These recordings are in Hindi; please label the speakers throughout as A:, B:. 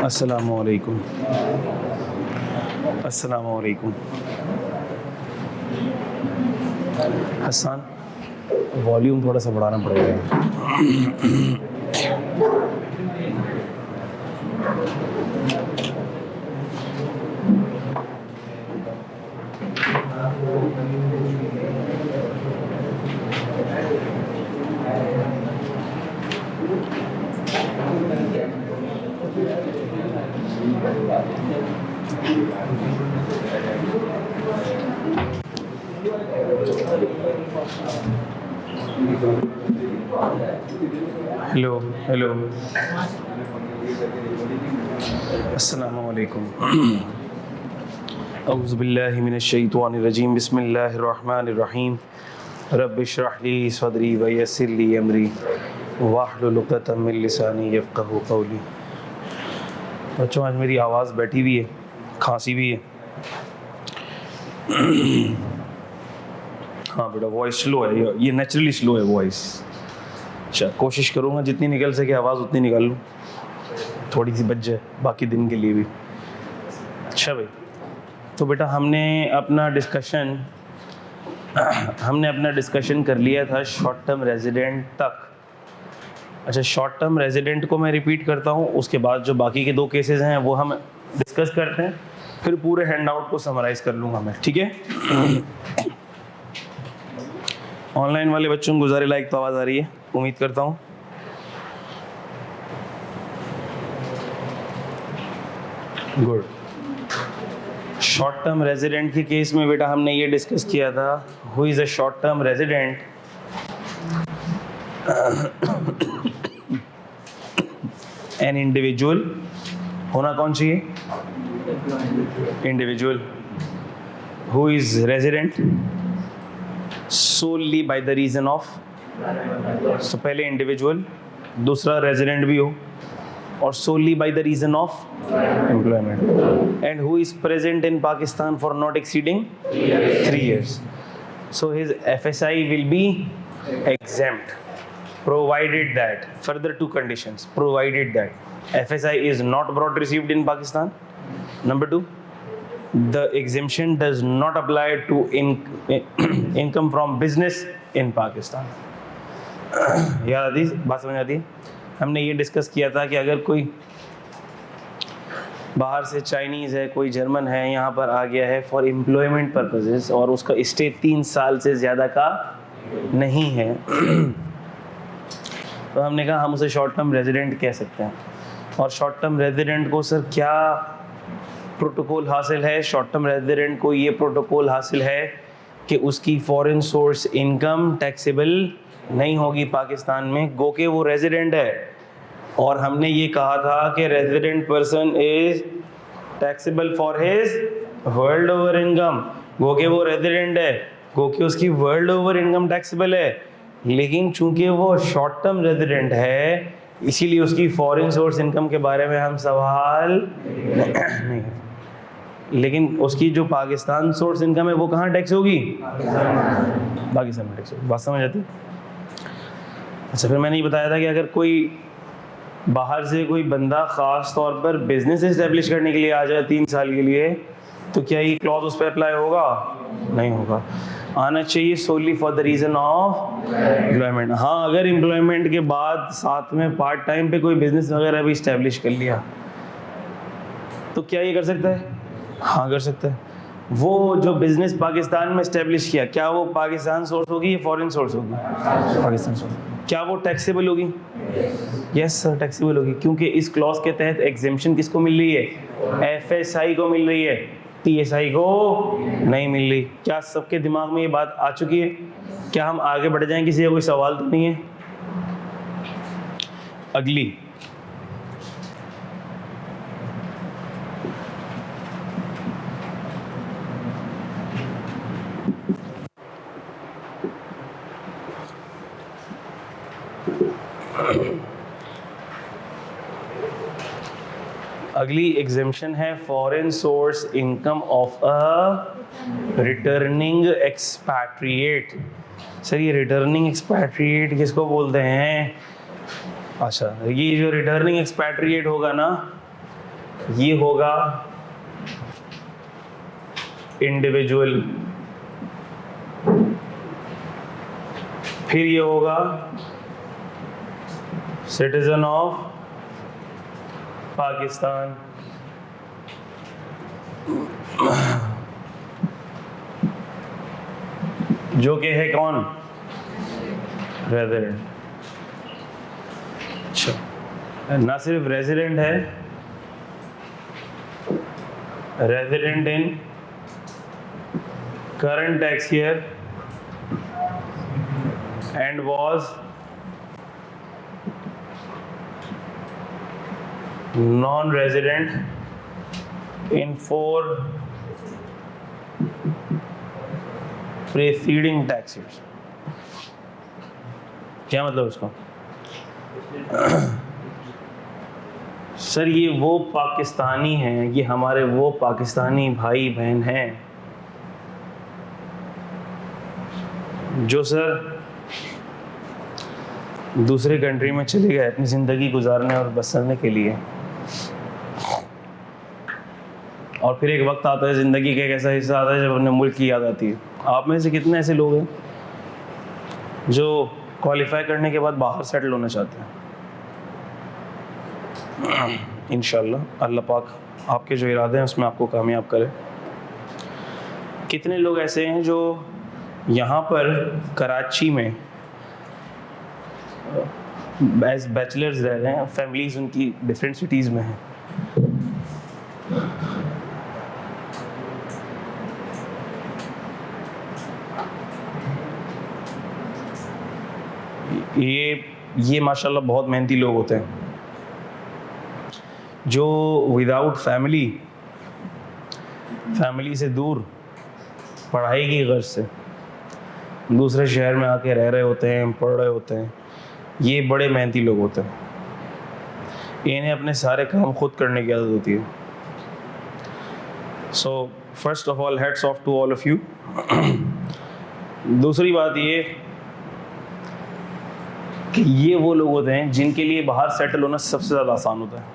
A: अस्सलामुअलैकुम। अस्सलामुअलैकुम। हसन, वॉल्यूम थोड़ा सा बढ़ाना पड़ेगा। हेलो हेलो, अस्सलामुअलैकुम। औज़ु बिल्लाहि मिनश्शैतानिर्रजीम, बिस्मिल्लाहिर्रहमानिर्रहीम। रब्बि इश्रह ली सदरी व यस्सिर ली अमरी वाहलुल उक़दतम मिन लिसानी यफ़क़हू क़ौली। बच्चों, आज मेरी आवाज़ बैठी हुई है, खांसी भी है। हाँ बेटा, वॉइस स्लो है, ये नेचुरली स्लो है वॉइस। अच्छा, कोशिश करूँगा जितनी निकल सके आवाज़ उतनी निकाल लूँ, थोड़ी सी बच जाए बाकी दिन के लिए भी। अच्छा भाई, तो बेटा हमने अपना डिस्कशन कर लिया था शॉर्ट टर्म रेजिडेंट तक। अच्छा, शॉर्ट टर्म रेजिडेंट को मैं रिपीट करता हूँ, उसके बाद जो बाकी के दो केसेस हैं वो हम डिस्कस करते हैं, फिर पूरे हैंडआउट को समराइज़ कर लूँगा मैं, ठीक है। ऑनलाइन वाले बच्चों को गुजारे लायक तो आवाज़ आ रही है, उम्मीद करता हूँ। गुड। शॉर्ट टर्म रेजिडेंट के केस में बेटा हमने ये डिस्कस किया था, who is a short term resident. An individual, होना कौन चाहिए? Individual who is resident solely by the reason of, so पहले इंडिविजुअल, दूसरा रेजिडेंट भी हो, और solely by the reason of employment, and who is present in Pakistan for not exceeding 3 years. So his FSI will be exempt, provided that, further two conditions, provided that FSI is not brought received in Pakistan. Number 2, the exemption does not apply to income from business in Pakistan. याद आती, बात समझ आती है? हमने ये डिस्कस किया था कि अगर कोई बाहर से चाइनीज़ है, कोई जर्मन है, यहाँ पर आ गया है फॉर एम्प्लॉयमेंट पर्पसेस और उसका स्टे 3 साल से ज़्यादा का नहीं है, तो हमने कहा हम उसे शॉर्ट टर्म रेजिडेंट कह सकते हैं। और शॉर्ट टर्म रेजिडेंट को सर क्या प्रोटोकॉल हासिल है? शॉर्ट टर्म रेजिडेंट को ये प्रोटोकॉल हासिल है कि उसकी फॉरेन सोर्स इनकम टैक्सेबल नहीं होगी पाकिस्तान में, गो के वो रेजिडेंट है। और हमने ये कहा था कि resident person is taxable for his world over income, गो के वो रेजिडेंट है, गो के उसकी वर्ल्ड ओवर इनकम टैक्सेबल है। लेकिन चूंकि वो शॉर्ट टर्म रेजिडेंट है, इसीलिए उसकी फॉरेन सोर्स इनकम के बारे में हम सवाल नहीं। लेकिन उसकी जो पाकिस्तान सोर्स इनकम है वो कहाँ टैक्स होगी? पाकिस्तान में टैक्स होगी। बात समझ आती? अच्छा, फिर मैंने ये बताया था कि अगर कोई बाहर से कोई बंदा ख़ास तौर पर बिजनेस इस्टेब्लिश करने के लिए आ जाए 3 साल के लिए, तो क्या ये क्लॉज उस पर अप्लाई होगा? नहीं होगा। आना चाहिए solely for the reason of employment. हाँ, अगर एम्प्लॉयमेंट के बाद साथ में पार्ट टाइम पे कोई बिजनेस वगैरह भी इस्टेब्लिश कर लिया, तो क्या ये कर सकता है? हाँ, कर सकता है। वो जो बिजनेस पाकिस्तान में इस्टेब्लिश किया, क्या वो पाकिस्तान सोर्स होगी या फॉरेन सोर्स होगी? पाकिस्तान सोर्स। क्या वो टैक्सेबल होगी? यस सर, टैक्सेबल होगी, क्योंकि इस क्लॉज के तहत एग्जेम्पशन किसको मिल रही है? FSI को मिल रही है, PSI को नहीं मिल रही। क्या सबके दिमाग में ये बात आ चुकी है? क्या हम आगे बढ़ जाएं? किसी का कोई सवाल तो नहीं है? अगली, अगली एग्जेम्पशन है foreign source income of a returning expatriate. Sir, ये रिटर्निंग एक्सपैट्रिएट किसको बोलते हैं? अच्छा, ये जो रिटर्निंग एक्सपैट्रिएट होगा ना, ये होगा इंडिविजुअल, फिर ये होगा सिटीजन ऑफ पाकिस्तान, जो कि है कौन, रेजिडेंट। अच्छा, ना सिर्फ रेजिडेंट है, resident in current tax year and was non-resident in 4 preceding tax years। क्या मतलब उसका? सर ये वो पाकिस्तानी हैं, ये हमारे वो पाकिस्तानी भाई बहन हैं जो सर दूसरे कंट्री में चले गए अपनी ज़िंदगी गुजारने और बसरने के लिए, और फिर एक वक्त आता है ज़िंदगी का एक ऐसा हिस्सा आता है जब अपने मुल्क की याद आती है। आप में से कितने ऐसे लोग हैं जो क्वालिफाई करने के बाद बाहर सेटल होना चाहते हैं? इंशाल्लाह अल्लाह पाक आपके जो इरादे हैं उसमें आपको कामयाब करे। कितने लोग ऐसे हैं जो यहाँ पर कराची में एज बैचलर्स रह रहे हैं, फैमिलीज उनकी डिफरेंट सिटीज़ में हैं। ये माशाल्लाह बहुत मेहनती लोग होते हैं जो विदाउट फैमिली से दूर पढ़ाई की गर्ज से दूसरे शहर में आके रह रहे होते हैं, पढ़ रहे होते हैं। ये बड़े मेहनती लोग होते हैं, इन्हें अपने सारे काम खुद करने की आदत होती है। So first of all hats off to all of you. दूसरी बात ये कि ये वो लोग होते हैं जिनके लिए बाहर सेटल होना सबसे ज़्यादा आसान होता है,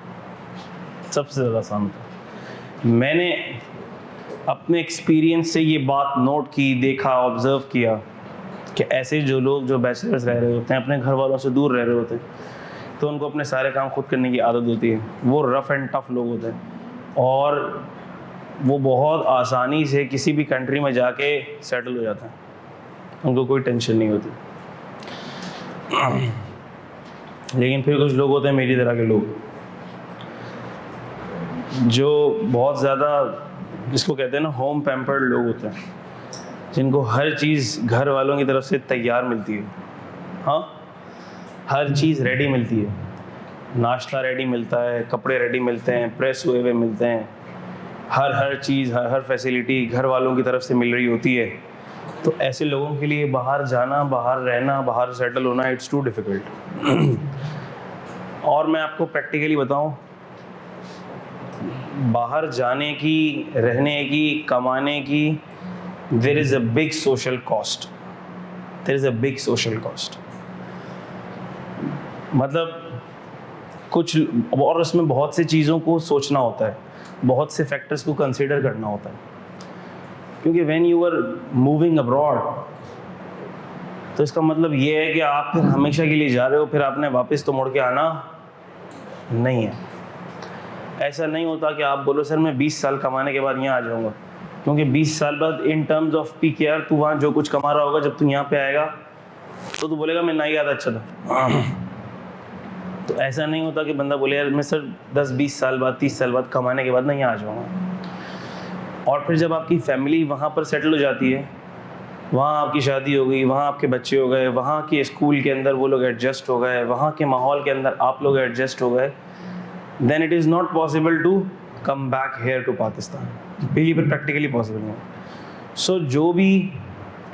A: सबसे ज़्यादा आसान होता है। मैंने अपने एक्सपीरियंस से ये बात नोट की, देखा, ऑब्ज़र्व किया कि ऐसे जो लोग जो बैचलर्स रह रहे होते हैं, अपने घर वालों से दूर रह रहे होते हैं, तो उनको अपने सारे काम खुद करने की आदत होती है। वो रफ़ एंड टफ़ लोग होते हैं और वो बहुत आसानी से किसी भी कंट्री में जाके सेटल हो जाते हैं, उनको कोई टेंशन नहीं होती। लेकिन फिर कुछ लोग होते हैं मेरी तरह के लोग जो बहुत ज़्यादा, जिसको कहते हैं ना, होम पैम्पर्ड लोग होते हैं, जिनको हर चीज़ घर वालों की तरफ से तैयार मिलती है। हाँ, हर चीज़ रेडी मिलती है, नाश्ता रेडी मिलता है, कपड़े रेडी मिलते हैं, प्रेस हुए हुए मिलते हैं, हर चीज़, हर फैसिलिटी घर वालों की तरफ से मिल रही होती है। तो ऐसे लोगों के लिए बाहर जाना, बाहर रहना, बाहर सेटल होना, इट्स टू डिफ़िकल्ट। और मैं आपको प्रैक्टिकली बताऊं, बाहर जाने की, रहने की, कमाने की, there is a big social cost, there is a big social cost. मतलब कुछ, और उसमें बहुत सी चीज़ों को सोचना होता है, बहुत से फैक्टर्स को कंसीडर करना होता है, क्योंकि when you are moving abroad तो इसका मतलब ये है कि आप फिर हमेशा के लिए जा रहे हो, फिर आपने वापस तो मुड़ के आना नहीं है। ऐसा नहीं होता कि आप बोलो सर मैं 20 साल कमाने के बाद यहाँ आ जाऊँगा, क्योंकि 20 साल बाद इन टर्म्स ऑफ पीक यार तू वहाँ जो कुछ कमा रहा होगा, जब तू यहाँ पे आएगा तो तू बोलेगा मैं नहीं आता, अच्छा था। तो ऐसा नहीं होता कि बंदा बोले यार मैं सर 10-20 साल बाद, 30 साल बाद कमाने के बाद नहीं आ जाऊँगा। और फिर जब आपकी फैमिली वहाँ पर सेटल हो जाती है, वहाँ आपकी शादी हो गई, वहाँ आपके बच्चे हो गए, वहाँ के स्कूल के अंदर वो लोग एडजस्ट हो गए, वहाँ के माहौल के अंदर आप लोग एडजस्ट हो गए, then it is not possible to come back here to Pakistan. ये फिर प्रैक्टिकली पॉसिबल नहीं। सो जो भी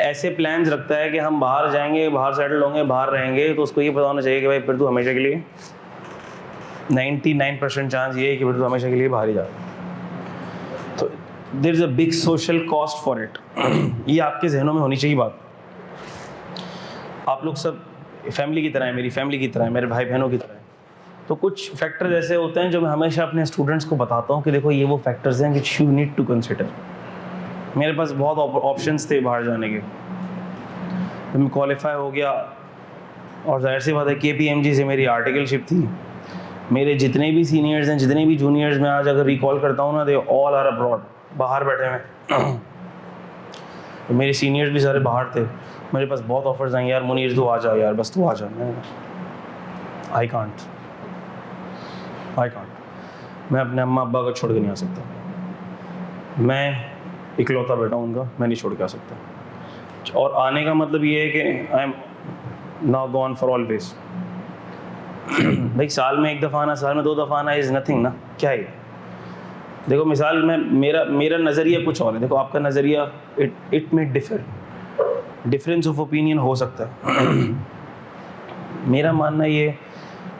A: ऐसे प्लान्स रखता है कि हम बाहर जाएंगे, बाहर सेटल होंगे, बाहर रहेंगे, तो उसको ये पता होना चाहिए कि भाई फिर तो हमेशा के लिए 99% चांस ये है कि फिर तो हमेशा के लिए बाहर ही जाएगा। तो there is a big social cost for it. ये आपके जहनों में होनी चाहिए बात। आप लोग सब फैमिली की तरह है, मेरी फैमिली की तरह है, मेरे भाई बहनों की तरह है। तो कुछ फैक्टर्स ऐसे होते हैं जो मैं हमेशा अपने स्टूडेंट्स को बताता हूँ कि देखो ये वो फैक्टर्स हैं which you need to consider. मेरे पास बहुत ऑप्शंस थे बाहर जाने के, तो मैं क्वालिफाई हो गया और जाहिर सी बात है KPMG से मेरी आर्टिकलशिप थी। मेरे जितने भी सीनियर्स हैं, जितने भी जूनियर्स, मैं आज अगर रिकॉल करता हूँ ना, दे ऑल आर अब्रॉड, बाहर बैठे हैं। तो मेरे सीनियर्स भी सारे बाहर थे। मेरे पास बहुत ऑफर्स आई, यार मुनीर तू आ जा यार, बस तू आ जा। आई कांट, मैं अपने अम्मा अब्बा को छोड़ के नहीं आ सकता। मैं इकलौता बेटा हूं उनका, मैं नहीं छोड़ के आ सकता। और आने का मतलब ये है कि I am now gone for always. भाई साल में एक दफ़ा आना, साल में 2 दफ़ा आना इज़ नथिंग ना, क्या है। देखो मिसाल में मेरा नज़रिया कुछ और है, देखो आपका नज़रिया इट में डिफरेंस ऑफ ओपिनियन हो सकता है। मेरा मानना ये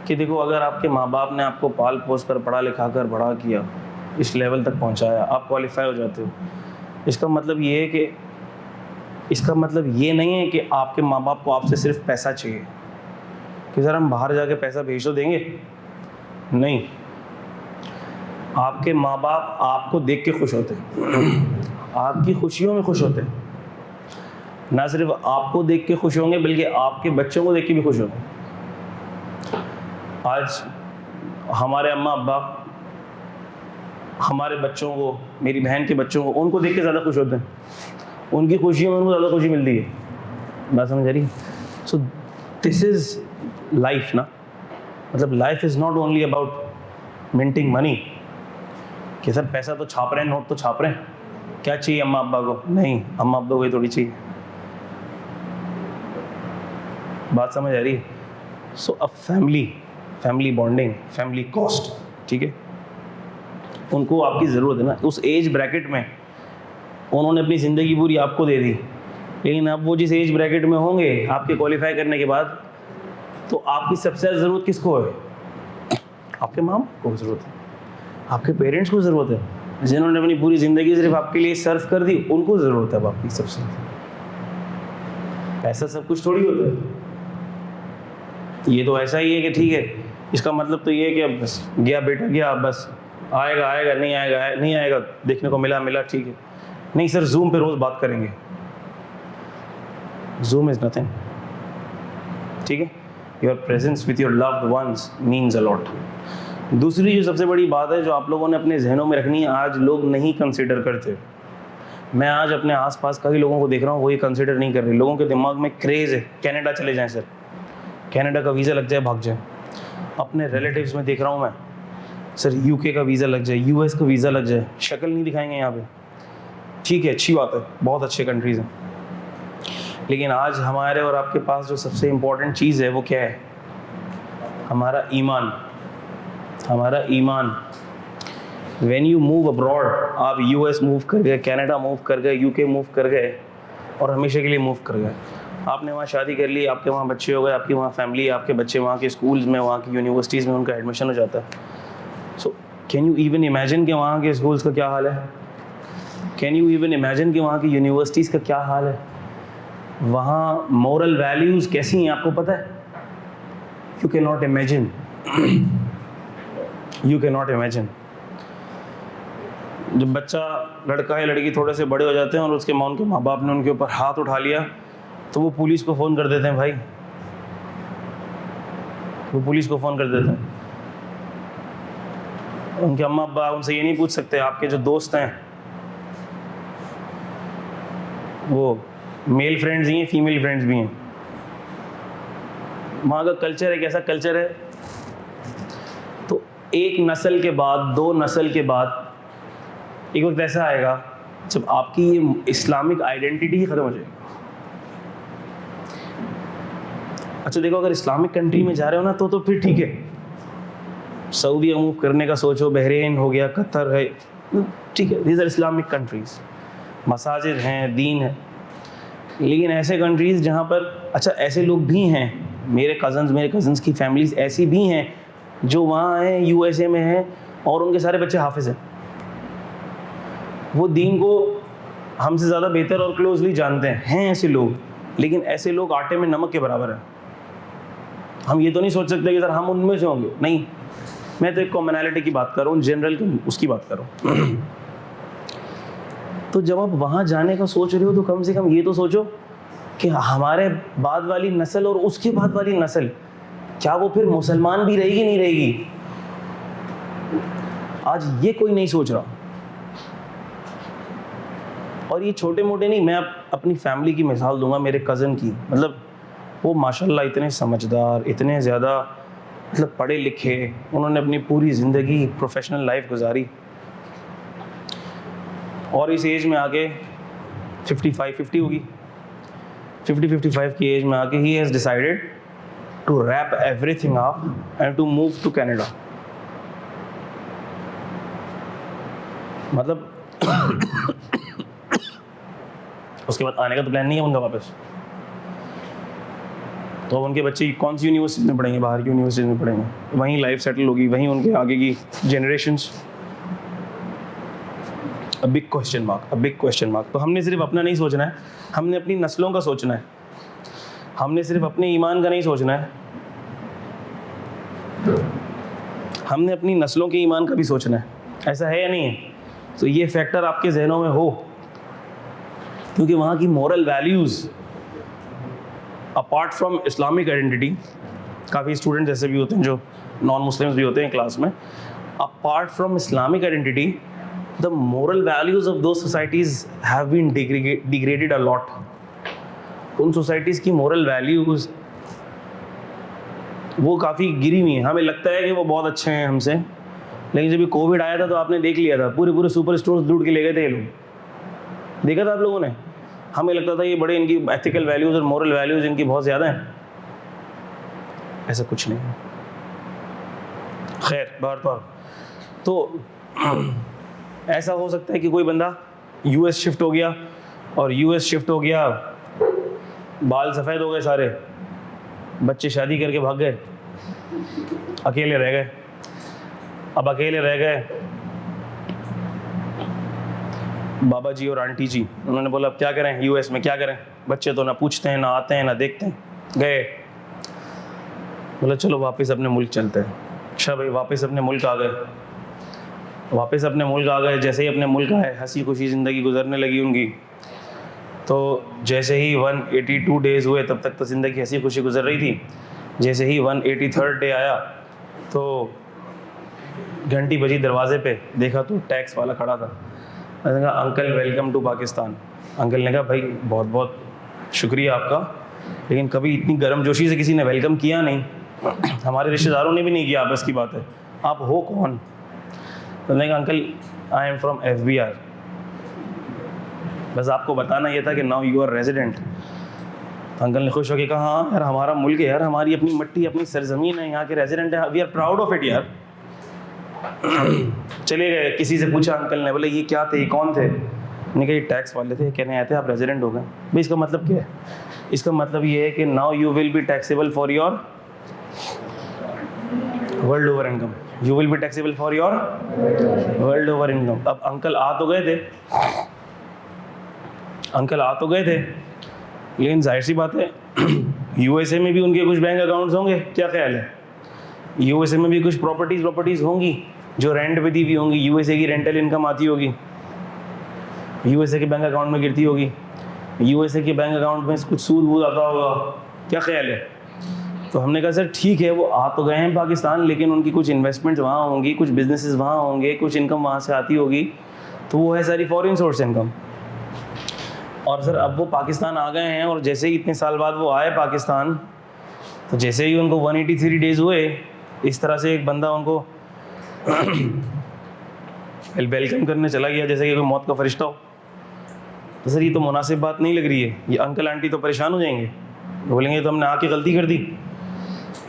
A: कि देखो अगर आपके माँ बाप ने आपको पाल पोस कर पढ़ा लिखा कर बड़ा किया, इस लेवल तक पहुँचाया, आप क्वालिफाई हो जाते हो, इसका मतलब ये है कि इसका मतलब ये नहीं है कि आपके माँ बाप को आपसे सिर्फ पैसा चाहिए कि सर हम बाहर जाके पैसा भेज तो देंगे। नहीं, आपके माँ बाप आपको देख के खुश होते हैं, आपकी खुशियों में खुश होते हैं। ना सिर्फ आपको देख के खुश होंगे बल्कि आपके बच्चों को देख के भी खुश होंगे। आज हमारे अम्मा अब्बा हमारे बच्चों को, मेरी बहन के बच्चों को, उनको देख के ज़्यादा खुश होते हैं, उनकी खुशियों में उनको ज़्यादा खुशी मिलती है। बात समझ आ रही है? सो दिस इज़ लाइफ ना, मतलब life is not only about minting money कि सर पैसा तो छाप रहे हैं, नोट तो छाप रहे हैं, क्या चाहिए अम्मा अब्बा को। नहीं, अम्मा अब्बा को ये थोड़ी चाहिए। बात समझ आ रही है? So a family bonding, family cost, ठीक है, उनको आपकी ज़रूरत है ना। उस एज ब्रैकेट में उन्होंने अपनी ज़िंदगी पूरी आपको दे दी, लेकिन अब वो जिस एज ब्रैकेट में होंगे आपके क्वालिफाई करने के बाद, तो आपकी सबसे ज़्यादा ज़रूरत किसको है? आपके माँ बाप को ज़रूरत है, आपके पेरेंट्स को ज़रूरत है, जिन्होंने अपनी पूरी ज़िंदगी सिर्फ आपके लिए सर्व कर दी, उनको ज़रूरत है अब आपकी सबसे। पैसा सब कुछ थोड़ी होता है। ये तो ऐसा ही है कि ठीक है, इसका मतलब तो ये है कि अब बस गया बेटा गया, बस आएगा नहीं आएगा, देखने को मिला ठीक है। नहीं सर, जूम पे रोज़ बात करेंगे। जूम इज़ नथिंग, ठीक है। Your presence with your loved ones means a lot. दूसरी जो सबसे बड़ी बात है जो आप लोगों ने अपने जहनों में रखनी है, आज लोग नहीं कंसिडर करते। मैं आज अपने आसपास कई लोगों को देख रहा हूँ, वो ये कंसिडर नहीं कर रहे। लोगों के दिमाग में क्रेज़ है कनाडा चले जाएं सर, कनाडा का वीज़ा लग जाए भाग जाए। अपने रिलेटिव्स में देख रहा हूँ मैं, सर UK का वीज़ा लग जाए, US का वीज़ा लग जाए, शक्ल नहीं दिखाएंगे यहाँ पे। ठीक है, अच्छी बात है, बहुत अच्छे कंट्रीज़ हैं, लेकिन आज हमारे और आपके पास जो सबसे इम्पोर्टेंट चीज़ है वो क्या है? हमारा ईमान। हमारा ईमान। व्हेन यू मूव अब्रॉड, आप US मूव कर गए, कनाडा मूव कर गए, UK मूव कर गए और हमेशा के लिए मूव कर गए। आपने वहाँ शादी कर ली, आपके वहाँ बच्चे हो गए, आपकी वहाँ फैमिली, आपके बच्चे वहाँ के स्कूल्स में, वहाँ की यूनिवर्सिटीज़ में उनका एडमिशन हो जाता है। So can you even imagine कि वहाँ के स्कूल्स का क्या हाल है? कैन यू इवन इमेजिन कि वहाँ की यूनिवर्सिटीज़ का क्या हाल है? वहाँ मोरल वैल्यूज़ कैसी हैं आपको पता है? You can not imagine, you can not imagine. जब बच्चा, लड़का या लड़की थोड़े से बड़े हो जाते हैं और उसके उनके माँ बाप ने उनके ऊपर हाथ उठा लिया, तो वो पुलिस को फ़ोन कर देते हैं। भाई वो पुलिस को फ़ोन कर देते हैं। उनके अम्मा अब्बा उनसे ये नहीं पूछ सकते आपके जो दोस्त हैं वो मेल फ्रेंड्स ही हैं, फीमेल फ्रेंड्स भी हैं। वहाँ का कल्चर एक ऐसा कल्चर है, तो एक नस्ल के बाद, 2 नस्ल के बाद एक वक्त ऐसा आएगा जब आपकी ये इस्लामिक आइडेंटिटी ही ख़त्म हो जाएगी। अच्छा देखो, अगर इस्लामिक कंट्री में जा रहे हो ना तो फिर ठीक है, सऊदी मूव करने का सोचो, बहरीन हो गया, कतर है, ठीक है, दीज आर इस्लामिक कंट्रीज़, मसाजिद हैं, दीन है। लेकिन ऐसे कंट्रीज़ जहाँ पर, अच्छा ऐसे लोग भी हैं, मेरे कज़न्स की फैमिलीज़ ऐसी भी हैं जो वहाँ हैं, USA में हैं और उनके सारे बच्चे हाफिज़ हैं। वो दीन को हमसे ज़्यादा बेहतर और क्लोजली जानते हैं ऐसे लोग, लेकिन ऐसे लोग आटे में नमक के बराबर हैं। हम ये तो नहीं सोच सकते कि सर हम उनमें से होंगे, नहीं, मैं तो एक कॉमनैलिटी की बात कर रहा हूँ, जनरल उसकी बात कर रहा हूँ। तो जब आप वहाँ जाने का सोच रहे हो तो कम से कम ये तो सोचो कि हमारे बाद वाली नस्ल और उसके बाद वाली नस्ल, क्या वो फिर मुसलमान भी रहेगी नहीं रहेगी? आज ये कोई नहीं सोच रहा। और ये छोटे मोटे नहीं, मैं अपनी फैमिली की मिसाल दूंगा, मेरे कज़न की। मतलब वो माशाल्लाह इतने समझदार, इतने ज़्यादा मतलब पढ़े लिखे, उन्होंने अपनी पूरी ज़िंदगी प्रोफेशनल लाइफ गुजारी, और इस एज में आके 50 होगी, 55 की एज में आके ही has decided to wrap everything up and to move to Canada. मतलब उसके बाद आने का तो प्लान नहीं है उनका वापस। तो अब उनके बच्चे कौन सी यूनिवर्सिटी में पढ़ेंगे? बाहर की यूनिवर्सिटी में पढ़ेंगे, वहीं लाइफ सेटल होगी, वहीं उनके आगे की generations. A big question mark. तो हमने सिर्फ अपना नहीं सोचना है, हमने अपनी नस्लों का सोचना है। हमने सिर्फ अपने ईमान का नहीं सोचना है, हमने अपनी नस्लों के ईमान का भी सोचना है। ऐसा है या नहीं है? तो ये फैक्टर आपके जहनों में हो, क्योंकि वहाँ की moral values apart from Islamic identity, काफ़ी स्टूडेंट्स ऐसे भी होते हैं जो नॉन मुस्लिम्स भी होते हैं क्लास में, apart from Islamic identity the moral values of those societies have been degraded a lot. उन सोसाइटीज़ की मोरल वैल्यूज़ वो काफ़ी गिरी हुई हैं। हमें लगता है कि वो बहुत अच्छे हैं हमसे, लेकिन जब ये कोविड आया था तो आपने देख लिया था, पूरे सुपर स्टोर्स लूट के ले गए थे ये लोग। देखा था आप लोगों ने? हमें लगता था ये बड़े इनकी एथिकल वैल्यूज़ और मोरल वैल्यूज़ इनकी बहुत ज़्यादा हैं। ऐसा कुछ नहीं है। खैर बहरहाल, तो ऐसा हो सकता है कि कोई बंदा यूएस शिफ्ट हो गया, और यूएस शिफ्ट हो गया, बाल सफ़ेद हो गए सारे, बच्चे शादी करके भाग गए, अकेले रह गए। अब अकेले रह गए, बाबा जी और आंटी जी, उन्होंने बोला अब क्या करें, यूएस में क्या करें, बच्चे तो ना पूछते हैं, ना आते हैं, ना देखते हैं। गए, बोला चलो वापस अपने मुल्क चलते हैं। अच्छा भाई, वापस अपने मुल्क आ गए। वापस अपने मुल्क आ गए, जैसे ही अपने मुल्क आए, हंसी खुशी ज़िंदगी गुजरने लगी उनकी। तो जैसे ही 182 डेज़ हुए, तब तक तो ज़िंदगी हंसी खुशी गुजर रही थी। जैसे ही 183rd डे आया तो घंटी बजी दरवाजे पे, देखा तो टैक्स वाला खड़ा था। मैंने कहा uncle welcome to Pakistan. Uncle ने कहा भाई बहुत बहुत शुक्रिया आपका, लेकिन कभी इतनी गर्मजोशी से किसी ने वेलकम किया नहीं, हमारे रिश्तेदारों ने भी नहीं किया, आपस की बात है, आप हो कौन? मैंने कहा uncle I am from FBI, बस आपको बताना ये था कि now you are resident. Uncle ने खुश होकर कहा हाँ यार, हमारा मुल्क है यार, हमारी अपनी मट्टी, अपनी सरजमीन है, यहाँ के रेजिडेंट है, we are proud of it यार। चले गए, किसी से पूछा अंकल ने, बोले ये क्या थे, ये कौन थे? मैंने कहा ये टैक्स वाले थे। कहने आए थे आप रेजिडेंट हो गए। भाई इसका मतलब क्या है? इसका मतलब ये है कि now you will be taxable for your world over income, you will be taxable for your world over income. अब अंकल आ तो गए थे, लेकिन जाहिर सी बात है यूएसए में भी उनके कुछ बैंक अकाउंट्स होंगे, क्या ख्याल है? यूएसए में भी कुछ प्रॉपर्टीज़ होंगी जो रेंट पे दी हुई होंगी, यूएसए की रेंटल इनकम आती होगी, यूएसए के बैंक अकाउंट में गिरती होगी, यूएसए के बैंक अकाउंट में कुछ सूद वूद आता होगा, क्या ख्याल है? तो हमने कहा सर ठीक है, वो आ तो गए हैं पाकिस्तान, लेकिन उनकी कुछ इन्वेस्टमेंट्स वहाँ होंगी, कुछ बिजनेसेस वहाँ होंगे, कुछ इनकम वहाँ से आती होगी, तो वो है सारी फॉरेन सोर्स इनकम। और सर अब वो पाकिस्तान आ गए हैं, और जैसे ही इतने साल बाद वो आए पाकिस्तान, तो जैसे ही उनको 183 डेज़ हुए, इस तरह से एक बंदा उनको वेलकम करने चला गया जैसे कि कोई मौत का फरिश्ता हो। तो सर ये तो मुनासिब बात नहीं लग रही है, ये अंकल आंटी तो परेशान हो जाएंगे, बोलेंगे तो हमने आके गलती कर दी।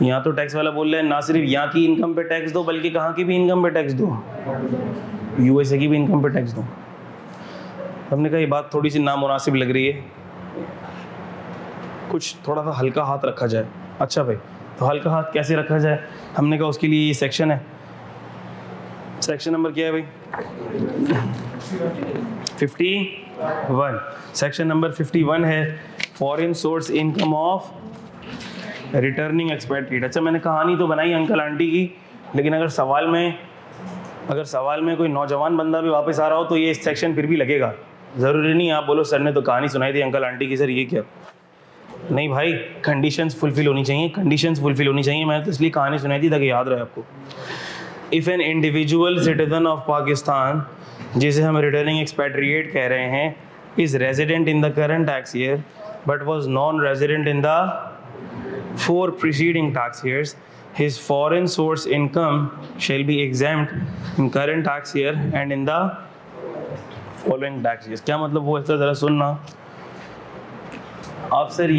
A: यहाँ तो टैक्स वाला बोल रहे हैं ना सिर्फ यहाँ की इनकम पे टैक्स दो, बल्कि कहाँ की भी इनकम पे टैक्स दो, यूएसए की भी इनकम पे टैक्स दो। हमने कहा ये बात थोड़ी सी नामुनासिब लग रही है, कुछ थोड़ा सा हल्का हाथ रखा जाए। अच्छा भाई, तो हल्का हाथ कैसे रखा जाए? हमने कहा उसके लिए ये सेक्शन है। सेक्शन नंबर क्या है भाई? 51। सेक्शन नंबर 51 है foreign source income of returning expatriate. अच्छा मैंने कहानी तो बनाई अंकल आंटी की, लेकिन अगर सवाल में कोई नौजवान बंदा भी वापस आ रहा हो तो ये सेक्शन फिर भी लगेगा। ज़रूरी नहीं आप बोलो सर ने तो कहानी सुनाई थी अंकल आंटी की, सर ये क्या। नहीं भाई, कंडीशंस फुलफिल होनी चाहिए, मैंने तो इसलिए कहानी सुनाई थी ताकि याद रहे आपको। If an individual citizen of Pakistan, जिसे हम रिटर्निंग एक्सपैट्रिएट कह रहे हैं, is resident in the current tax year but was non resident in the 4 preceding tax years, his foreign source income shall be exempt in current tax year and in the following tax years। क्या मतलब वो ऐसा ज़रा सुनना आप सर।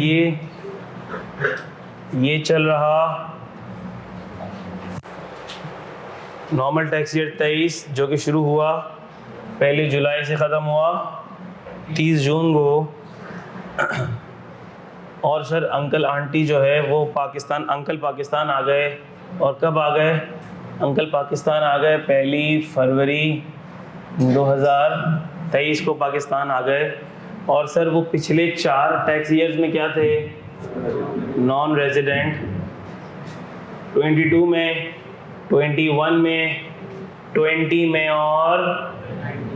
A: ये चल रहा नॉर्मल टैक्स ईयर 23 जो कि शुरू हुआ 1 जुलाई से ख़त्म हुआ 30 जून को। और सर अंकल आंटी जो है वो अंकल पाकिस्तान आ गए। और कब आ गए? अंकल पाकिस्तान आ गए 1 फरवरी 2023 को पाकिस्तान आ गए। और सर वो पिछले 4 टैक्स ईयर्स में क्या थे? Non resident. 22 में, 21 में, 20 में और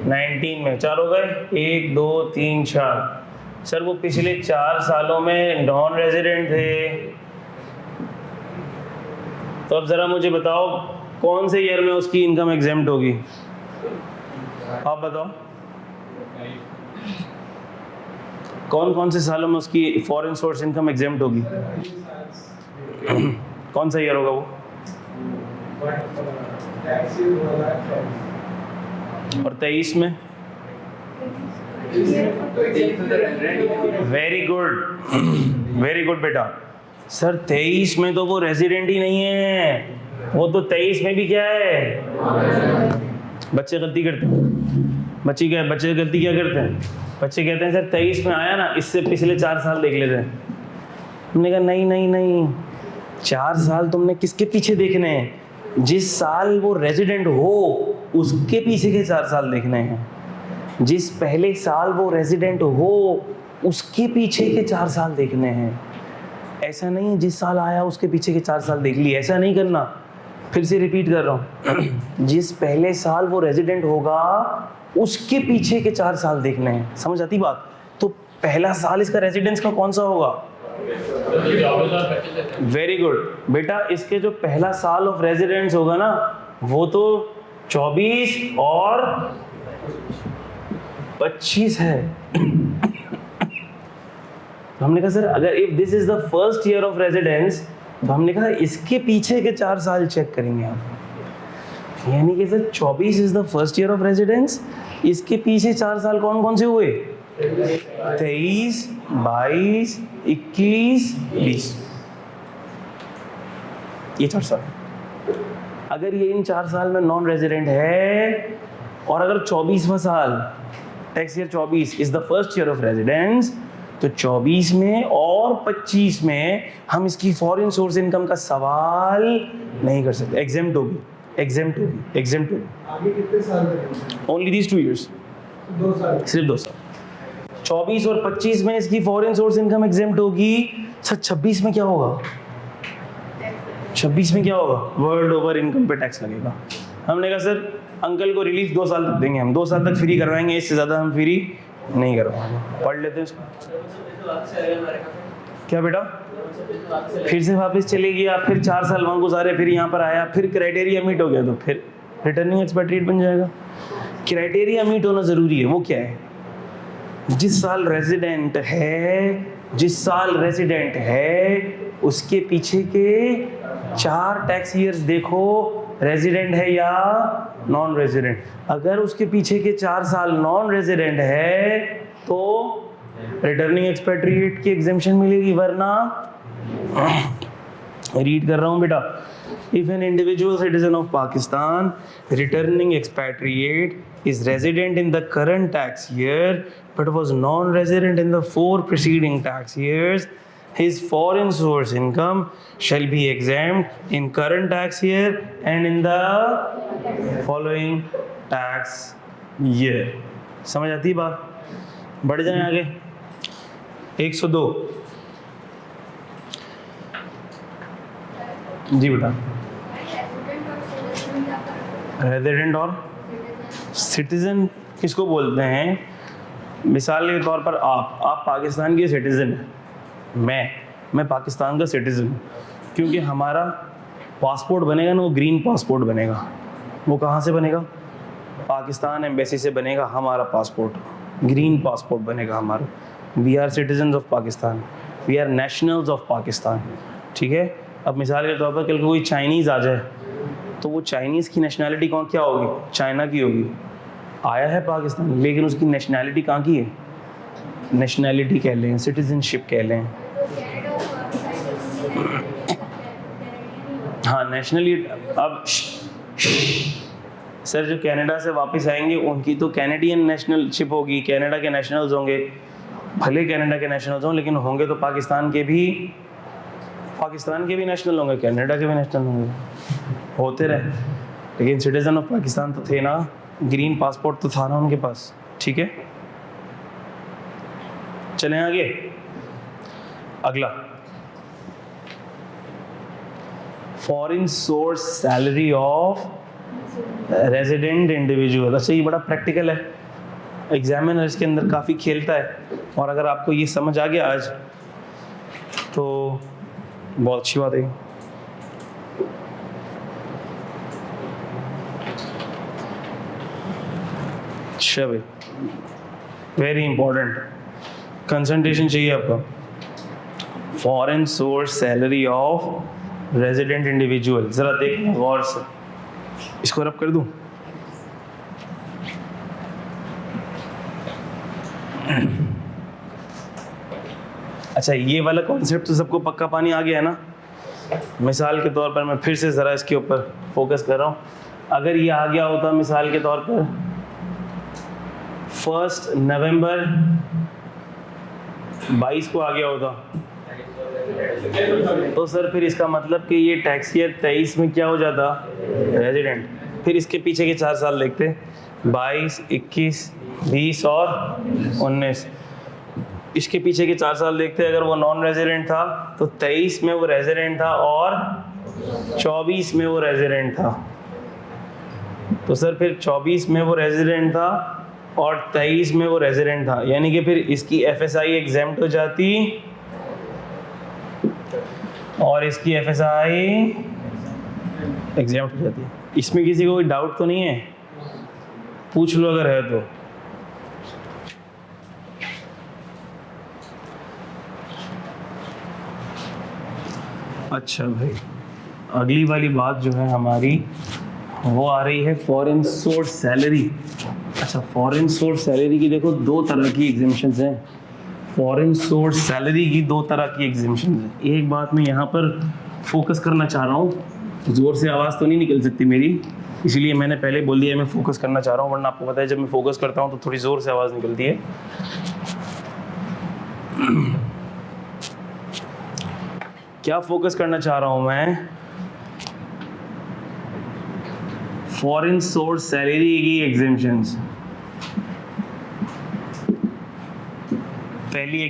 A: 19 में। 4 हो गए, 1 2 3 4। सर वो पिछले 4 सालों में नॉन रेजिडेंट थे। तो अब ज़रा मुझे बताओ कौन से ईयर में उसकी इनकम एग्जेम्प्ट होगी? आप बताओ कौन से सालों में उसकी फॉरेन सोर्स इनकम एग्जेम्प्ट होगी? कौन सा ईयर होगा वो? और 23 में? वेरी गुड बेटा। सर 23 में तो वो रेजिडेंट ही नहीं है, वो तो 23 में भी क्या है? बच्चे गलती करते हैं। बच्चे गलती क्या करते हैं? बच्चे कहते हैं सर 23 में आया ना, इससे पिछले 4 साल देख लेते हैं। हमने कहा नहीं, 4 साल तुमने किसके पीछे देखने हैं? जिस साल वो रेजिडेंट हो उसके पीछे के 4 साल देखने हैं। जिस पहले साल वो रेजिडेंट हो उसके पीछे के 4 साल देखने हैं। ऐसा नहीं है जिस साल आया उसके पीछे के 4 साल देख लिए, ऐसा नहीं करना। फिर से रिपीट कर रहा हूँ जिस पहले साल वो रेजिडेंट होगा उसके पीछे के 4 साल देखने हैं। समझ आती बात? तो पहला साल इसका रेजिडेंस का कौन सा होगा? वेरी गुड बेटा, इसके जो पहला साल ऑफ रेजिडेंस होगा ना वो तो 24 और 25 है। हमने कहा सर अगर if this is the first year of residence, तो हमने कहा इसके पीछे के 4 साल चेक करेंगे आप। यानी कि sir 24 is the first year of residence, इसके पीछे 4 साल कौन से हुए? 23, 22, 21, 20। ये 4 साल। अगर ये इन 4 साल में नॉन रेजिडेंट है और अगर 24वां साल tax year 24 is the first year of residence, तो 24 में और 25 में हम इसकी फॉरेन सोर्स इनकम का सवाल नहीं कर सकते। एग्जेम्प्ट होगी।
B: आगे कितने साल लगेंगे?
A: ओनली दीज 2 years,
B: 2 साल,
A: सिर्फ 2 साल। 24 और 25 में इसकी फॉरेन सोर्स इनकम एग्जेम्प्ट होगी। सर 26 में क्या होगा? 26 में क्या होगा? वर्ल्ड ओवर इनकम पे टैक्स लगेगा। हमने कहा सर अंकल को रिलीफ 2 साल तक देंगे, हम 2 साल तक फ्री करवाएंगे, इससे ज़्यादा हम फ्री नहीं करवाएंगे। पढ़ लेते हैं इसको। क्या बेटा? फिर से वापस चले गया, फिर 4 साल वहाँ गुजारे, फिर यहाँ पर आया, फिर क्राइटेरिया मीट हो गया तो फिर रिटर्निंग एक्सपैट्रिएट बन जाएगा। क्राइटेरिया मीट होना ज़रूरी है। वो क्या है? जिस साल रेजिडेंट है उसके पीछे के 4 टैक्स ईयर्स देखो, रेजिडेंट है या नॉन रेजिडेंट। अगर उसके पीछे के 4 साल नॉन रेजिडेंट है तो रिटर्निंग एक्सपैट्रिएट की एग्जेम्पशन मिलेगी, वरना रीड कर रहा हूँ बेटा। If an individual citizen of Pakistan returning expatriate is resident in the current tax year but was non-resident in the 4 preceding tax years, his foreign source income shall be exempt in current tax year and in the following tax year। समझ आती है बात? बढ़ जाए आगे। 102 जी बेटा। रेजिडेंट और सिटीजन किसको बोलते हैं? मिसाल के तौर पर आप पाकिस्तान के सिटीजन हैं, मैं पाकिस्तान का सिटीजन हूँ, क्योंकि हमारा पासपोर्ट बनेगा ना, वो ग्रीन पासपोर्ट बनेगा। वो कहाँ से बनेगा? पाकिस्तान एम्बेसी से बनेगा हमारा पासपोर्ट, ग्रीन पासपोर्ट बनेगा हमारा। We are citizens of Pakistan, we are nationals of Pakistan, ठीक है। अब मिसाल के तौर पर कल कोई चाइनीज़ आ जाए तो वो चाइनीज़ की नेशनैलिटी कौन क्या होगी? चाइना की होगी। आया है पाकिस्तान, लेकिन उसकी नेशनैलिटी कहाँ की है? नेशनैलिटी कह लें, सिटीजनशिप कह लें, हाँ नेशनली। अब सर जो कनाडा से वापस आएंगे उनकी तो कैनेडियन नेशनलशिप होगी, कनाडा के नेशनल्स होंगे। भले कनाडा के नेशनल्स हों, लेकिन होंगे तो पाकिस्तान के भी नेशनल होंगे, कनाडा के भी नेशनल होंगे, होते रहे। लेकिन सिटीजन ऑफ पाकिस्तान तो थे ना, ग्रीन पासपोर्ट तो था ना उनके पास, ठीक है। चलें आगे, अगला foreign source salary of resident individual. अच्छा, ये बड़ा प्रैक्टिकल है, एग्जामिनर इसके अंदर काफ़ी खेलता है, और अगर आपको ये समझ आ गया आज तो बहुत अच्छी बात है। अच्छा भाई, वेरी इंपॉर्टेंट, कंसंट्रेशन चाहिए आपका। Foreign source salary of resident individual, ज़रा देखना गौर से, इसको रब कर दूं। अच्छा, ये वाला कॉन्सेप्ट तो सबको पक्का पानी आ गया है ना। मिसाल के तौर पर मैं फिर से ज़रा इसके ऊपर फोकस कर रहा हूँ। अगर ये आ गया होता मिसाल के तौर पर 1 नवंबर 22 को आ गया होता, तो सर फिर इसका मतलब कि ये टैक्स ईयर 23 में क्या हो जाता? रेजिडेंट। फिर इसके पीछे के 4 साल देखते, 22, 21, 20 और 19। इसके पीछे के 4 साल देखते, अगर वो नॉन रेजिडेंट था तो 23 में वो रेजिडेंट था और 24 में वो रेजिडेंट था। तो सर फिर 24 में वो रेजिडेंट था और 23 में वो रेजिडेंट था, यानी कि फिर इसकी एफएसआई एग्जेम्प्ट हो जाती और इसकी एफएसआई एग्जेम्प्ट हो जाती है। इसमें किसी को कोई डाउट तो नहीं है? पूछ लो अगर है तो। अच्छा भाई, अगली वाली बात जो है हमारी वो आ रही है फॉरेन सोर्स सैलरी। अच्छा, फॉरेन सोर्स सैलरी की देखो 2 तरह की एग्जेम्पशंस हैं। फॉरेन सोर्स सैलरी की 2 तरह की एग्जेम्पशंस हैं। एक बात मैं यहाँ पर फोकस करना चाह रहा हूँ, ज़ोर से आवाज़ तो नहीं निकल सकती मेरी, इसीलिए मैंने पहले बोल दिया मैं फोकस करना चाह रहा हूँ, वरना आपको पता है जब मैं फोकस करता हूँ तो थोड़ी ज़ोर से आवाज़ निकलती है। क्या फोकस करना चाह रहा हूँ मैं? फॉरेन सोर्स सैलरी की एग्जेम्पशंस। पहली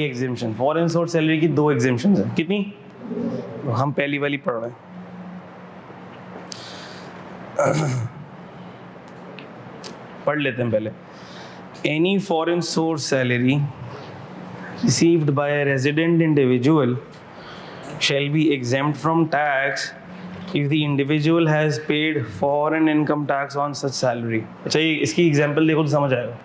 A: एग्जेम्पशन, फॉरेन सोर्स सैलरी की 2 एग्जेम्पशंस हैं। कितनी? हम पहली वाली पढ़ रहे हैं। पढ़ लेते हैं पहले। Any foreign source salary received by a resident individual shall be exempt from tax if the individual has paid foreign income tax on such salary। अच्छा, ये इसकी एग्जांपल देखो तो समझ आएगा।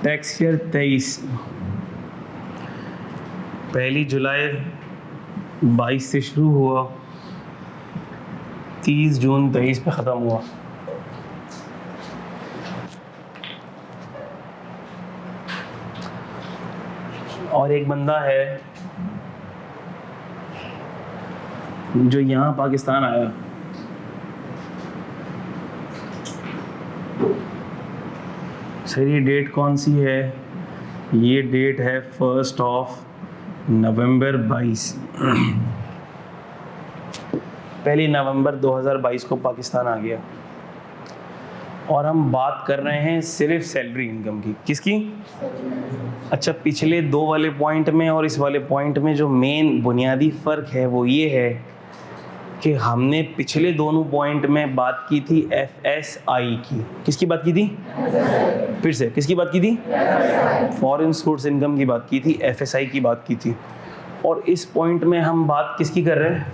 A: टैक्स ईयर 23 1 जुलाई 22 से शुरू हुआ, 30 जून 23 पे ख़त्म हुआ। और एक बंदा है जो यहाँ पाकिस्तान आया, सर ये डेट कौन सी है? ये डेट है 1 नवंबर 22। 1 नवंबर 2022 को पाकिस्तान आ गया और हम बात कर रहे हैं सिर्फ सैलरी इनकम की। किसकी? अच्छा, पिछले दो वाले पॉइंट में और इस वाले पॉइंट में जो मेन बुनियादी फ़र्क है वो ये है कि हमने पिछले दोनों पॉइंट में बात की थी FSI की। किसकी बात की थी? फिर से किसकी बात की थी? फॉरेन सोर्स इनकम की बात की थी, FSI की बात की थी। और इस पॉइंट में हम बात किसकी कर रहे हैं?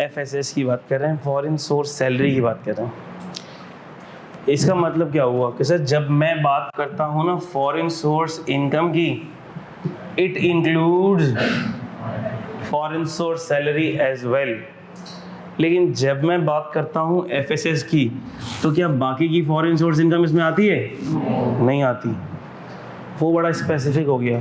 A: FSS की बात कर रहे हैं, फॉरेन सोर्स सैलरी की बात कर रहे हैं। इसका मतलब क्या हुआ कि सर जब मैं बात करता हूँ ना फॉरेन सोर्स इनकम की, it includes foreign source salary as well. लेकिन जब मैं बात करता हूँ FSS की, तो क्या बाकी की फॉरेन सोर्स इनकम इसमें आती है? नहीं आती। वो बड़ा स्पेसिफिक हो गया।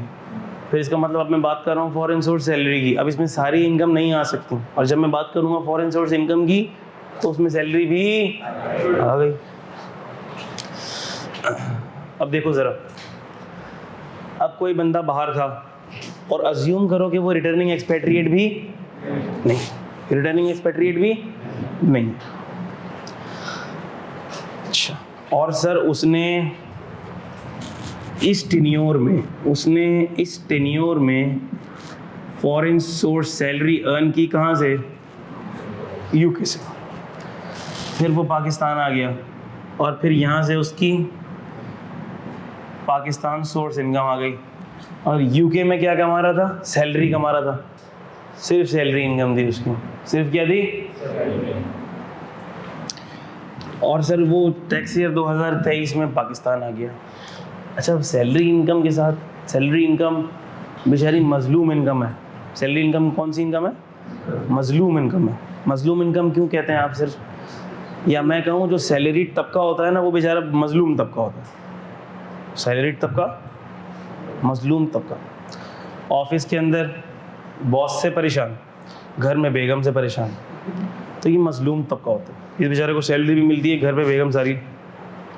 A: फिर इसका मतलब अब मैं बात कर रहा हूँ फॉरेन सोर्स सैलरी की, अब इसमें सारी इनकम नहीं आ सकती। और जब मैं बात करूँगा फॉरेन सोर्स इनकम की, तो उसमें सैलरी भी आ गई। अब देखो ज़रा, अब कोई बंदा बाहर था और अज्यूम करो कि वो रिटर्निंग एक्सपेट्रिएट भी नहीं, रिटर्निंग एक्सपेट्रिएट भी नहीं। अच्छा, और सर उसने इस टेन्योर में फॉरेन सोर्स सैलरी अर्न की कहाँ से? यूके से। फिर वो पाकिस्तान आ गया और फिर यहाँ से उसकी पाकिस्तान सोर्स इनकम आ गई। और यूके में क्या कमा रहा था? सैलरी कमा रहा था। सिर्फ सैलरी इनकम थी उसकी। सिर्फ क्या थी? और सर वो टैक्स ईयर 2023 में पाकिस्तान आ गया। अच्छा, सैलरी इनकम के साथ, सैलरी इनकम बेचारी मजलूम इनकम है। सैलरी इनकम कौन सी इनकम है? मजलूम इनकम है। मजलूम इनकम क्यों कहते हैं आप सर? या मैं कहूँ जो सैलरी तबका होता है ना, वो बेचारा मजलूम तबका होता है। सैलरी तबका, मजलूम तबका। ऑफिस के अंदर बॉस से परेशान, घर में बेगम से परेशान, तो ये मजलूम तबका होता है। इस बेचारे को सैलरी भी मिलती है, घर पे बेगम सारी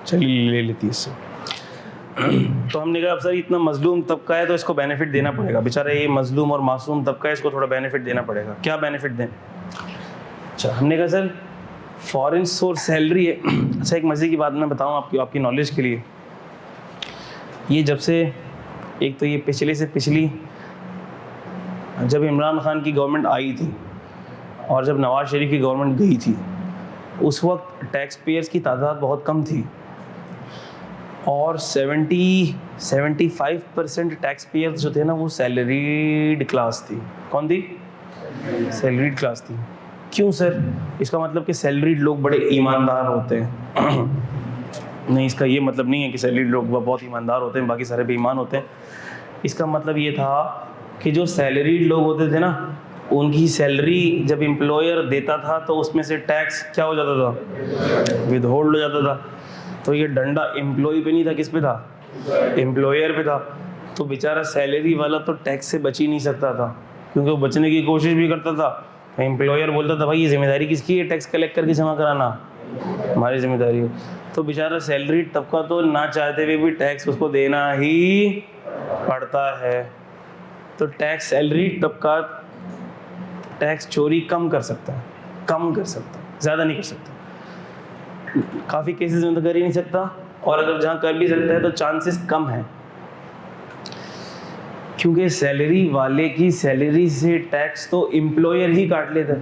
A: चली ले लेती है इससे। तो हमने कहा अब सर इतना मजलूम तबका है तो इसको बेनिफिट देना पड़ेगा। बेचारा ये मजलूम और मासूम तबका है, इसको थोड़ा बेनिफिट देना पड़ेगा। क्या बेनिफिट दें? अच्छा, हमने कहा सर फॉरेन सोर्स सैलरी है। अच्छा, एक मज़े की बात मैं बताऊँ आपकी नॉलेज के लिए। ये जब से, एक तो ये पिछले से पिछली, जब इमरान खान की गवर्नमेंट आई थी और जब नवाज शरीफ की गवर्नमेंट गई थी, उस वक्त टैक्स पेयर्स की तादाद बहुत कम थी और 75% टैक्स पेयर्स जो थे ना, वो सैलरीड क्लास थी। कौन थी? सैलरीड क्लास थी। क्यों सर? इसका मतलब कि सैलरीड लोग बड़े ईमानदार होते हैं। नहीं, इसका ये मतलब नहीं है कि सैलरीड लोग बहुत ईमानदार होते हैं, बाकी सारे बेईमान होते हैं। इसका मतलब ये था कि जो सैलरीड लोग होते थे ना, उनकी सैलरी जब एम्प्लॉयर देता था तो उसमें से टैक्स क्या हो जाता था? विदहोल्ड हो जाता था। तो ये डंडा एम्प्लॉय पे नहीं था, किस पे था? एम्प्लॉयर पे था। तो बेचारा सैलरी वाला तो टैक्स से बच ही नहीं सकता था, क्योंकि वो बचने की कोशिश भी करता था। एम्प्लॉयर बोलता था भाई ये जिम्मेदारी किसकी है? टैक्स कलेक्ट करके जमा कराना हमारी जिम्मेदारी है। तो बेचारा सैलरी तबका तो ना चाहते हुए भी टैक्स उसको देना ही पड़ता है। तो टैक्स, सैलरी तबका टैक्स चोरी कम कर सकता है, ज़्यादा नहीं कर सकता। काफ़ी केसेस में तो कर ही नहीं सकता, और अगर जहाँ कर भी सकता है तो चांसेस कम है, क्योंकि सैलरी वाले की सैलरी से टैक्स तो एम्प्लॉयर ही काट लेता है।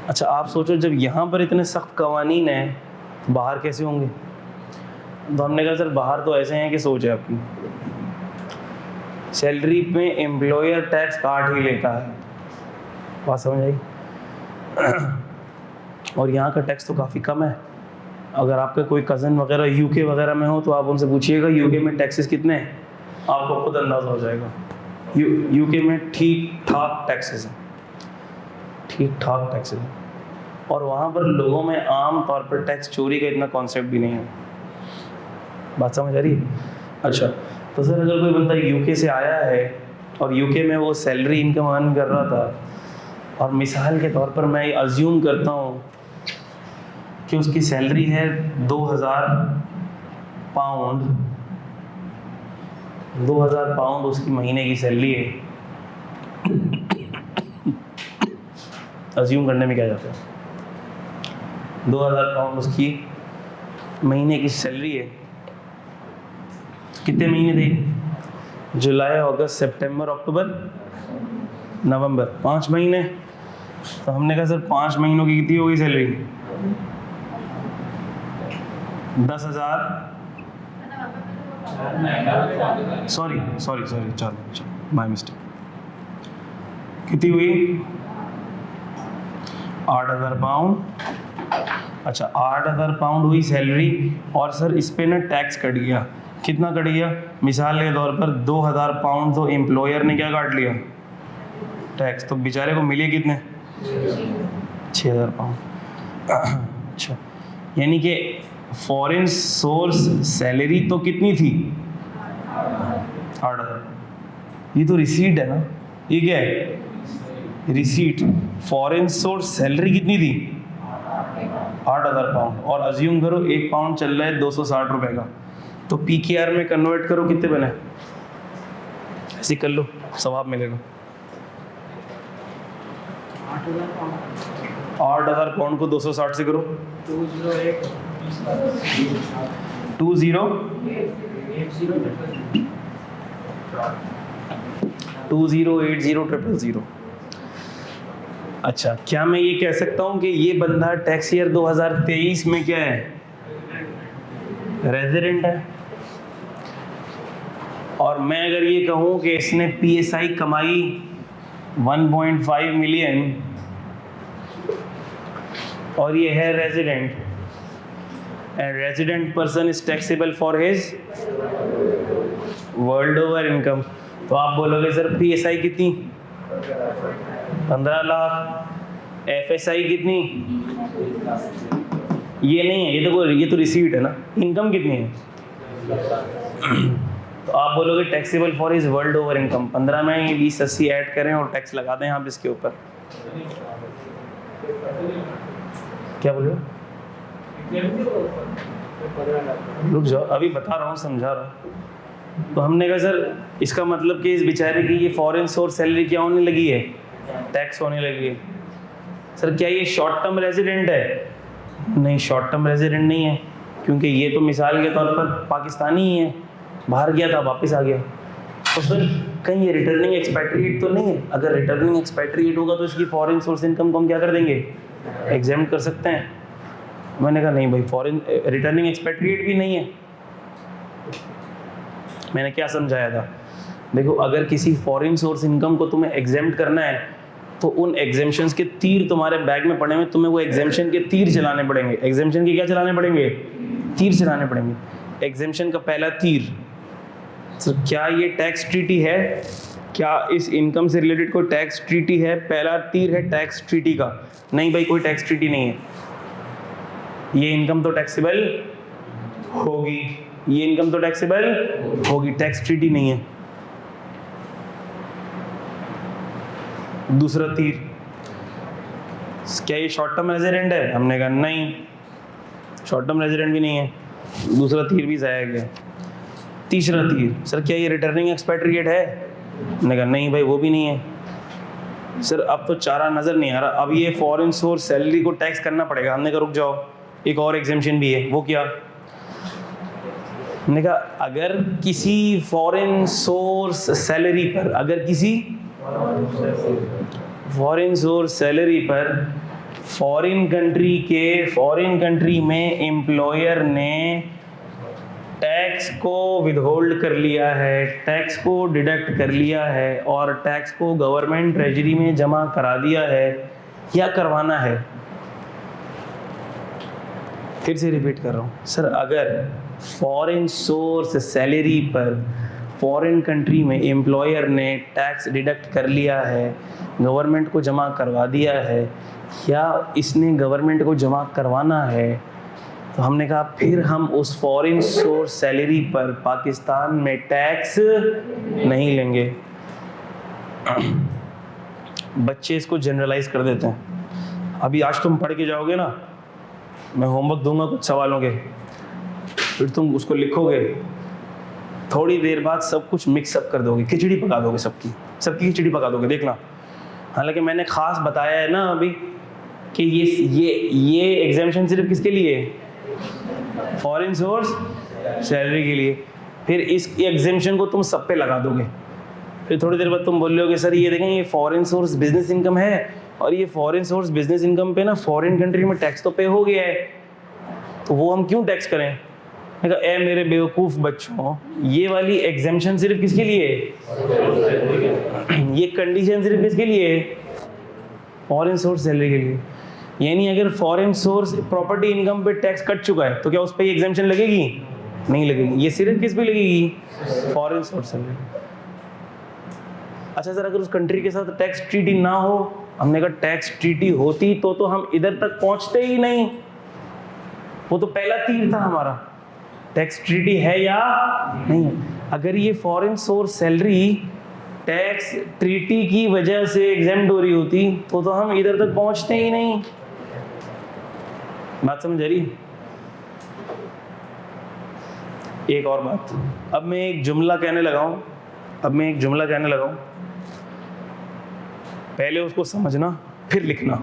A: अच्छा, आप सोचो जब यहाँ पर इतने सख्त कवानीन हैं, बाहर कैसे होंगे? तो हमने कहा सर बाहर तो ऐसे हैं कि सोच है आपकी, सैलरी पे एम्प्लॉयर टैक्स काट ही लेता है। बात समझ आई? और यहाँ का टैक्स तो काफ़ी कम है। अगर आपका कोई कज़न वगैरह यूके वगैरह में हो तो आप उनसे पूछिएगा यूके में टैक्सेस कितने हैं, आपको खुद अंदाज़ा हो जाएगा। यूके में ठीक ठाक टैक्सेस हैं, और वहाँ पर लोगों में आम तौर पर टैक्स चोरी का इतना कॉन्सेप्ट भी नहीं है। बात समझ आ रही है? अच्छा, तो सर अगर कोई बंदा यूके से आया है और यूके में वो सैलरी इनकम अर्न कर रहा था, और मिसाल के तौर पर मैं अज्यूम करता हूँ कि उसकी सैलरी है 2000 पाउंड उसकी महीने की सैलरी है। अज्यूम करने में क्या जाता है? 2000 पाउंड उसकी महीने की सैलरी है। कितने महीने थे? जुलाई, अगस्त, सितंबर, अक्टूबर, नवंबर, 5 महीने। तो हमने कहा सर 5 महीनों की कितनी होगी सैलरी? 10,000, सॉरी चलो माय मिस्टेक। कितनी हुई? 8,000 पाउंड। अच्छा 8,000 पाउंड हुई सैलरी, और सर इस पे ना टैक्स कट गया। कितना कट गया? मिसाल के तौर पर 2,000 पाउंड तो एम्प्लॉयर ने क्या काट लिया? टैक्स। तो बेचारे को मिले कितने? 6,000 पाउंड। अच्छा, यानी कि फॉरेन सोर्स सैलरी तो कितनी थी? 8,000। ये तो रिसीट है ना, ये क्या है? रिसीट। फॉरेन सोर्स सैलरी कितनी थी? 8,000 पाउंड। और अज्यूम करो 1 पाउंड चल रहा है 260 रुपए का, तो PKR में कन्वर्ट करो, कितने बने? ऐसे कर लो, सवाब मिलेगा। 8,000 पाउंड को 260 से करो, 2080,000। अच्छा, क्या मैं ये कह सकता हूँ कि ये बंदा टैक्स ईयर 2023 में क्या है? रेजिडेंट है। और मैं अगर ये कहूँ कि इसने PSI कमाई 1.5 मिलियन और ये है resident, and resident person is taxable for his world over income, तो आप बोलोगे सर PSI कितनी? 15 लाख। FSI कितनी? ये नहीं है, ये तो रिसीट है ना। इनकम कितनी है? तो आप बोलोगे taxable for his world over income. 15 में ये 20-80 ऐड करें और टैक्स लगा दें आप इसके ऊपर। क्या बोल रहे हो? रुक जाओ, अभी बता रहा हूँ, समझा रहा हूँ। तो हमने कहा सर इसका मतलब कि इस बेचारे की ये फॉरेन सोर्स सैलरी क्या होने लगी है? टैक्स होने लगी है। सर क्या ये शॉर्ट टर्म रेजिडेंट है? नहीं, शॉर्ट टर्म रेजिडेंट नहीं है, क्योंकि ये तो मिसाल के तौर पर पाकिस्तानी ही है, बाहर गया था वापस आ गया। तो सर कहीं ये रिटर्निंग एक्सपैट्रिएट तो नहीं है? अगर रिटर्निंग एक्सपैट्रिएट होगा तो इसकी फॉरेन सोर्स इनकम को हम क्या कर देंगे? एग्जाम कर सकते हैं। मैंने कहा नहीं भाई, फॉरेन रिटर्निंग एक्सपैट्रिएट भी नहीं है। मैंने क्या समझाया था? देखो, अगर किसी फॉरेन सोर्स इनकम को तुम्हें एग्जेम्प्ट करना है तो उन एग्जेम्पशंस के तीर तुम्हारे बैग में पड़े हुए, तुम्हें वो एग्जेम्पशन के तीर चलाने पड़ेंगे। एग्जेम्पशन के क्या चलाने पड़ेंगे? तीर चलाने पड़ेंगे। एग्जेम्पशन का पहला तीर, सर क्या ये टैक्स ट्रीटी है? क्या इस इनकम से रिलेटेड कोई टैक्स ट्रीटी है? पहला तीर है टैक्स ट्रीटी का। नहीं भाई, कोई टैक्स ट्रीटी नहीं है। ये इनकम तो टैक्सेबल होगी, ये इनकम तो टैक्सेबल होगी, टैक्स ट्रीटी नहीं है। दूसरा तीर, क्या ये शॉर्ट टर्म रेजिडेंट है? हमने कहा नहीं, शॉर्ट टर्म रेजिडेंट भी नहीं है। दूसरा तीर भी जाया गया। तीसरा तीर, सर क्या ये रिटर्निंग एक्सपैट्रिएट है? हमने कहा नहीं भाई, वो भी नहीं है। सर अब तो चारा नजर नहीं आ रहा, अब ये फॉरेन सोर्स सैलरी को टैक्स करना पड़ेगा। हमने कहा रुक जाओ, एक और एग्जेम्पशन भी है। वो क्या? हमने कहा अगर किसी फॉरेन सोर्स सैलरी पर, अगर किसी फॉरेन सोर्स सैलरी पर फॉरेन कंट्री में एम्प्लॉयर ने टैक्स को विदहोल्ड कर लिया है, टैक्स को डिडक्ट कर लिया है और टैक्स को गवर्नमेंट ट्रेजरी में जमा करा दिया है या करवाना है। फिर से रिपीट कर रहा हूँ सर, अगर फॉरेन सोर्स सैलरी पर फॉरेन कंट्री में एम्प्लॉयर ने टैक्स डिडक्ट कर लिया है, गवर्नमेंट को जमा करवा दिया है या इसने गवर्नमेंट को जमा करवाना है, तो हमने कहा फिर हम उस फॉरेन सोर्स सैलरी पर पाकिस्तान में टैक्स नहीं लेंगे। बच्चे इसको जनरलाइज कर देते हैं। अभी आज तुम पढ़ के जाओगे ना, मैं होमवर्क दूंगा कुछ सवालों के, फिर तुम उसको लिखोगे, थोड़ी देर बाद सब कुछ मिक्सअप कर दोगे, खिचड़ी पका दोगे, सबकी खिचड़ी पका दोगे, देखना। हालांकि मैंने खास बताया है ना अभी कि ये एग्जामिशन सिर्फ किसके लिए है? फॉरेन सोर्स सैलरी के लिए। फिर इस एग्जामिशन को तुम सब पे लगा दोगे, फिर थोड़ी देर बाद तुम बोल रहे हो कि सर ये देखें ये फॉरेन सोर्स बिजनेस इनकम है, और ये फॉरेन सोर्स बिजनेस इनकम पे ना फॉरेन कंट्री में टैक्स तो पे हो गया है, तो वो हम क्यों टैक्स करें? मैं कहा ए मेरे बेवकूफ़ बच्चों, ये वाली एग्जामिशन सिर्फ किसके लिए है? ये कंडीशन सिर्फ किसके लिए है? फॉरेन सोर्स सैलरी के लिए। यानी अगर फॉरेन सोर्स प्रॉपर्टी इनकम पे टैक्स कट चुका है तो क्या उस पर एग्जामिशन लगेगी? नहीं लगेगी। ये सिर्फ किस पे लगेगी? Foreign source salary. अच्छा सर, अगर उस कंट्री के साथ टैक्स ट्रीटी ना हो, हमने कहा टैक्स ट्रीटी होती तो हम इधर तक पहुंचते ही नहीं, वो तो पहला तीर था हमारा। टैक्स ट्रीटी है या नहीं है? अगर ये foreign source salary tax treaty की वजह से एग्जेम्प्ट हो रही होती तो हम इधर तक पहुंचते ही नहीं। बात समझ आ रही? एक और बात, अब मैं एक जुमला कहने लगा हूं, पहले उसको समझना फिर लिखना।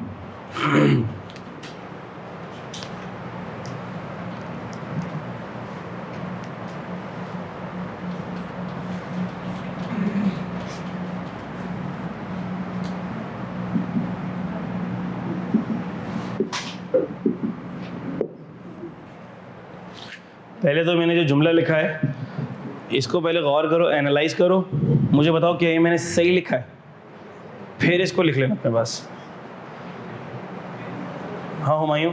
A: पहले तो मैंने जो जुमला लिखा है इसको पहले गौर करो, एनालाइज करो, मुझे बताओ क्या ये मैंने सही लिखा है, फिर इसको लिख लेना अपने पास। हाँ हुमायूं,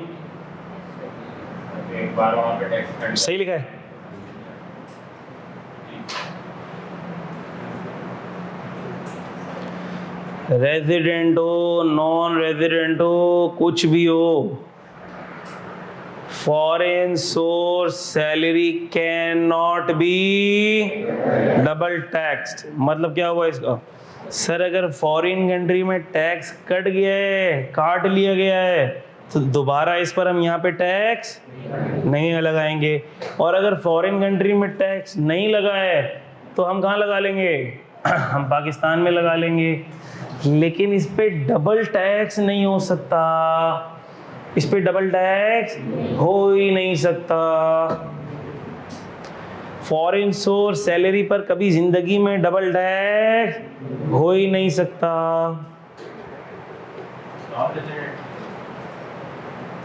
C: एक बार वहाँ पे टेक्स्ट
A: सही लिखा है? रेजिडेंट हो, नॉन रेजिडेंट हो, कुछ भी हो, foreign source salary can not be double taxed. मतलब क्या हुआ इसका? सर अगर फॉरेन कंट्री में टैक्स कट गया है, काट लिया गया है, तो दोबारा इस पर हम यहाँ पे टैक्स नहीं लगाएंगे। और अगर फॉरेन कंट्री में टैक्स नहीं लगा है तो हम कहाँ लगा लेंगे? हम पाकिस्तान में लगा लेंगे। लेकिन इस पे डबल टैक्स नहीं हो सकता, इस पे डबल टैक्स हो ही नहीं सकता। फॉरेन सोर्स सैलरी पर कभी जिंदगी में डबल टैक्स हो ही नहीं सकता।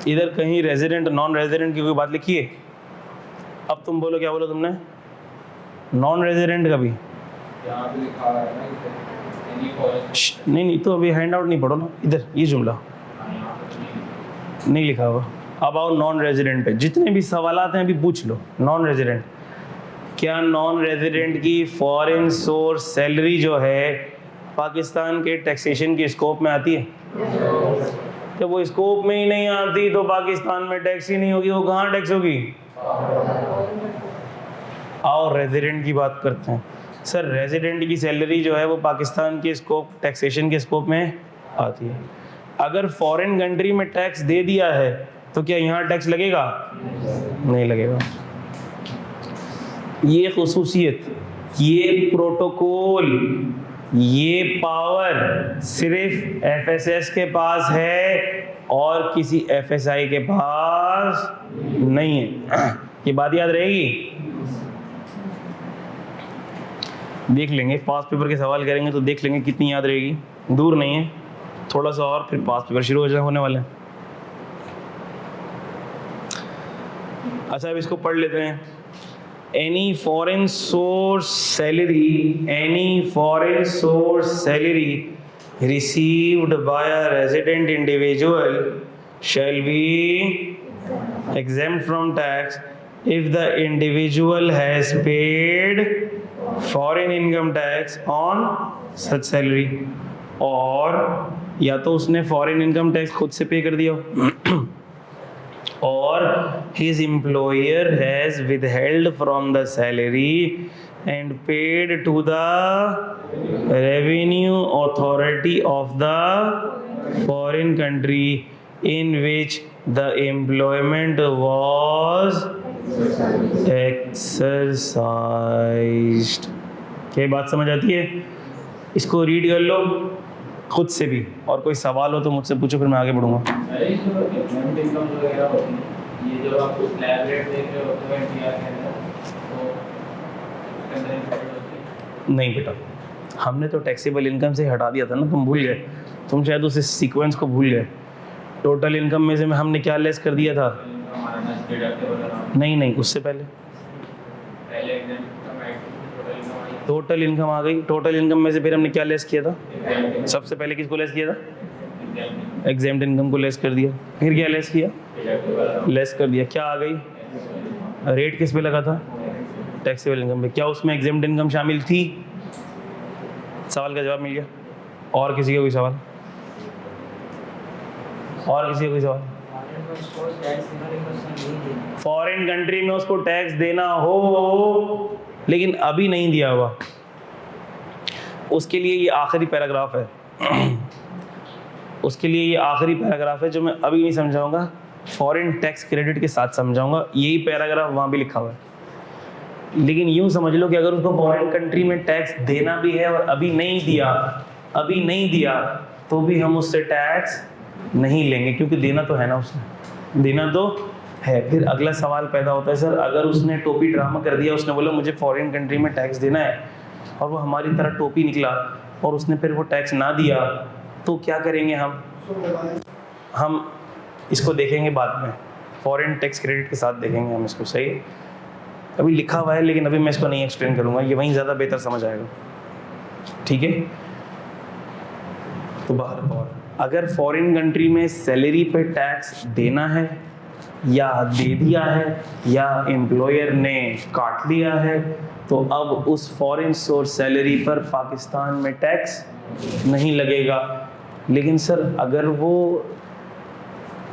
A: इधर कहीं रेजिडेंट नॉन रेजिडेंट की कोई बात लिखी है? अब तुम बोलो, क्या बोलो तुमने? नॉन रेजिडेंट का भी नहीं, तो अभी हैंड आउट नहीं पढ़ो ना, इधर ये जुमला नहीं लिखा हुआ। अब आओ नॉन रेजिडेंट पे, जितने भी सवालात हैं अभी पूछ लो। नॉन रेजिडेंट, क्या नॉन रेजिडेंट की फॉरेन सोर्स सैलरी जो है पाकिस्तान के टैक्सेशन के स्कोप में आती है? जब वो स्कोप में ही नहीं आती तो पाकिस्तान में टैक्स ही नहीं होगी, वो कहाँ टैक्स होगी? आओ रेजिडेंट की बात करते हैं। सर रेजिडेंट की सैलरी जो है वो पाकिस्तान के स्कोप टैक्सेशन के स्कोप में आती है। अगर फॉरेन कंट्री में टैक्स दे दिया है तो क्या यहाँ टैक्स लगेगा? नहीं लगेगा। ये खुसूसियत, ये प्रोटोकॉल, ये पावर सिर्फ एफएसएस के पास है और किसी एफएसआई के पास नहीं है। ये बात याद रहेगी। देख लेंगे, पास पेपर के सवाल करेंगे तो देख लेंगे कितनी याद रहेगी, दूर नहीं है, थोड़ा सा और फिर पास पेपर शुरू होने वाले हैं। अच्छा अब इसको पढ़ लेते हैं। Any foreign source salary received by a resident individual shall be exempt from tax if the individual has paid foreign income tax on such salary, और या तो उसने फॉरेन इनकम टैक्स खुद से पे कर दिया और his employer has withheld from the salary and paid to the revenue authority of the foreign country in which the employment was exercised। क्या बात समझ आती है? इसको रीड कर लो खुद से भी, और कोई सवाल हो तो मुझसे पूछो, फिर मैं आगे बढ़ूंगा।
C: सर इसमें पेमेंट इनकम वगैरह होती है, ये जब आप स्लैब रेट देख रहे होते हो एनटीआर के अंदर, तो उसके अंदर इंक्लूड होती है?
A: नहीं बेटा, हमने तो टैक्सेबल इनकम से हटा दिया था ना, तुम भूल गए, तुम शायद उस सीक्वेंस को भूल गए। टोटल इनकम में से हमने क्या लेस कर दिया था?
C: हमारा ना डिडक्टेबल अराउंड
A: नहीं नहीं, उससे पहले
C: पहले एग्जाम टोटल इनकम आई,
A: टोटल इनकम आ गई। टोटल इनकम में से फिर हमने क्या लेस किया था?
C: एग्जाम
A: सबसे पहले किसको लेस किया था?
C: एग्जाम
A: एग्जेम्प्ट इनकम को लेस कर दिया। फिर क्या लेस किया?
C: डिडक्टेबल अराउंड
A: लेस कर दिया। क्या आ गई? रेट किस पे लगा था? टैक्सेबल इनकम पे। क्या उसमें एग्जेम्प्ट इनकम शामिल थी? सवाल का जवाब मिल गया। और किसी का कोई सवाल? और किसी का कोई सवाल? फॉरेन कंट्री में उसको टैक्स देना हो लेकिन अभी नहीं दिया हुआ, उसके लिए ये आखिरी पैराग्राफ है। उसके लिए ये आखिरी पैराग्राफ है जो मैं अभी नहीं समझाऊंगा, फॉरेन टैक्स क्रेडिट के साथ समझाऊंगा। यही पैराग्राफ वहाँ भी लिखा हुआ है। लेकिन यूँ समझ लो कि अगर उसको फॉरेन कंट्री में टैक्स देना भी है और अभी नहीं दिया तो भी हम उससे टैक्स नहीं लेंगे, क्योंकि देना तो है ना, उसने देना तो है। फिर अगला सवाल पैदा होता है, सर अगर उसने टोपी ड्रामा कर दिया, उसने बोला मुझे फॉरेन कंट्री में टैक्स देना है, और वो हमारी तरह टोपी निकला और उसने फिर वो टैक्स ना दिया, तो क्या करेंगे हम इसको देखेंगे बाद में, फॉरेन टैक्स क्रेडिट के साथ देखेंगे हम इसको। सही है, अभी लिखा हुआ है लेकिन अभी मैं इसको नहीं एक्सप्लेन करूँगा, ये वहीं ज़्यादा बेहतर समझ आएगा। ठीक है, तो बाहर अगर फॉरेन कंट्री में सैलरी पे टैक्स देना है या दे दिया है या एम्प्लॉयर ने काट लिया है, तो अब उस फॉरेन सोर्स सैलरी पर पाकिस्तान में टैक्स नहीं लगेगा। लेकिन सर अगर वो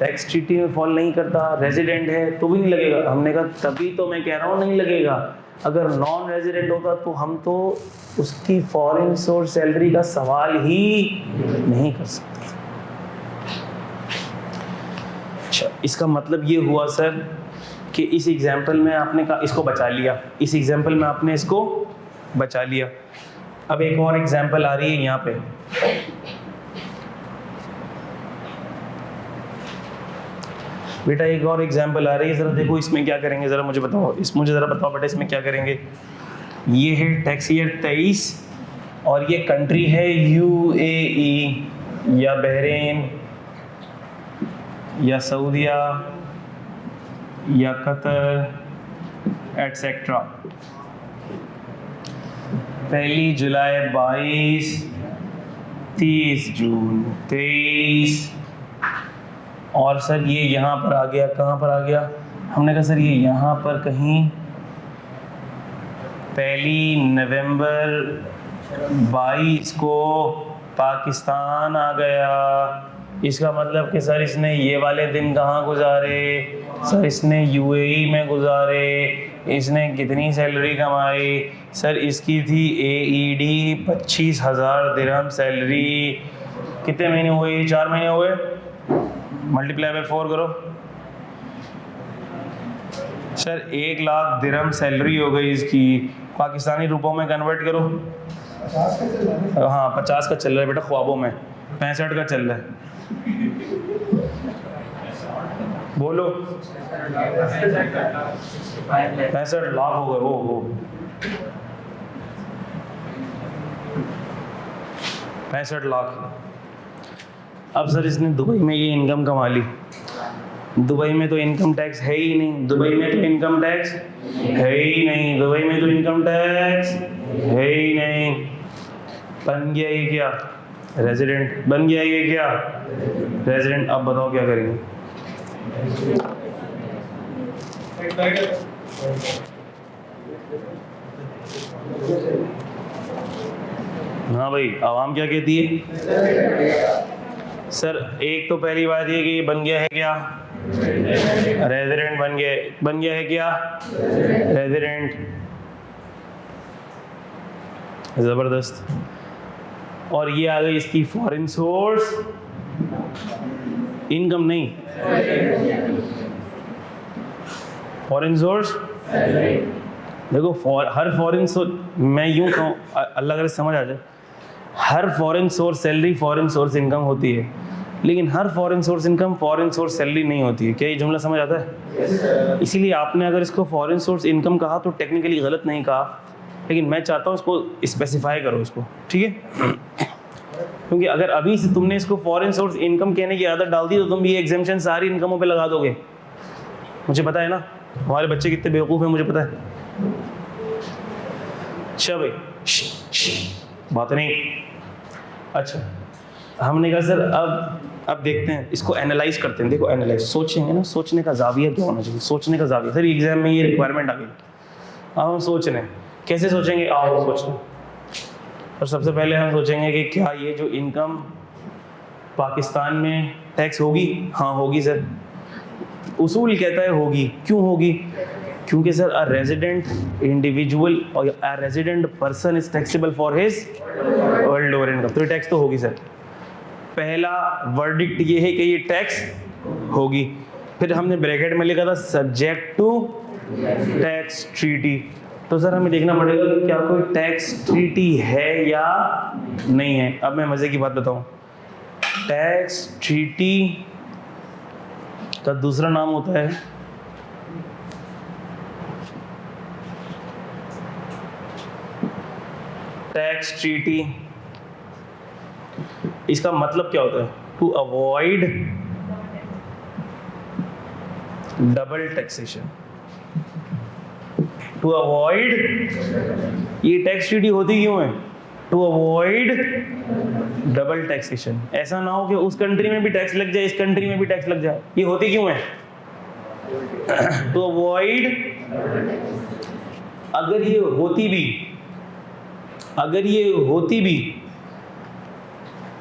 A: टैक्स ट्रीटी में फॉल नहीं करता, रेजिडेंट है, तो भी नहीं लगेगा। हमने कहा तभी तो मैं कह रहा हूँ नहीं लगेगा। अगर नॉन रेजिडेंट होता तो हम तो उसकी फॉरेन सोर्स सैलरी का सवाल ही नहीं कर सकते। अच्छा, इसका मतलब ये हुआ सर कि इस एग्जाम्पल में आपने कहा इसको बचा लिया, इस एग्जाम्पल में आपने इसको बचा लिया। अब एक और एग्जाम्पल आ रही है यहाँ पे, बेटा एक और एग्जाम्पल आ रही है, ज़रा देखो इसमें क्या करेंगे, ज़रा मुझे बताओ, मुझे ज़रा बताओ बेटा इसमें क्या करेंगे। ये है टैक्स ईयर 23 और ये कंट्री है UAE या बहरीन या सऊदिया या कतर एटसेट्रा। 1 जुलाई 22, 30 जून 23, और सर ये यहाँ पर आ गया, कहाँ पर आ गया? हमने कहा सर ये यहाँ पर कहीं 1 नवंबर 22 को पाकिस्तान आ गया। इसका मतलब कि सर इसने ये वाले दिन कहाँ गुजारे? सर इसने UAE में गुजारे। इसने कितनी सैलरी कमाई? सर इसकी थी AED 25,000 दिरहम सैलरी। कितने महीने हुए? 4 महीने हुए, मल्टीप्लाई बाय 4 करो। सर 1 लाख दिरहम सैलरी हो गई इसकी, पाकिस्तानी रुपयों में कन्वर्ट करो।
B: 50 का चल रहा है।
A: हाँ 50 का चल रहा है बेटा, ख्वाबों में 65 का चल रहा है। बोलो 65 लाख हो गए। वो 65 लाख। अब सर इसने दुबई में ये इनकम कमा ली। दुबई में तो इनकम टैक्स है ही नहीं, दुबई में तो इनकम टैक्स है ही नहीं, दुबई में तो इनकम टैक्स है ही नहीं। बन गया ये क्या? रेजिडेंट बन गया ये क्या? रेजिडेंट। अब बताओ क्या करेंगे? हाँ भाई, आवाम क्या कहती है? सर एक तो पहली बात ये कि ये बन गया है क्या? रेजिडेंट बन गया है क्या? रेजिडेंट। जबरदस्त। और ये आ गई इसकी फॉरेन सोर्स इनकम, नहीं फॉरेन सोर्स। देखो हर फॉरेन सोर्स, मैं यूं कहूँ अल्लाह करे समझ आ जाए, हर foreign source salary foreign source income होती है। लेकिन हर foreign source income foreign source salary नहीं होती है। क्या ये जुमला समझ आता है? इसीलिए आपने अगर इसको फॉरेन सोर्स इनकम कहा तो टेक्निकली गलत नहीं कहा, लेकिन मैं चाहता हूँ इसको स्पेसिफाई करो इसको, ठीक है? क्योंकि अगर अभी से तुमने इसको फॉरेन सोर्स इनकम कहने की आदत डाल दी तो तुम भी एग्जेम्पशन सारी इनकमों पे लगा दोगे। मुझे पता है ना हमारे बच्चे कितने बेवकूफ़ हैं, मुझे पता है। अच्छा भाई बात नहीं। अच्छा हमने कहा सर अब देखते हैं, इसको एनालाइज करते हैं। देखो एनालाइज सोचेंगे ना, सोचने का जाविया क्या होना चाहिए? सोचने का जाविया, सर एग्जाम में ये रिक्वायरमेंट आ गई, अब हम सोच रहे हैं कैसे सोचेंगे, आओ सोचते हैं। और सबसे पहले हम सोचेंगे कि क्या ये जो इनकम पाकिस्तान में टैक्स होगी? हाँ होगी सर। उसूल कहता है होगी। क्यों होगी? क्योंकि सर अ रेजिडेंट इंडिविजुअल और a resident person is taxable for his world over income, तो टैक्स तो होगी सर। पहला वर्डिक्ट ये है कि ये टैक्स होगी। फिर हमने ब्रैकेट में लिखा था सब्जेक्ट टू टैक्स ट्रीटी। तो सर हमें देखना पड़ेगा कि क्या कोई टैक्स ट्रीटी है या नहीं है। अब मैं मज़े की बात बताऊं, टैक्स ट्रीटी का दूसरा नाम होता है टैक्स ट्रीटी। इसका मतलब क्या होता है? To avoid double taxation. To avoid, ये टैक्स ट्रीटी होती क्यों है? To avoid double taxation. ऐसा ना हो कि उस कंट्री में भी टैक्स लग जाए, इस कंट्री में भी टैक्स लग जाए। ये होती क्यों है? टू अवॉइड, अगर ये होती भी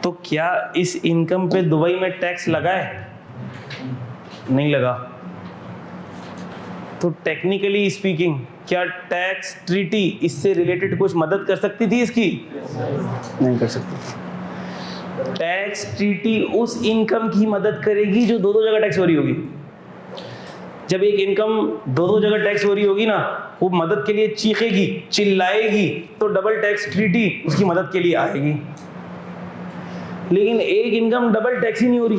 A: तो क्या इस इनकम पे दुबई में टैक्स लगा है? नहीं लगा। तो टेक्निकली स्पीकिंग क्या टैक्स ट्रीटी इससे रिलेटेड कुछ मदद कर सकती थी इसकी? नहीं कर सकती। टैक्स ट्रीटी उस इनकम की मदद करेगी जो दो जगह टैक्स हो रही होगी। जब एक इनकम दो जगह टैक्स हो रही होगी ना, वो मदद के लिए चीखेगी, चिल्लाएगी, तो डबल टैक्स ट्रीटी उसकी मदद के लिए आएगी। लेकिन एक इनकम डबल टैक्स ही नहीं हो रही,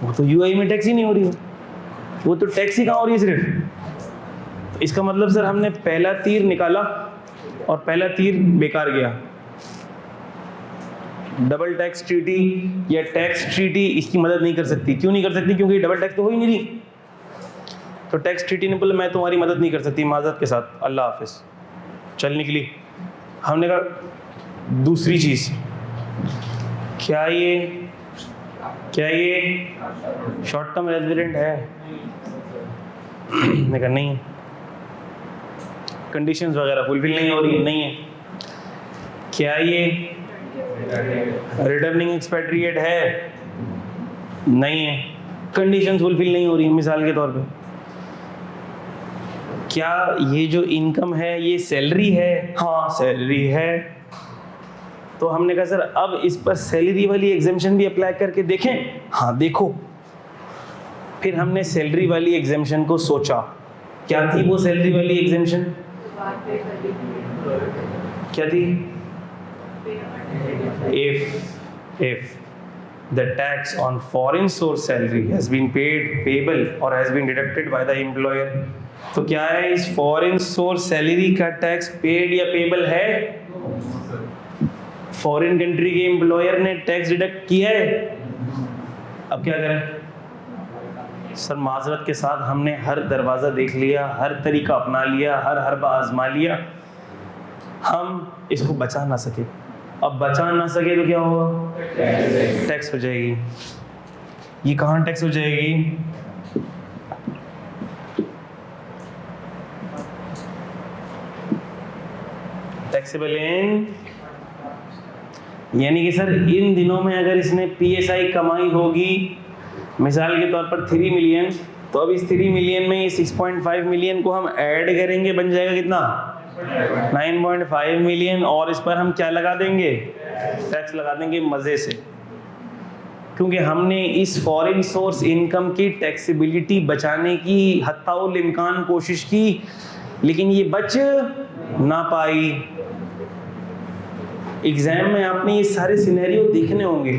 A: वो तो यूएई में टैक्स ही नहीं हो रही है, वो तो टैक्स ही कहाँ हो रही है सिर्फ। इसका मतलब सर हमने पहला तीर निकाला और पहला तीर बेकार गया। डबल टैक्स ट्रीटी या टैक्स ट्रीटी इसकी मदद नहीं कर सकती। क्यों नहीं कर सकती? क्योंकि डबल टैक्स तो हो ही नहीं रही। तो टैक्स ट्रीटी ने बोला मैं तुम्हारी मदद नहीं कर सकती, माजरत के साथ, अल्लाह हाफिज, चल निकली। हमने कहा दूसरी चीज़, क्या ये शॉर्ट टर्म रेजिडेंट है? मैं कहा नहीं, कंडीशंस वगैरह फुलफिल नहीं हो रही, नहीं है। क्या ये रिटर्निंग एक्सपेट्रिएट है? नहीं है, कंडीशंस फुलफिल नहीं हो रही। मिसाल के तौर पे, क्या ये जो इनकम है ये सैलरी है? हाँ सैलरी है। तो हमने कहा सर अब इस पर सैलरी वाली एग्जेम्पशन भी अप्लाई करके देखें। हाँ देखो। फिर हमने सैलरी वाली एग्जेम्पशन को सोचा। क्या थी वो सैलरी वाली एग्जेम्पशन? क्या थी? if the tax on foreign source salary has been payable or has been deducted by the employer, तो क्या है इस फॉरेन सोर्स सैलरी का टैक्स पेड या पेबल है? फॉरेन कंट्री के एम्प्लॉयर ने टैक्स डिडक्ट किया है। अब क्या करें सर? माजरत के साथ हमने हर दरवाज़ा देख लिया, हर तरीका अपना लिया, हर हरबा आजमा लिया, हम इसको बचा ना सके। अब बचा ना सके तो क्या होगा? टैक्स हो जाएगी। ये कहाँ टैक्स हो जाएगी? टैक्सेबल इन, यानी कि सर इन दिनों में अगर इसने पीएसआई कमाई होगी मिसाल के तौर पर 3 मिलियन, तो अब इस 3 मिलियन में 6.5 मिलियन को हम ऐड करेंगे, बन जाएगा कितना? 9.5 मिलियन। और इस पर हम क्या लगा देंगे? टैक्स लगा देंगे मज़े से, क्योंकि हमने इस फॉरेन सोर्स इनकम की टैक्सेबिलिटी बचाने की हत्ताउल इम्कान कोशिश की, लेकिन ये बच ना पाई। एग्जाम में आपने ये सारे सिनेरियो देखने होंगे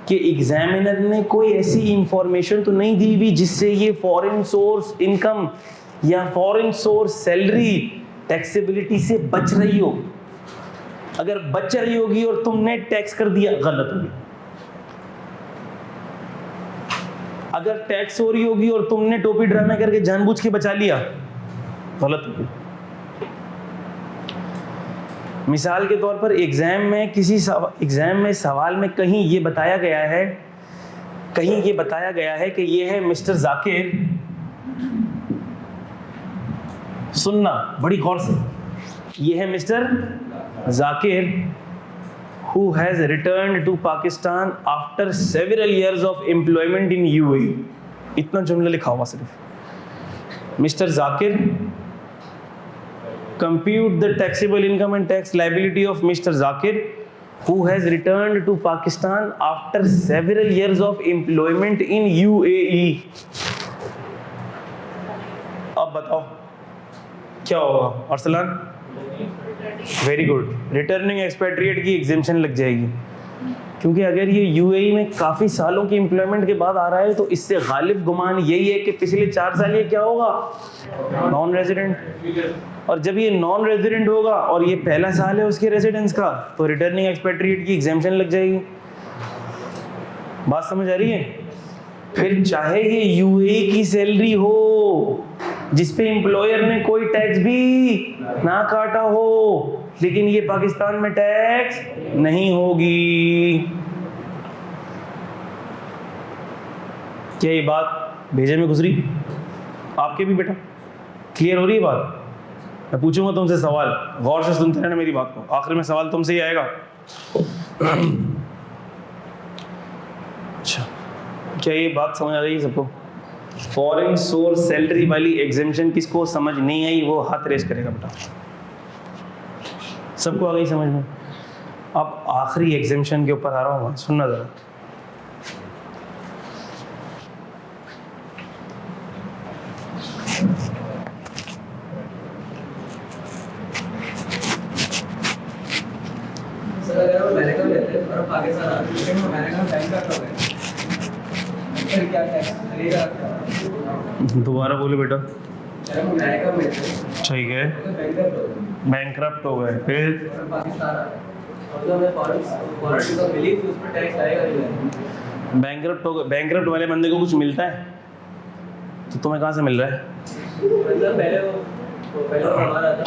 A: कि एग्जामिनर ने कोई ऐसी इंफॉर्मेशन तो नहीं दी हुई जिससे ये फॉरेन सोर्स इनकम या फॉरेन सोर्स सैलरी टैक्सेबिलिटी से बच रही हो। अगर बच रही होगी और तुमने टैक्स कर दिया, गलत होगी। अगर टैक्स हो रही होगी और तुमने टोपी ड्रामे करके जानबूझ के बचा लिया, गलत होगी। मिसाल के तौर पर एग्जाम में सवाल में कहीं ये बताया गया है कि ये है मिस्टर जाकिर, सुनना बड़ी गौर से, ये है mister Zakir who has returned to Pakistan after several years of employment in UAE। इतना जुमला लिखा हुआ सिर्फ। Mister Zakir, compute the taxable income and tax liability of Mr. Zakir who has returned to Pakistan after several years of employment in UAE। अब बताओ क्या होगा Arsalan? Very good, returning expatriate की एग्जेम्पशन लग जाएगी, क्योंकि अगर ये यूएई में काफ़ी सालों की एम्प्लॉयमेंट के बाद आ रहा है तो इससे गालिब गुमान यही है कि पिछले 4 साल ये क्या होगा, नॉन रेजिडेंट। और जब ये नॉन रेजिडेंट होगा और ये पहला साल है उसके रेजिडेंस का, तो रिटर्निंग एक्सपेट्रिएट की एग्जेम्पशन लग जाएगी। बात समझ आ रही है? फिर चाहे ये यूएई की सैलरी हो जिसपे एम्प्लॉयर ने कोई टैक्स भी ना काटा हो, लेकिन ये पाकिस्तान में टैक्स नहीं होगी। क्या ये बात भेजे में गुजरी आपके भी? बेटा क्लियर हो रही है बात? मैं पूछूंगा तुमसे सवाल, गौर से सुनते रहना मेरी बात को, आखिर में सवाल तुमसे ही आएगा। अच्छा, क्या ये बात समझ आ रही है सबको? फॉरेन सोर्स सैलरी वाली एग्जेम्पशन किसको समझ नहीं आई वो हाथ रेस करेगा बेटा। सबको आ गई समझ में? अब आखिरी एग्जेम्पशन के ऊपर आ रहा हूँ, सुनना जरा।
B: सर अगर वो अमेरिका में रहते हैं और पाकिस्तान आते हैं, लेकिन वो अमेरिका में बैंक का हो गए, फिर क्या टैक्स लगेगा?
A: दोबारा बोलो बेटा।
B: अगर वो अमेरिका में थे,
A: ठीक है, बैंकरप्ट हो गए, फिर
B: और पाकिस्तान आ गए और जो हमें फॉरेन का मिली थी उस पर टैक्स लगेगा नहीं लगेगा?
A: बैंकरप्ट हो गए, बैंकरप्ट वाले बंदे को कुछ मिलता है तो तुम्हें कहाँ से मिल रहा है?
B: मतलब पहले वो कमा रहा था,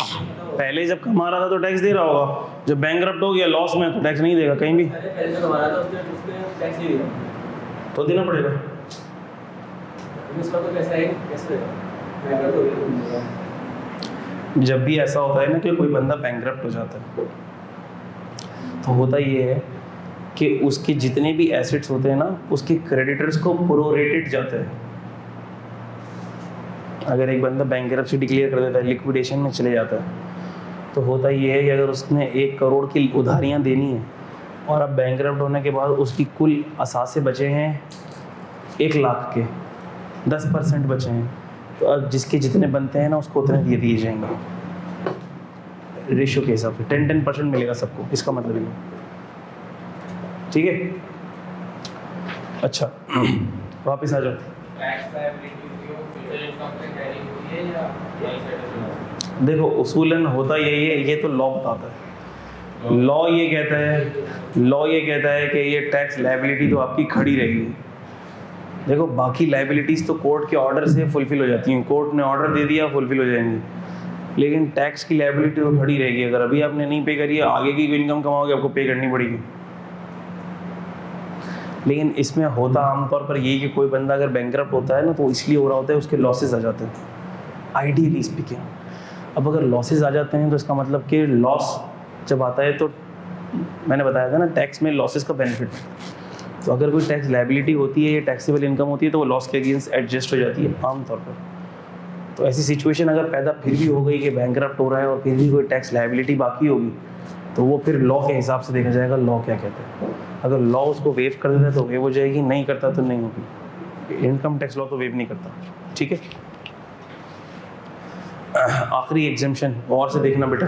A: पहले जब कमा रहा था तो टैक्स दे रहा होगा, जब बैंकरप्ट हो गया लॉस में तो टैक्स नहीं देगा कहीं भी,
B: पहले जो कमा रहा था उसने टैक्स नहीं दिया
A: तो देना पड़ेगा।
B: इसका तो कैसे है, कैसे देगा? बैंकरप्ट हो गया।
A: जब भी ऐसा होता है ना कि कोई बंदा बैंकरप्ट हो जाता है तो होता ये है कि उसके जितने भी एसेट्स होते हैं ना उसके क्रेडिटर्स को प्रोरेटेड जाते हैं। अगर एक बंदा बैंकरप्सी डिक्लेयर कर देता है, लिक्विडेशन में चले जाता है, तो होता ये है कि अगर उसने 1 करोड़ की उधारियां देनी है और अब बैंकरप्ट होने के बाद उसकी कुल असासे बचे हैं 1 लाख के, 10% बचे हैं, तो अब जिसके जितने बनते हैं ना उसको उतने दे दिए जाएंगे रेशियो के हिसाब से। 10% मिलेगा सबको, इसका मतलब ये, ठीक है? अच्छा वापस आ जाओ।
C: टैक्स लायबिलिटी फ्यूचर इनकम से कैरी हुई है या यही सेटल?
A: देखो उसूलन होता यही है, ये तो लॉ बताता है। लॉ ये कहता है कि ये टैक्स लायबिलिटी तो आपकी खड़ी रहेगी। देखो बाकी लायबिलिटीज़ तो कोर्ट के ऑर्डर से फुलफिल हो जाती हैं, कोर्ट ने ऑर्डर दे दिया फुलफिल हो जाएंगी, लेकिन टैक्स की लायबिलिटी तो खड़ी रहेगी। अगर अभी आपने नहीं पे करी है, आगे की इनकम कमाओगे आपको पे करनी पड़ेगी। लेकिन इसमें होता आमतौर पर यही कि कोई बंदा अगर बैंकरप्ट होता है ना तो इसलिए हो रहा होता है उसके लॉसेस आ जाते हैं, आइडियली स्पीकिंग। अब अगर लॉसेस आ जाते हैं तो इसका मतलब कि लॉस जब आता है तो मैंने बताया था ना टैक्स में लॉसेस का बेनिफिट, तो अगर कोई टैक्स लायबिलिटी होती है या टैक्सेबल इनकम होती है तो वो लॉस के अगेंस्ट एडजस्ट हो जाती है आमतौर पर। तो ऐसी सिचुएशन अगर पैदा फिर भी हो गई कि बैंकरप्ट हो रहा है और फिर भी कोई टैक्स लायबिलिटी बाकी होगी तो वो फिर लॉ के हिसाब से देखा जाएगा लॉ क्या कहता है। अगर लॉ उसको वेव कर देता है तो वेव हो जाएगी, नहीं करता तो नहीं होगी। इनकम टैक्स लॉ तो वेव नहीं करता, ठीक है? आखिरी एग्जेम्पशन और से देखना बेटा,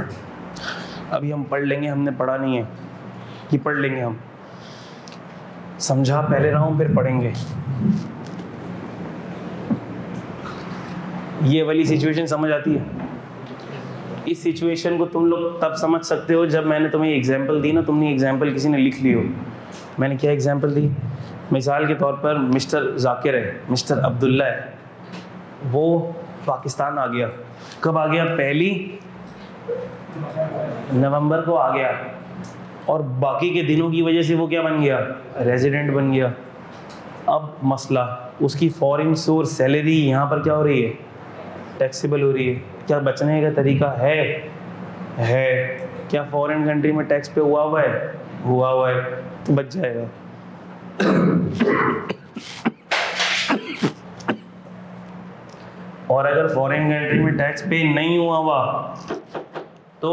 A: अभी हम पढ़ लेंगे, हमने पढ़ा नहीं है, ये पढ़ लेंगे हम। समझा पहले रहा हूँ, फिर पढ़ेंगे। ये वाली सिचुएशन समझ आती है? इस सिचुएशन को तुम लोग तब समझ सकते हो जब मैंने तुम्हें एग्जाम्पल दी ना, तुमने एग्जाम्पल किसी ने लिख ली हो। मैंने क्या एग्जाम्पल दी? मिसाल के तौर पर मिस्टर जाकिर है, मिस्टर अब्दुल्ला है, वो पाकिस्तान आ गया। कब आ गया? 1 नवंबर को आ गया, और बाकी के दिनों की वजह से वो क्या बन गया? रेजिडेंट बन गया। अब मसला, उसकी फॉरेन सोर्स सैलरी यहाँ पर क्या हो रही है? टैक्सेबल हो रही है। क्या बचने का तरीका है? क्या फॉरेन कंट्री में टैक्स पे हुआ हुआ है? हुआ हुआ है, तो बच जाएगा। और अगर फॉरेन कंट्री में टैक्स पे नहीं हुआ हुआ तो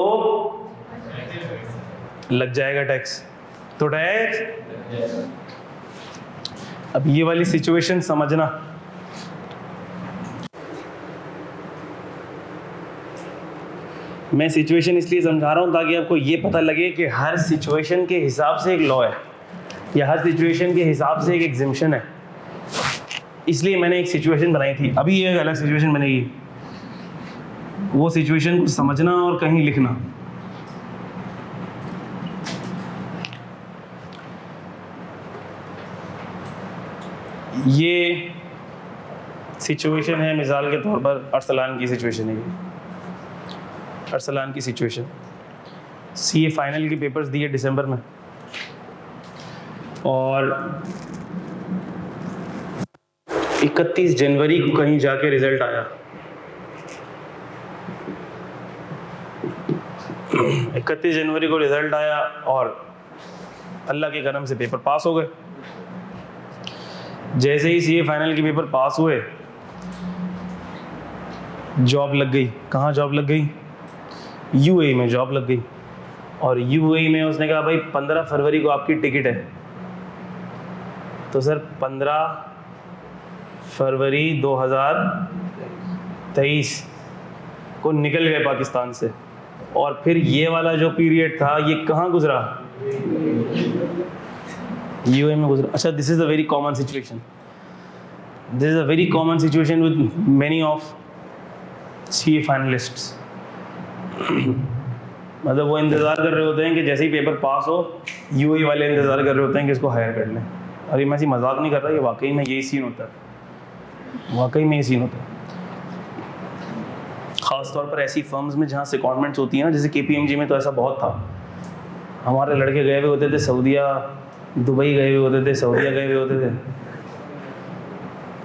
A: लग जाएगा टैक्स। तो टैक्स, अब ये वाली सिचुएशन समझना। मैं सिचुएशन इसलिए समझा रहा हूँ ताकि आपको ये पता लगे कि हर सिचुएशन के हिसाब से एक लॉ है, या हर सिचुएशन के हिसाब से एक एग्जिम्पशन है। इसलिए मैंने एक सिचुएशन बनाई थी, अभी ये एक अलग सिचुएशन बनेगी। वो सिचुएशन को समझना और कहीं लिखना। ये सिचुएशन है मिसाल के तौर पर अरसलान की सिचुएशन है। अरसलान की सिचुएशन, सीए फाइनल के पेपर्स दिए दिसंबर में, और 31 जनवरी को कहीं जाके रिजल्ट आया। 31 जनवरी को रिजल्ट आया और अल्लाह के करम से पेपर पास हो गए। जैसे ही सीए फाइनल के पेपर पास हुए, जॉब लग गई। कहाँ जॉब लग गई? यूएई में जॉब लग गई। और यूएई में उसने कहा भाई 15 फरवरी को आपकी टिकट है। तो सर 15 फरवरी 2023 को निकल गए पाकिस्तान से, और फिर ये वाला जो पीरियड था ये कहाँ गुजरा? यूएई में गुजरा। अच्छा, this is a very common situation. This is a very common situation with many of CA finalists. मतलब वो इंतज़ार कर रहे होते हैं कि जैसे ही पेपर पास हो, यूएई वाले इंतज़ार कर रहे होते हैं कि इसको हायर कर लें। अरे मैं ऐसी मजाक नहीं कर रहा, ये वाकई में यही सीन होता है, वाकई में ये सीन होता है। ख़ास तौर पर ऐसी फर्म्स में जहाँ सेकॉन्डमेंट्स होती हैं ना, जैसे केपीएमजी में तो ऐसा बहुत था। हमारे लड़के गए हुए होते थे सऊदीया, दुबई गए हुए होते थे, सऊदीया गए हुए होते थे।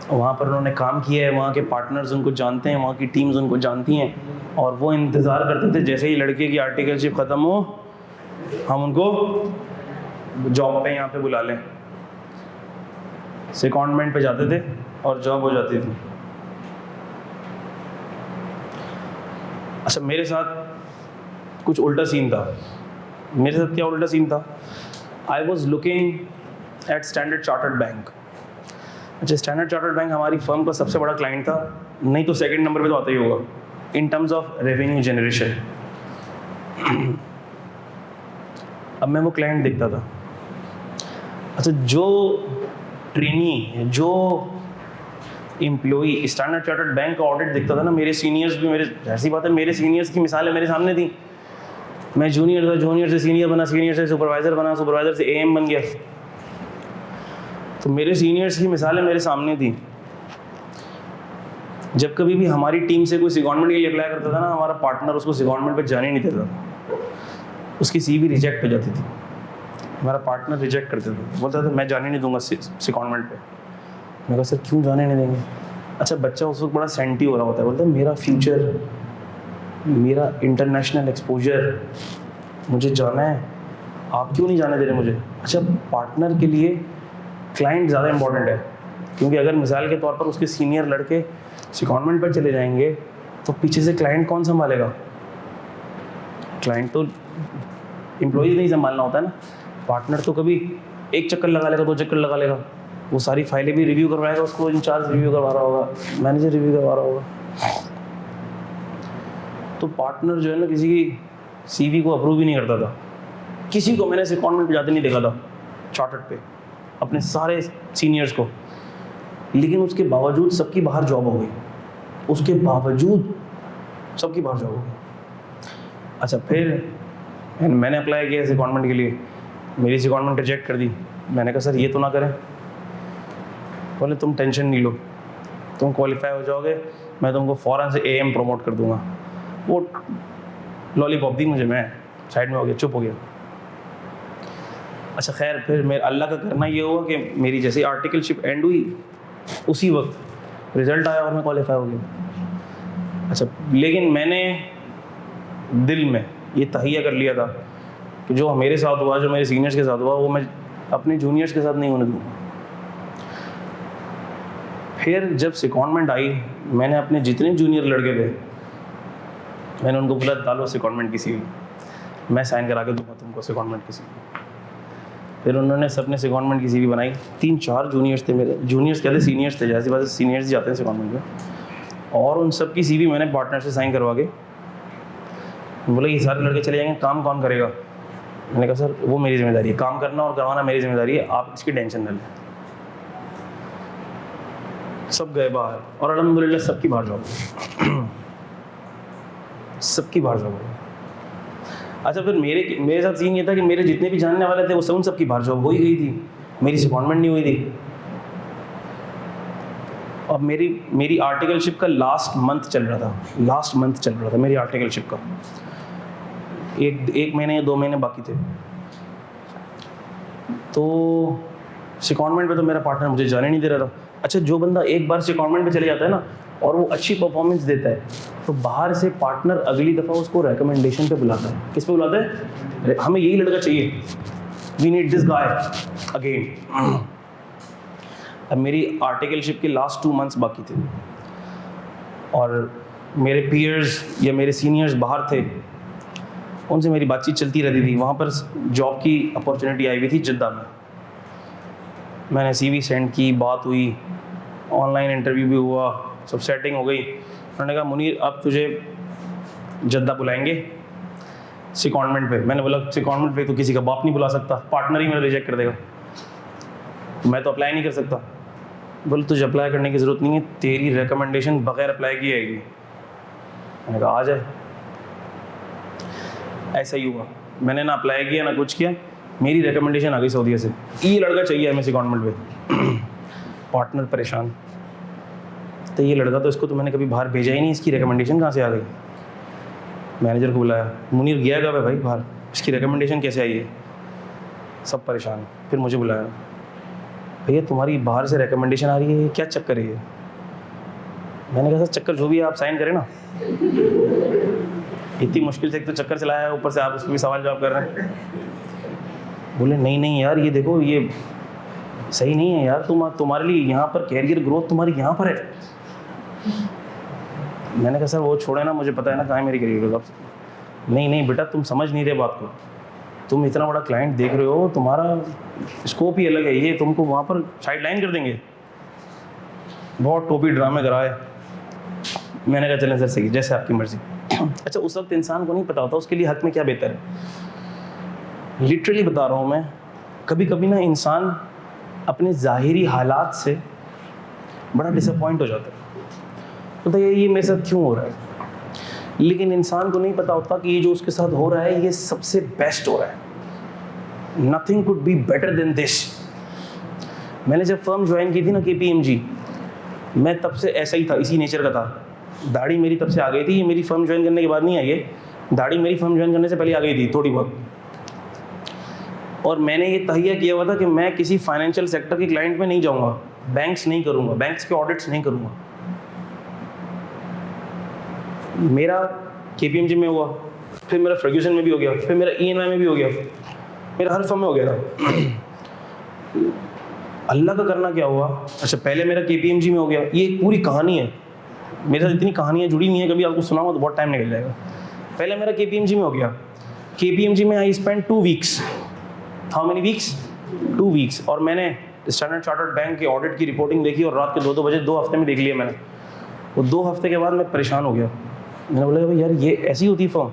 A: वहाँ पर उन्होंने काम किया है, वहाँ के पार्टनर्स उनको जानते हैं, वहाँ की टीम्स उनको जानती हैं, और वो इंतज़ार करते थे जैसे ही लड़के की आर्टिकलशिप ख़त्म हो हम उनको जॉब पे यहाँ पे बुला लें। सेकॉन्डमेंट पे जाते थे और जॉब हो जाती थी। अच्छा, मेरे साथ कुछ उल्टा सीन था। मेरे साथ क्या उल्टा सीन था? I was looking at standard chartered bank. अच्छा, स्टैंडर्ड चार्टर्ड बैंक हमारी फर्म का सबसे बड़ा क्लाइंट था, नहीं तो सेकंड नंबर पे तो आता ही होगा in terms of revenue generation. अब मैं वो क्लाइंट देखता था। अच्छा, जो ट्रेनी, जो एम्प्लॉई स्टैंडर्ड चार्टर्ड बैंक का ऑडिट देखता था ना, मेरे सीनियर्स भी, मेरे ऐसी बात है, मेरे सीनियर्स की मिसालें मेरे सामने थी। मैं जूनियर था, जूनियर से सीनियर बना, सीनियर से सुपरवाइज़र बना, सुपरवाइज़र से एएम बन गया। तो मेरे सीनियर्स की मिसालें मेरे सामने थी। जब कभी भी हमारी टीम से कोई सिकॉन्डमेंट के लिए अप्लाई करता था ना, हमारा पार्टनर उसको सिकॉन्डमेंट पे जाने नहीं देता था, उसकी सीवी रिजेक्ट हो जाती थी। हमारा पार्टनर रिजेक्ट करते थे, बोलता था मैं जाने नहीं दूंगा सिकॉन्डमेंट पे। मैं कहा सर क्यों जाने नहीं देंगे? अच्छा, बच्चा उस वक्त बड़ा सेंटी हो रहा होता है, बोलता है मेरा फ्यूचर, मेरा इंटरनेशनल एक्सपोजर, मुझे जाना है, आप क्यों नहीं जाने दे रहे मुझे? अच्छा, पार्टनर के लिए क्लाइंट ज़्यादा इंपॉर्टेंट है, क्योंकि अगर मिसाल के तौर पर उसके सीनियर लड़के सिकॉन्डमेंट पर चले जाएंगे तो पीछे से क्लाइंट कौन संभालेगा? क्लाइंट तो एम्प्लॉय नहीं संभालना होता है ना। पार्टनर तो कभी एक चक्कर लगा लेगा, 2 चक्कर लगा लेगा, वो सारी फाइलें भी रिव्यू करवाएगा, उसको इंचार्ज रिव्यू करवा रहा होगा, मैनेजर रिव्यू करवा रहा होगा। तो पार्टनर जो है ना, किसी की सीवी को अप्रूव ही नहीं करता था। किसी को मैंने सेकॉन्डमेंट पे जाते नहीं देखा था चार्टर्ड पे। अपने सारे सीनियर्स को, लेकिन उसके बावजूद सबकी बाहर जॉब हो गई, उसके बावजूद सबकी बाहर जॉब हो गई। अच्छा, फिर मैंने अप्लाई किया सेकॉन्डमेंट के लिए, मेरी सेकॉन्डमेंट रिजेक्ट कर दी। मैंने कहा सर ये तो ना करें। बोले तुम टेंशन नहीं लो, तुम क्वालिफाई हो जाओगे, मैं तुमको फ़ौरन से AM प्रमोट कर दूंगा। वो लॉलीपॉप दी मुझे, मैं साइड में हो गया, चुप हो गया। अच्छा खैर, फिर मेरे अल्लाह का करना ये हुआ कि मेरी जैसे आर्टिकलशिप एंड हुई उसी वक्त रिज़ल्ट आया और मैं क्वालिफाई हो गया। अच्छा, लेकिन मैंने दिल में ये तहिया कर लिया था कि जो मेरे साथ हुआ, जो मेरे सीनियर्स के साथ हुआ, वो मैं अपने जूनियर्स के साथ नहीं होने दूँगा। फिर जब सेकॉन्डमेंट आई, मैंने अपने जितने जूनियर लड़के थे मैंने उनको बोला डालो सेकॉन्डमेंट की CV, मैं साइन करा के दूंगा तुमको सेकॉन्डमेंट की CV। फिर उन्होंने सबने सेकॉन्डमेंट की CV बनाई। 3-4 जूनियर्स थे मेरे, जूनियर्स कहते सीनियर्स थे, जैसी बात है सीनियर्स ही जाते हैं सेकॉन्डमेंट में, और उन सब की CV मैंने पार्टनर से साइन करवा के बोला ये सारे लड़के चले जाएंगे, काम कौन करेगा? मैंने कहा सर वो मेरी जिम्मेदारी है, काम करना और करवाना मेरी जिम्मेदारी है, आप इसकी टेंशन न लें। सब गए बाहर और अल्हम्दुलिल्लाह सबकी बाहर जॉब सबकी बाहर जॉब। अच्छा, फिर मेरे साथ सीन ये था कि मेरे जितने भी जानने वाले थे वो सब उन सबकी बाहर जॉब हो ही गई थी, मेरी सेकॉन्डमेंट नहीं हुई थी। अब मेरी आर्टिकलशिप का लास्ट मंथ चल रहा था मेरी आर्टिकलशिप का, एक महीने या 2 महीने बाकी थे। तो सेकॉन्डमेंट पे तो मेरा पार्टनर मुझे जाने नहीं दे रहा था। अच्छा, जो बंदा एक बार सेकॉन्डमेंट पे चले जाता है ना और वो अच्छी परफॉर्मेंस देता है, तो बाहर से पार्टनर अगली दफ़ा उसको रिकमेंडेशन पे बुलाता है। किस पे बुलाता है? हमें यही लड़का चाहिए, we need this guy again. अब मेरी आर्टिकलशिप के लास्ट 2 मंथ्स बाकी थे और मेरे पीयर्स या मेरे सीनियर्स बाहर थे, उनसे मेरी बातचीत चलती रहती थी। वहाँ पर जॉब की अपॉर्चुनिटी आई हुई थी जद्दा में, मैंने CV सेंड की, बात हुई, ऑनलाइन इंटरव्यू भी हुआ, सब सेटिंग हो गई। उन्होंने कहा मुनीर अब तुझे जद्दा बुलाएंगे सेकॉन्डमेंट पे। मैंने बोला सेकॉन्डमेंट पे तो किसी का बाप नहीं बुला सकता, पार्टनर ही मेरा रिजेक्ट कर देगा, मैं तो अप्लाई नहीं कर सकता। बोले तुझे अप्लाई करने की ज़रूरत नहीं है, तेरी रिकमेंडेशन बगैर अप्लाई की आएगी। मैंने कहा आ जाए। ऐसा ही हुआ, मैंने ना अप्लाई किया ना कुछ किया, मेरी रिकमेंडेशन आ गई सऊदीया से, ये लड़का चाहिए हमें सेकॉन्डमेंट पे। पार्टनर परेशान, तो ये लड़का तो इसको तो मैंने कभी बाहर भेजा ही नहीं, इसकी रिकमेंडेशन कहाँ से आ गई? मैनेजर को बुलाया, मुनीर गया कब है भाई बाहर, इसकी रिकमेंडेशन कैसे आई है? सब परेशान। फिर मुझे बुलाया, भैया तुम्हारी बाहर से रिकमेंडेशन आ रही है, क्या चक्कर है ये? मैंने कहा सर चक्कर जो भी है आप साइन करें ना। इतनी मुश्किल से एक तो चक्कर चलाया है, ऊपर से आप उस पर भी सवाल जवाब कर रहे हैं। बोले नहीं यार, ये देखो ये सही नहीं है यार, तुम्हारे लिए यहाँ पर कैरियर ग्रोथ तुम्हारी यहाँ पर है। मैंने कहा सर वो छोड़े ना, मुझे पता है ना कहाँ है मेरी कैरियर ग्रोथ। नहीं बेटा, तुम समझ नहीं रहे बात को, तुम इतना बड़ा क्लाइंट देख रहे हो, तुम्हारा स्कोप ही अलग है, ये तुमको वहाँ पर साइड लाइन कर देंगे। बहुत टोपी ड्रामे कराए। मैंने कहा चलें सर सही, जैसे आपकी मर्जी। अच्छा, उस वक्त इंसान को नहीं पता होता उसके लिए हक में क्या बेहतर है। लिटरली बता रहा हूँ मैं, कभी कभी ना इंसान अपने ज़ाहिरी हालात से बड़ा डिसअपॉइंट हो जाता है, पता है ये मेरे साथ क्यों हो रहा है, लेकिन इंसान को नहीं पता होता कि ये जो उसके साथ हो रहा है ये सबसे बेस्ट हो रहा है। Nothing could be better than this. मैंने जब फर्म ज्वाइन की थी ना KPMG, मैं तब से ऐसा ही था, इसी नेचर का था। दाढ़ी मेरी तब से आ गई थी, ये मेरी फर्म ज्वाइन करने के बाद नहीं आई है, दाढ़ी मेरी फर्म ज्वाइन करने से पहले आ गई थी थोड़ी बहुत। और मैंने ये तहिया किया हुआ था कि मैं किसी फाइनेंशियल सेक्टर के क्लाइंट में नहीं जाऊँगा, बैंक्स नहीं करूँगा, बैंक्स के ऑडिट्स नहीं करूँगा। मेरा KPMG में हुआ, फिर मेरा फर्ग्यूसन में भी हो गया, फिर मेरा EY में भी हो गया, मेरा हर फर्म में हो गया था। अल्लाह का करना क्या हुआ, अच्छा पहले मेरा KPMG में हो गया। ये एक पूरी कहानी है, मेरे साथ इतनी कहानियाँ जुड़ी हुई हैं, कभी आपको सुनाऊंगा तो बहुत टाइम निकल जाएगा। पहले मेरा KPMG में हो गया। KPMG में I spend 2 weeks. How many weeks? 2 weeks. और मैंने स्टैंडर्ड चार्टर्ड बैंक के ऑडिट की रिपोर्टिंग देखी और रात के 2-2 बजे 2 हफ्ते में देख लिया मैंने। वो 2 हफ्ते के बाद मैं परेशान हो गया। मैंने बोला भाई यार ये ऐसी होती फर्म।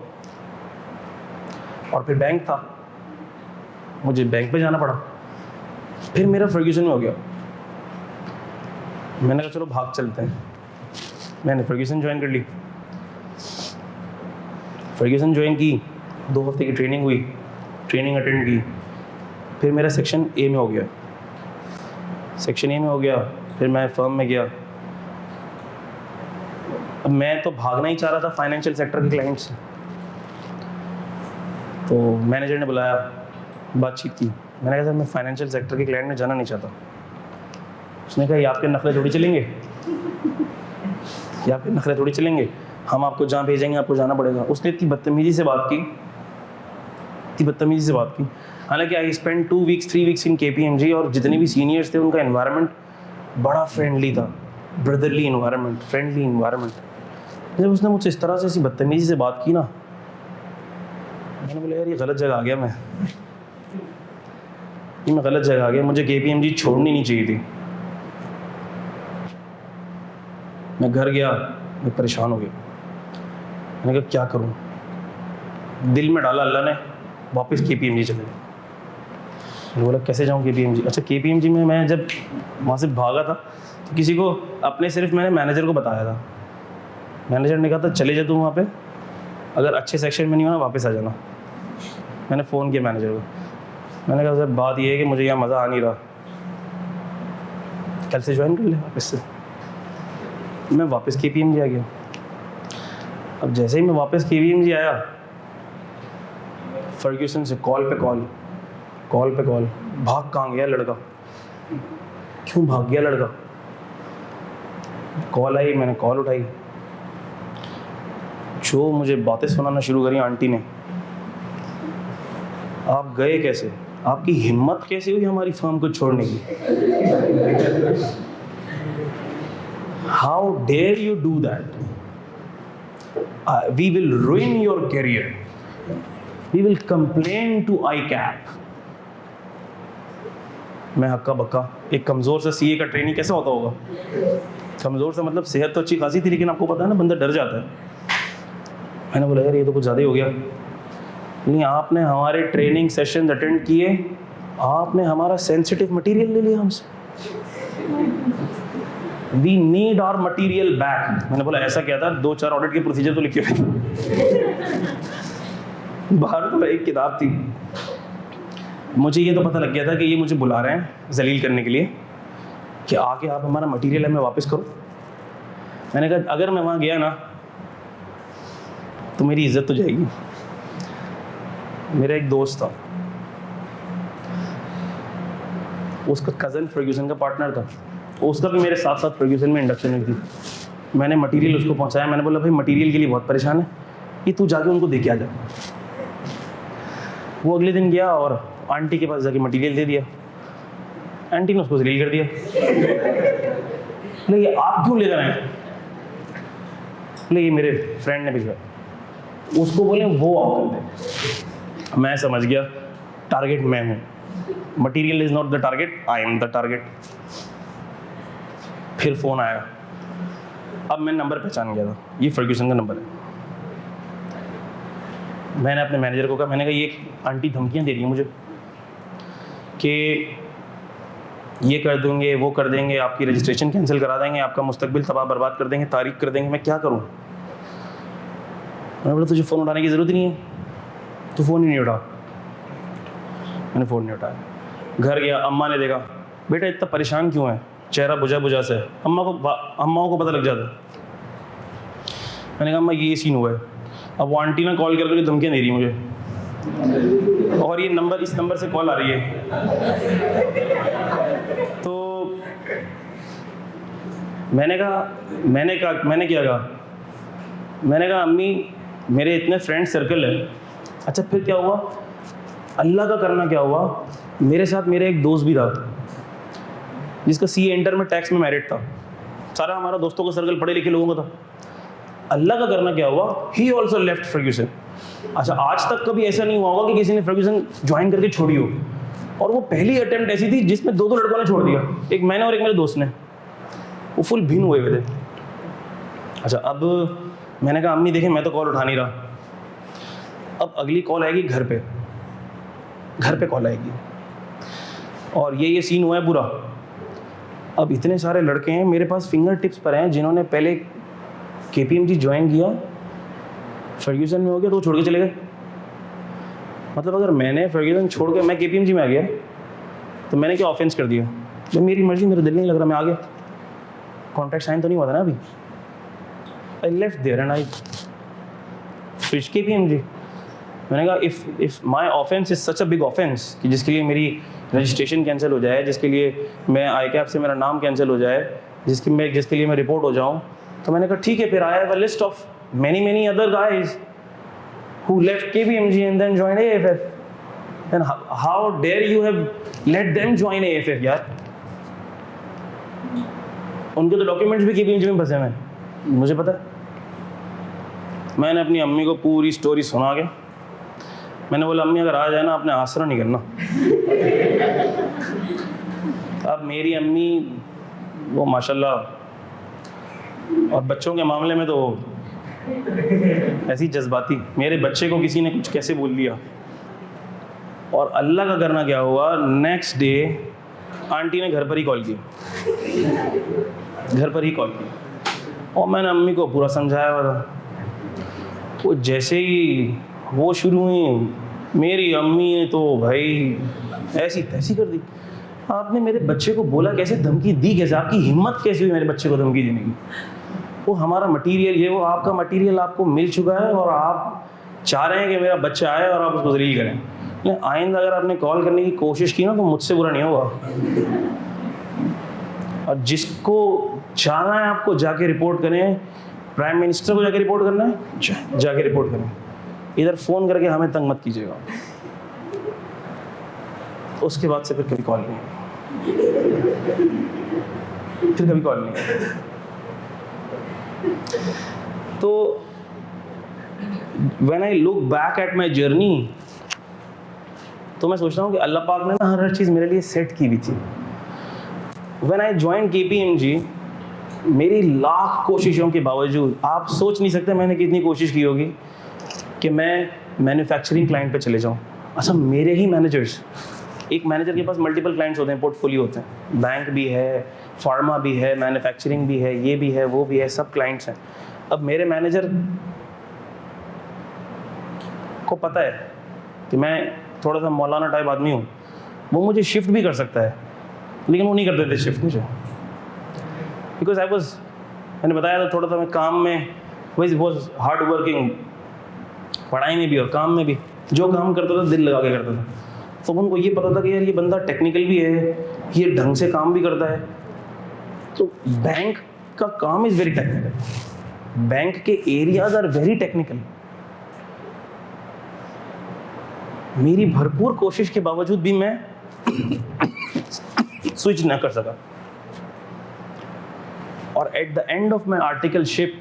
A: और फिर बैंक था, मुझे बैंक पे जाना पड़ा। फिर मेरा फर्ग्यूसन में हो गया। मैंने कहा चलो भाग चलते हैं। मैंने फर्ग्यूसन ज्वाइन कर ली। फर्ग्यूसन ज्वाइन की, 2 हफ्ते की ट्रेनिंग हुई, ट्रेनिंग अटेंड की। फिर मेरा सेक्शन ए में हो गया। सेक्शन ए में हो गया, फिर मैं फर्म में गया। अब मैं तो भागना ही चाह रहा था फाइनेंशियल सेक्टर के क्लाइंट से। तो मैनेजर ने बुलाया, बातचीत की। मैंने कहा सर मैं फाइनेंशियल सेक्टर के क्लाइंट में जाना नहीं चाहता। उसने कहा ये आपके नखरे थोड़ी चलेंगे, ये आपके नखरे थोड़ी चलेंगे, हम आपको जहाँ भेजेंगे आपको जाना पड़ेगा। उसने इतनी बदतमीजी से बात की, इतनी बदतमीजी से बात की। हालांकि I spend 2 weeks 3 weeks in KPMG, और जितने भी सीनियर्स थे उनका एनवायरनमेंट बड़ा फ्रेंडली था, ब्रदरली इन्वायरमेंट, फ्रेंडली इन्वायरमेंट। जब उसने मुझसे इस तरह से ऐसी बदतमीजी से बात की ना, मैंने बोला यार ये गलत जगह आ गया, मैं गलत जगह आ गया, मुझे KPMG छोड़नी नहीं चाहिए थी। मैं घर गया, मैं परेशान हो गया। मैंने कहा क्या करूं, दिल में डाला अल्लाह ने, वापस KPMG चले गए। मैंने बोला कैसे जाऊं KPMG? अच्छा KPMG में मैं जब वहाँ से भागा था तो किसी को अपने सिर्फ मैंने मैनेजर को बताया था। मैनेजर ने कहा था चले जा तू वहाँ पे, अगर अच्छे सेक्शन में नहीं हो ना वापस आ जाना। मैंने फ़ोन किया मैनेजर को, मैंने कहा सर बात ये है कि मुझे यहाँ मज़ा आ नहीं रहा, कल से ज्वाइन कर ले वापस से। मैं वापस KPMG आ गया। अब जैसे ही मैं वापस KPMG आया, फर्ग्यूसन से कॉल पे कॉल, भाग कहाँ गया लड़का, क्यों भाग गया लड़का? कॉल आई, मैंने कॉल उठाई। जो मुझे बातें सुनाना शुरू करी आंटी ने, आप गए कैसे, आपकी हिम्मत कैसे हुई हमारी फर्म को छोड़ने की? How dare you do that? We will ruin your career. We will complain to ICAP. मैं हक्का बक्का। एक कमज़ोर से CA का ट्रेनिंग कैसे होता होगा? कमज़ोर से मतलब सेहत तो अच्छी खासी थी, लेकिन आपको पता है ना बंदा डर जाता है। मैंने बोला यार ये तो कुछ ज़्यादा ही हो गया। नहीं, आपने हमारे ट्रेनिंग सेशन अटेंड किए, आपने हमारा सेंसिटिव मटेरियल ले लिया हमसे। We need our material back. मैंने बोला ऐसा क्या था? 2-4 ऑडिट के प्रोसीजर तो लिखे हुए थे। बाहर तो एक किताब थी। मुझे ये तो पता लग गया था कि ये मुझे बुला रहे हैं जलील करने के लिए, कि आके आप हमारा मटेरियल हमें वापस करो। मैंने कहा अगर मैं वहाँ गया ना तो मेरी इज्जत तो जाएगी। मेरा एक दोस्त था, उसका कज़न फर्ग्यूसन का पार्टनर था, उसका भी मेरे साथ साथ फर्ग्यूसन में इंडक्शन हुई थी। मैंने मटेरियल उसको पहुंचाया। मैंने बोला भाई मटेरियल के लिए बहुत परेशान है, ये तू जाके उनको दे के आ जा। वो अगले दिन गया और आंटी के पास जाके मटेरियल दे दिया। आंटी ने उसको जलील कर दिया। नहीं, ये आप क्यों लेकर आए? नहीं, ये मेरे फ्रेंड ने भिजवाया। उसको बोले वो आप कर दे। मैं समझ गया टारगेट मैं हूँ, material is not the target, I am the target. फिर फ़ोन आया। अब मैं नंबर पहचान गया था, ये फर्ग्यूसन का नंबर है। मैंने अपने मैनेजर को कहा, मैंने कहा ये आंटी धमकियाँ दे रही हैं मुझे कि ये कर देंगे, वो कर देंगे, आपकी रजिस्ट्रेशन कैंसिल करा देंगे, आपका मुस्तकबिल तबाह बर्बाद कर देंगे, तारीख कर देंगे। मैं क्या करूँ? मैंने बोला तुझे फ़ोन उठाने की ज़रूरत नहीं है, तू फ़ोन ही नहीं उठा। मैंने फ़ोन नहीं उठाया। घर गया, अम्मा ने देखा, बेटा इतना परेशान क्यों है, चेहरा बुझा बुझा से। अम्माओं को पता लग जाता। मैंने कहा अम्मा ये सीन हुआ है। अब वो आंटी ना कॉल करके धमकियाँ दे रही मुझे, और ये नंबर, इस नंबर से कॉल आ रही है। तो मैंने क्या कहा, मैंने कहा अम्मी मेरे इतने फ्रेंड सर्कल है। अच्छा फिर क्या हुआ? अल्लाह का करना क्या हुआ, मेरे साथ मेरा एक दोस्त भी था जिसका CA इंटर में टैक्स में मेरिट था। सारा हमारा दोस्तों का सर्कल पढ़े लिखे लोगों का था। अल्लाह का करना क्या हुआ, ही ऑल्सो लेफ्ट फर्ग्यूसन। अच्छा आज तक कभी ऐसा नहीं हुआ होगा कि किसी ने फर्ग्यूसन ज्वाइन करके छोड़ी हो, और वो पहली अटेम्प्ट ऐसी थी जिसमें 2 लड़कों ने छोड़ दिया, एक मैंने और एक मेरे दोस्त ने। वो फुल भिन्न हुए थे। अच्छा अब मैंने कहा अम्मी देखें मैं तो कॉल उठा नहीं रहा। अब अगली कॉल आएगी घर पे कॉल आएगी। और ये सीन हुआ है पूरा। अब इतने सारे लड़के हैं मेरे पास फिंगर टिप्स पर हैं जिन्होंने पहले KPMG ज्वाइन किया, फर्ग्यूसन में हो गया तो वो छोड़ के चले गए। मतलब अगर मैंने फर्ग्यूसन छोड़ के मैं KPMG में आ गया तो मैंने क्या ऑफेंस कर दिया? जब मेरी मर्जी, मेरा दिल नहीं लग रहा, मैं आ गया, कॉन्ट्रैक्ट साइन तो नहीं हुआ था ना अभी। I left there and I switch KPMG। मैंने कहा if my offence is such a big offence कि जिसके लिए मेरी रजिस्ट्रेशन कैंसिल हो जाए, जिसके लिए मैं ICAP से मेरा नाम कैंसिल हो जाए, जिसके लिए मैं रिपोर्ट हो जाऊँ, तो मैंने कहा ठीक है, फिर I have a list of many other guys who left KPMG and then joined AFF. And how dare you have let them join AFF यार? उनके तो डॉक्यूमेंट्स भी KPMG में फंसे हैं, मुझे पता है। मैंने अपनी अम्मी को पूरी स्टोरी सुना के मैंने बोला अम्मी अगर आ जाए ना आपने आसरा नहीं करना। अब मेरी अम्मी वो माशाल्लाह, और बच्चों के मामले में तो ऐसी जज्बाती, मेरे बच्चे को किसी ने कुछ कैसे बोल दिया, और अल्लाह का करना क्या हुआ, नेक्स्ट डे आंटी ने घर पर ही कॉल की, घर पर ही कॉल की, और मैंने अम्मी को पूरा समझाया हुआ था। वो जैसे ही वो शुरू हुई, मेरी अम्मी ने तो भाई ऐसी तैसी कर दी। आपने मेरे बच्चे को बोला कैसे, धमकी दी कैसे, आपकी हिम्मत कैसी हुई मेरे बच्चे को धमकी देने की? वो हमारा मटेरियल, ये वो आपका मटेरियल आपको मिल चुका है और आप चाह रहे हैं कि मेरा बच्चा आए और आप उसको जलील करें। लेकिन आइंदा अगर आपने कॉल करने की कोशिश की ना तो मुझसे बुरा नहीं होगा। और जिसको चाहना है आपको जाके रिपोर्ट करें, प्राइम मिनिस्टर को जाके रिपोर्ट करना है जाके रिपोर्ट करें, इधर फ़ोन करके हमें तंग मत कीजिएगा। उसके बाद से फिर कभी कॉल नहीं, फिर कभी कॉल नहीं। तो when I look back at my journey, तो मैं सोच रहा हूँ कि अल्लाह पाक ने ना हर चीज़ मेरे लिए सेट की हुई थी। When I joined KPMG, मेरी लाख कोशिशों के बावजूद, आप सोच नहीं सकते मैंने कितनी कोशिश की होगी कि मैं मैन्युफैक्चरिंग क्लाइंट पे चले जाऊँ। अच्छा, मेरे ही मैनेजर्स, एक मैनेजर के पास मल्टीपल क्लाइंट्स होते हैं, पोर्टफोलियो होते हैं, बैंक भी है, फार्मा भी है, मैन्युफैक्चरिंग भी है, ये भी है, वो भी है, सब क्लाइंट्स हैं। अब मेरे मैनेजर को पता है कि मैं थोड़ा सा मौलाना टाइप आदमी हूँ, वो मुझे शिफ्ट भी कर सकता है, लेकिन वो नहीं कर देते शिफ्ट मुझे, बिकॉज आई वॉज, मैंने बताया था थोड़ा सा मैं काम में वॉज हार्ड वर्किंग, पढ़ाई में भी और काम में भी, जो काम करता था दिल लगा के करता था। तो उनको ये पता था कि यार ये बंदा टेक्निकल भी है, ये ढंग से काम भी करता है। तो बैंक का काम इज़ वेरी टेक्निकल, बैंक के एरियाज आर वेरी टेक्निकल। मेरी भरपूर कोशिश के बावजूद भी मैं स्विच ना कर सका, और at the end of my articleship,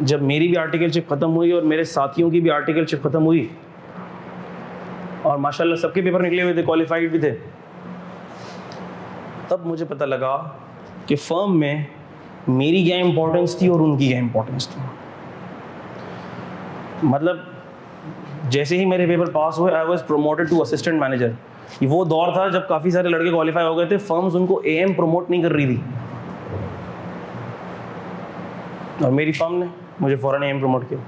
A: जब मेरी भी आर्टिकलशिप ख़त्म हुई और मेरे साथियों की भी आर्टिकलशिप ख़त्म हुई, और माशाल्लाह सबके पेपर निकले हुए थे, क्वालिफाइड भी थे, तब मुझे पता लगा कि फर्म में मेरी क्या इंपॉर्टेंस थी और उनकी क्या इंपॉर्टेंस थी। मतलब जैसे ही मेरे पेपर पास हुए, I was promoted to assistant manager. ये वो दौर था जब काफ़ी सारे लड़के क्वालिफाई हो गए थे, फर्म्स उनको AM प्रमोट नहीं कर रही थी, और मेरी फर्म ने मुझे फ़ौरन AM प्रमोट किया।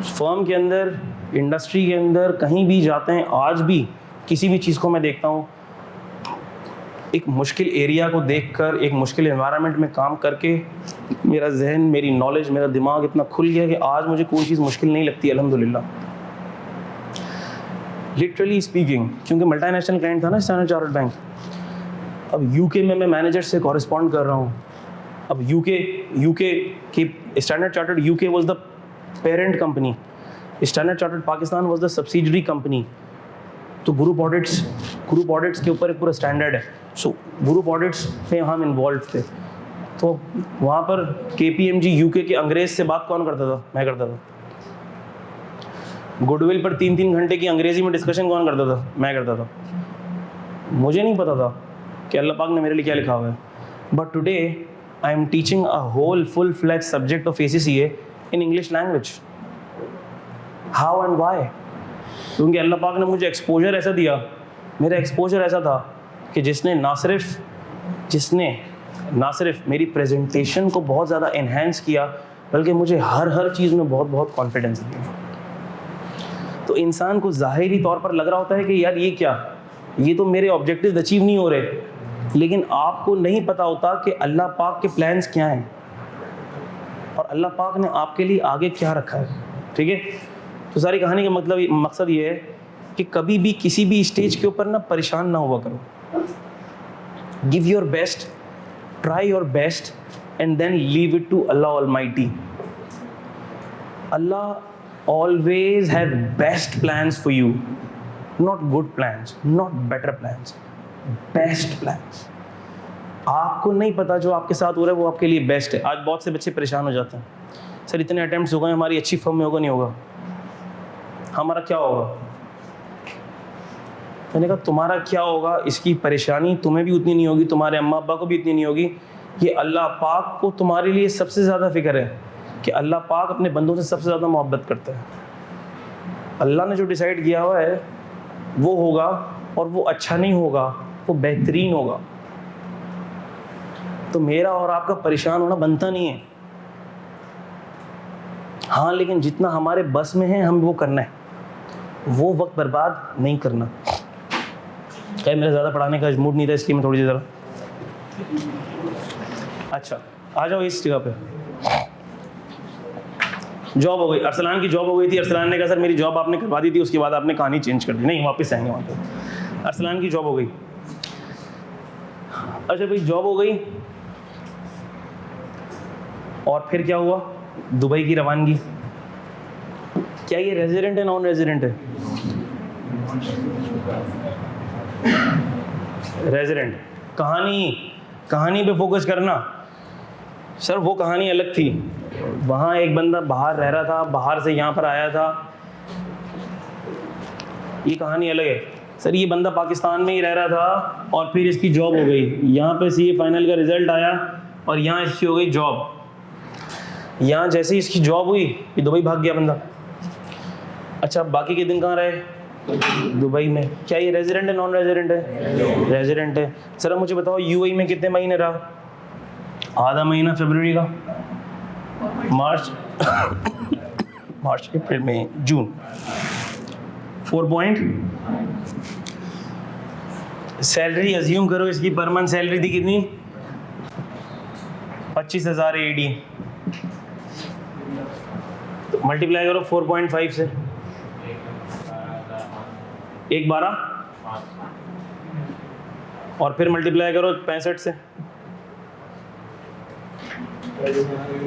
A: फर्म के अंदर, इंडस्ट्री के अंदर, कहीं भी जाते हैं, आज भी किसी भी चीज़ को मैं देखता हूँ, एक मुश्किल एरिया को देखकर, एक मुश्किल एनवायरनमेंट में काम करके मेरा जहन, मेरी नॉलेज, मेरा दिमाग इतना खुल गया कि आज मुझे कोई चीज़ मुश्किल नहीं लगती, अल्हम्दुलिल्लाह। लिटरली स्पीकिंग, क्योंकि मल्टीनेशनल क्लाइंट था ना स्टैंडर्ड चार्टर्ड बैंक। अब UK में मैं मैनेजर से कॉरेस्पॉन्ड कर रहा हूँ। अब UK की standard chartered UK was the parent company, standard chartered Pakistan was the subsidiary company. तो ग्रुप ऑडिट्स के ऊपर एक पूरा स्टैंडर्ड है, सो ग्रुप ऑडिट्स में हम इन्वॉल्व थे। तो वहाँ पर KPMG UK के अंग्रेज़ से बात कौन करता था? मैं करता था। गुडविल पर 3-3 घंटे की अंग्रेज़ी में डिस्कशन कौन करता था? मैं करता था। मुझे नहीं पता था कि अल्लाह पाक ने मेरे लिए क्या लिखा हुआ है, but today I am teaching a whole full fledged subject of ACCA in English language. How and why? क्योंकि अल्लाह पाक ने मुझे एक्सपोजर ऐसा दिया, मेरा एक्सपोजर ऐसा था कि जिसने ना सिर्फ मेरी प्रेजेंटेशन को बहुत ज़्यादा इन्हेंस किया, बल्कि मुझे हर चीज़ में बहुत कॉन्फिडेंस दिया। तो इंसान को ज़ाहिरी तौर पर लग रहा होता है कि यार ये तो मेरे ऑब्जेक्टिव अचीव नहीं हो रहे, लेकिन आपको नहीं पता होता कि अल्लाह पाक के प्लान्स क्या हैं और अल्लाह पाक ने आपके लिए आगे क्या रखा है। ठीक है, तो सारी कहानी का मकसद ये है कि कभी भी किसी भी स्टेज के ऊपर ना परेशान ना हुआ करो। Give your best, try your best and then leave it to Allah almighty. Allah always have best plans for you, not good plans, not better plans, best plans। आपको नहीं पता जो आपके साथ हो रहा है वो आपके लिए बेस्ट है। आज बहुत से बच्चे परेशान हो जाते हैं, सर इतने अटेम्प्ट्स हो गए, हमारी अच्छी फर्म में होगा नहीं होगा, हमारा क्या होगा। मैंने कहा तुम्हारा क्या होगा इसकी परेशानी तुम्हें भी उतनी नहीं होगी, तुम्हारे अम्मा अब्बा को भी इतनी नहीं होगी। ये अल्लाह पाक को तुम्हारे लिए सबसे ज़्यादा फिक्र है कि अल्लाह पाक अपने बंदों से सबसे ज़्यादा मोहब्बत करता है। अल्लाह ने जो डिसाइड किया हुआ है वो होगा, और वो अच्छा नहीं होगा, वो बेहतरीन होगा। तो मेरा और आपका परेशान होना बनता नहीं है। हाँ, लेकिन जितना हमारे बस में है हम वो करना है, वो वक्त बर्बाद नहीं करना। क्या मेरा ज़्यादा पढ़ाने का मूड नहीं था, इसलिए मैं थोड़ी सी ज़रा। अच्छा, आ जाओ इस जगह पे। जॉब हो गई, अरसलान की जॉब हो गई थी। अरसलान ने कहा सर मेरी जॉब आपने करवा दी थी, उसके बाद आपने कहानी चेंज कर दी। नहीं, वापस आएंगे वहाँ पे। अरसलान की जॉब हो गई। अच्छा भाई, जॉब हो गई और फिर क्या हुआ? दुबई की रवानगी। क्या ये रेजिडेंट है नॉन रेजिडेंट है? रेजिडेंट। कहानी पे फोकस करना। सर वो कहानी अलग थी, वहाँ एक बंदा बाहर रह रहा था, बाहर से यहाँ पर आया था, ये कहानी अलग है। सर ये बंदा पाकिस्तान में ही रह रहा था और फिर इसकी जॉब हो गई, यहाँ पे सीए फाइनल का रिजल्ट आया और यहाँ इसकी हो गई जॉब। यहाँ जैसे ही इसकी जॉब हुई ये दुबई भाग गया बंदा। अच्छा, बाकी के दिन कहाँ रहे? दुबई में। क्या ये रेजिडेंट है नॉन रेजिडेंट है? रेजिडेंट है। सर अब मुझे बताओ यूएई में कितने महीने रहा? आधा महीना फरवरी का, मार्च अप्रैल मई जून। 4 पॉइंट। सैलरी अज्यूम करो इसकी पर मंथ सैलरी थी कितनी? 25,000 AED। तो मल्टीप्लाई करो 4.5 से, 1/12 और फिर मल्टीप्लाई करो 65 से। 73,125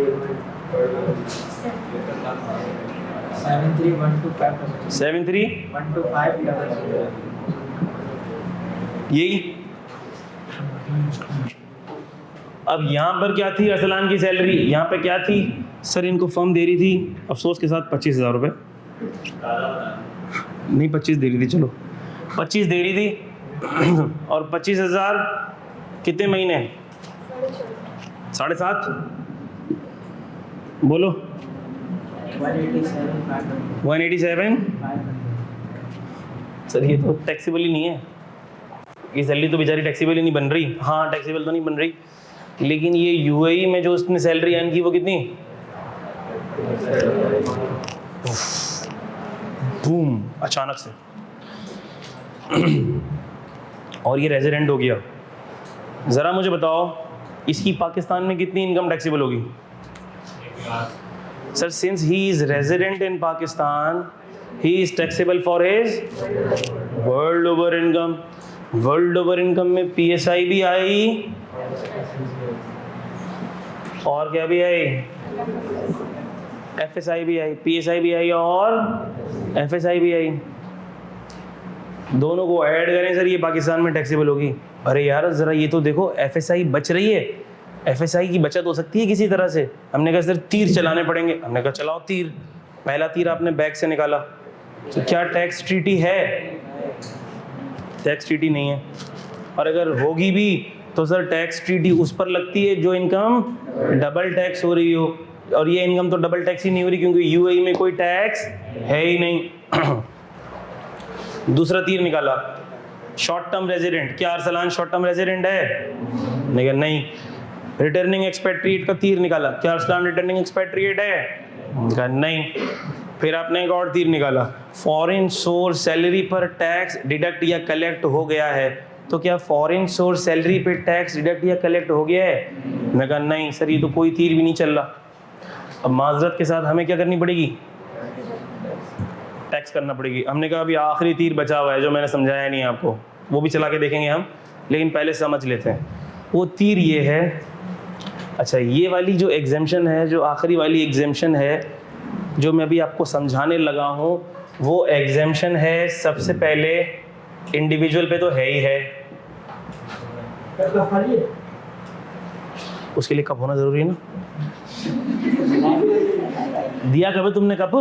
A: यही। अब यहाँ पर क्या थी अरसलान की सैलरी? यहाँ पे क्या थी? सर इनको फर्म दे रही थी अफसोस के साथ 25,000 रुपये, नहीं 25 दे रही थी, चलो 25 दे रही थी। और 25,000 कितने महीने? 7.5 बोलो। 187। सर ये तो टैक्सेबल ही नहीं है, ये सैलरी तो बेचारी टैक्सेबल ही नहीं बन रही। हाँ टैक्सेबल तो नहीं बन रही, लेकिन ये यूएई में जो उसने सैलरी अर्न की वो कितनी? बूम, अचानक से। और ये रेजिडेंट हो गया। ज़रा मुझे बताओ इसकी पाकिस्तान में कितनी इनकम टैक्सेबल होगी? Sir since he is resident in Pakistan he is taxable for his world over income. World over income में पीएसआई भी आई और क्या भी आई? एफएसआई भी आई। पीएसआई भी आई और एफएसआई भी आई। दोनों को ऐड करें सर ये पाकिस्तान में टैक्सेबल होगी। अरे यार ज़रा ये तो देखो, एफएसआई बच रही है, एफएसआई की बचत हो सकती है किसी तरह से। हमने कहा सर तीर चलाने पड़ेंगे। हमने कहा चलाओ तीर। पहला तीर आपने बैग से निकाला, तो क्या टैक्स ट्रीटी है? टैक्स ट्रीटी नहीं है। और अगर होगी भी तो सर टैक्स ट्रीटी उस पर लगती है जो इनकम डबल टैक्स हो रही हो, और ये इनकम तो डबल टैक्स ही नहीं हो रही क्योंकि यूएई में कोई टैक्स है ही नहीं। दूसरा तीर निकाला, शॉर्ट टर्म रेजिडेंट, क्या अरसलान शॉर्ट टर्म रेजिडेंट है? नहीं। रिटर्निंग एक्सपेट्रिएट का तीर निकाला, क्या अरसलान रिटर्निंग एक्सपेट्रिएट है? नहीं। फिर आपने एक और तीर निकाला, फॉरेन सोर्स सैलरी पर टैक्स डिडक्ट या कलेक्ट हो गया है, तो क्या फॉरेन सोर्स सैलरी पे टैक्स डिडक्ट या कलेक्ट हो गया है? मैंने कहा नहीं सर, ये तो कोई तीर भी नहीं चल रहा। अब माजरत के साथ हमें क्या करनी पड़ेगी? टैक्स करना पड़ेगी। हमने कहा अभी आखिरी तीर बचा हुआ है जो मैंने समझाया नहीं आपको, वो भी चला के देखेंगे हम, लेकिन पहले समझ लेते हैं। वो तीर ये है, अच्छा ये वाली जो एग्जेम्पशन है, जो आखिरी वाली एग्जेम्पशन है जो मैं अभी आपको समझाने लगा हूँ, वो एग्जेम्पशन है सबसे पहले इंडिविजुअल पे तो है ही है, उसके लिए कप होना जरूरी है ना? दिया कब तुमने कप?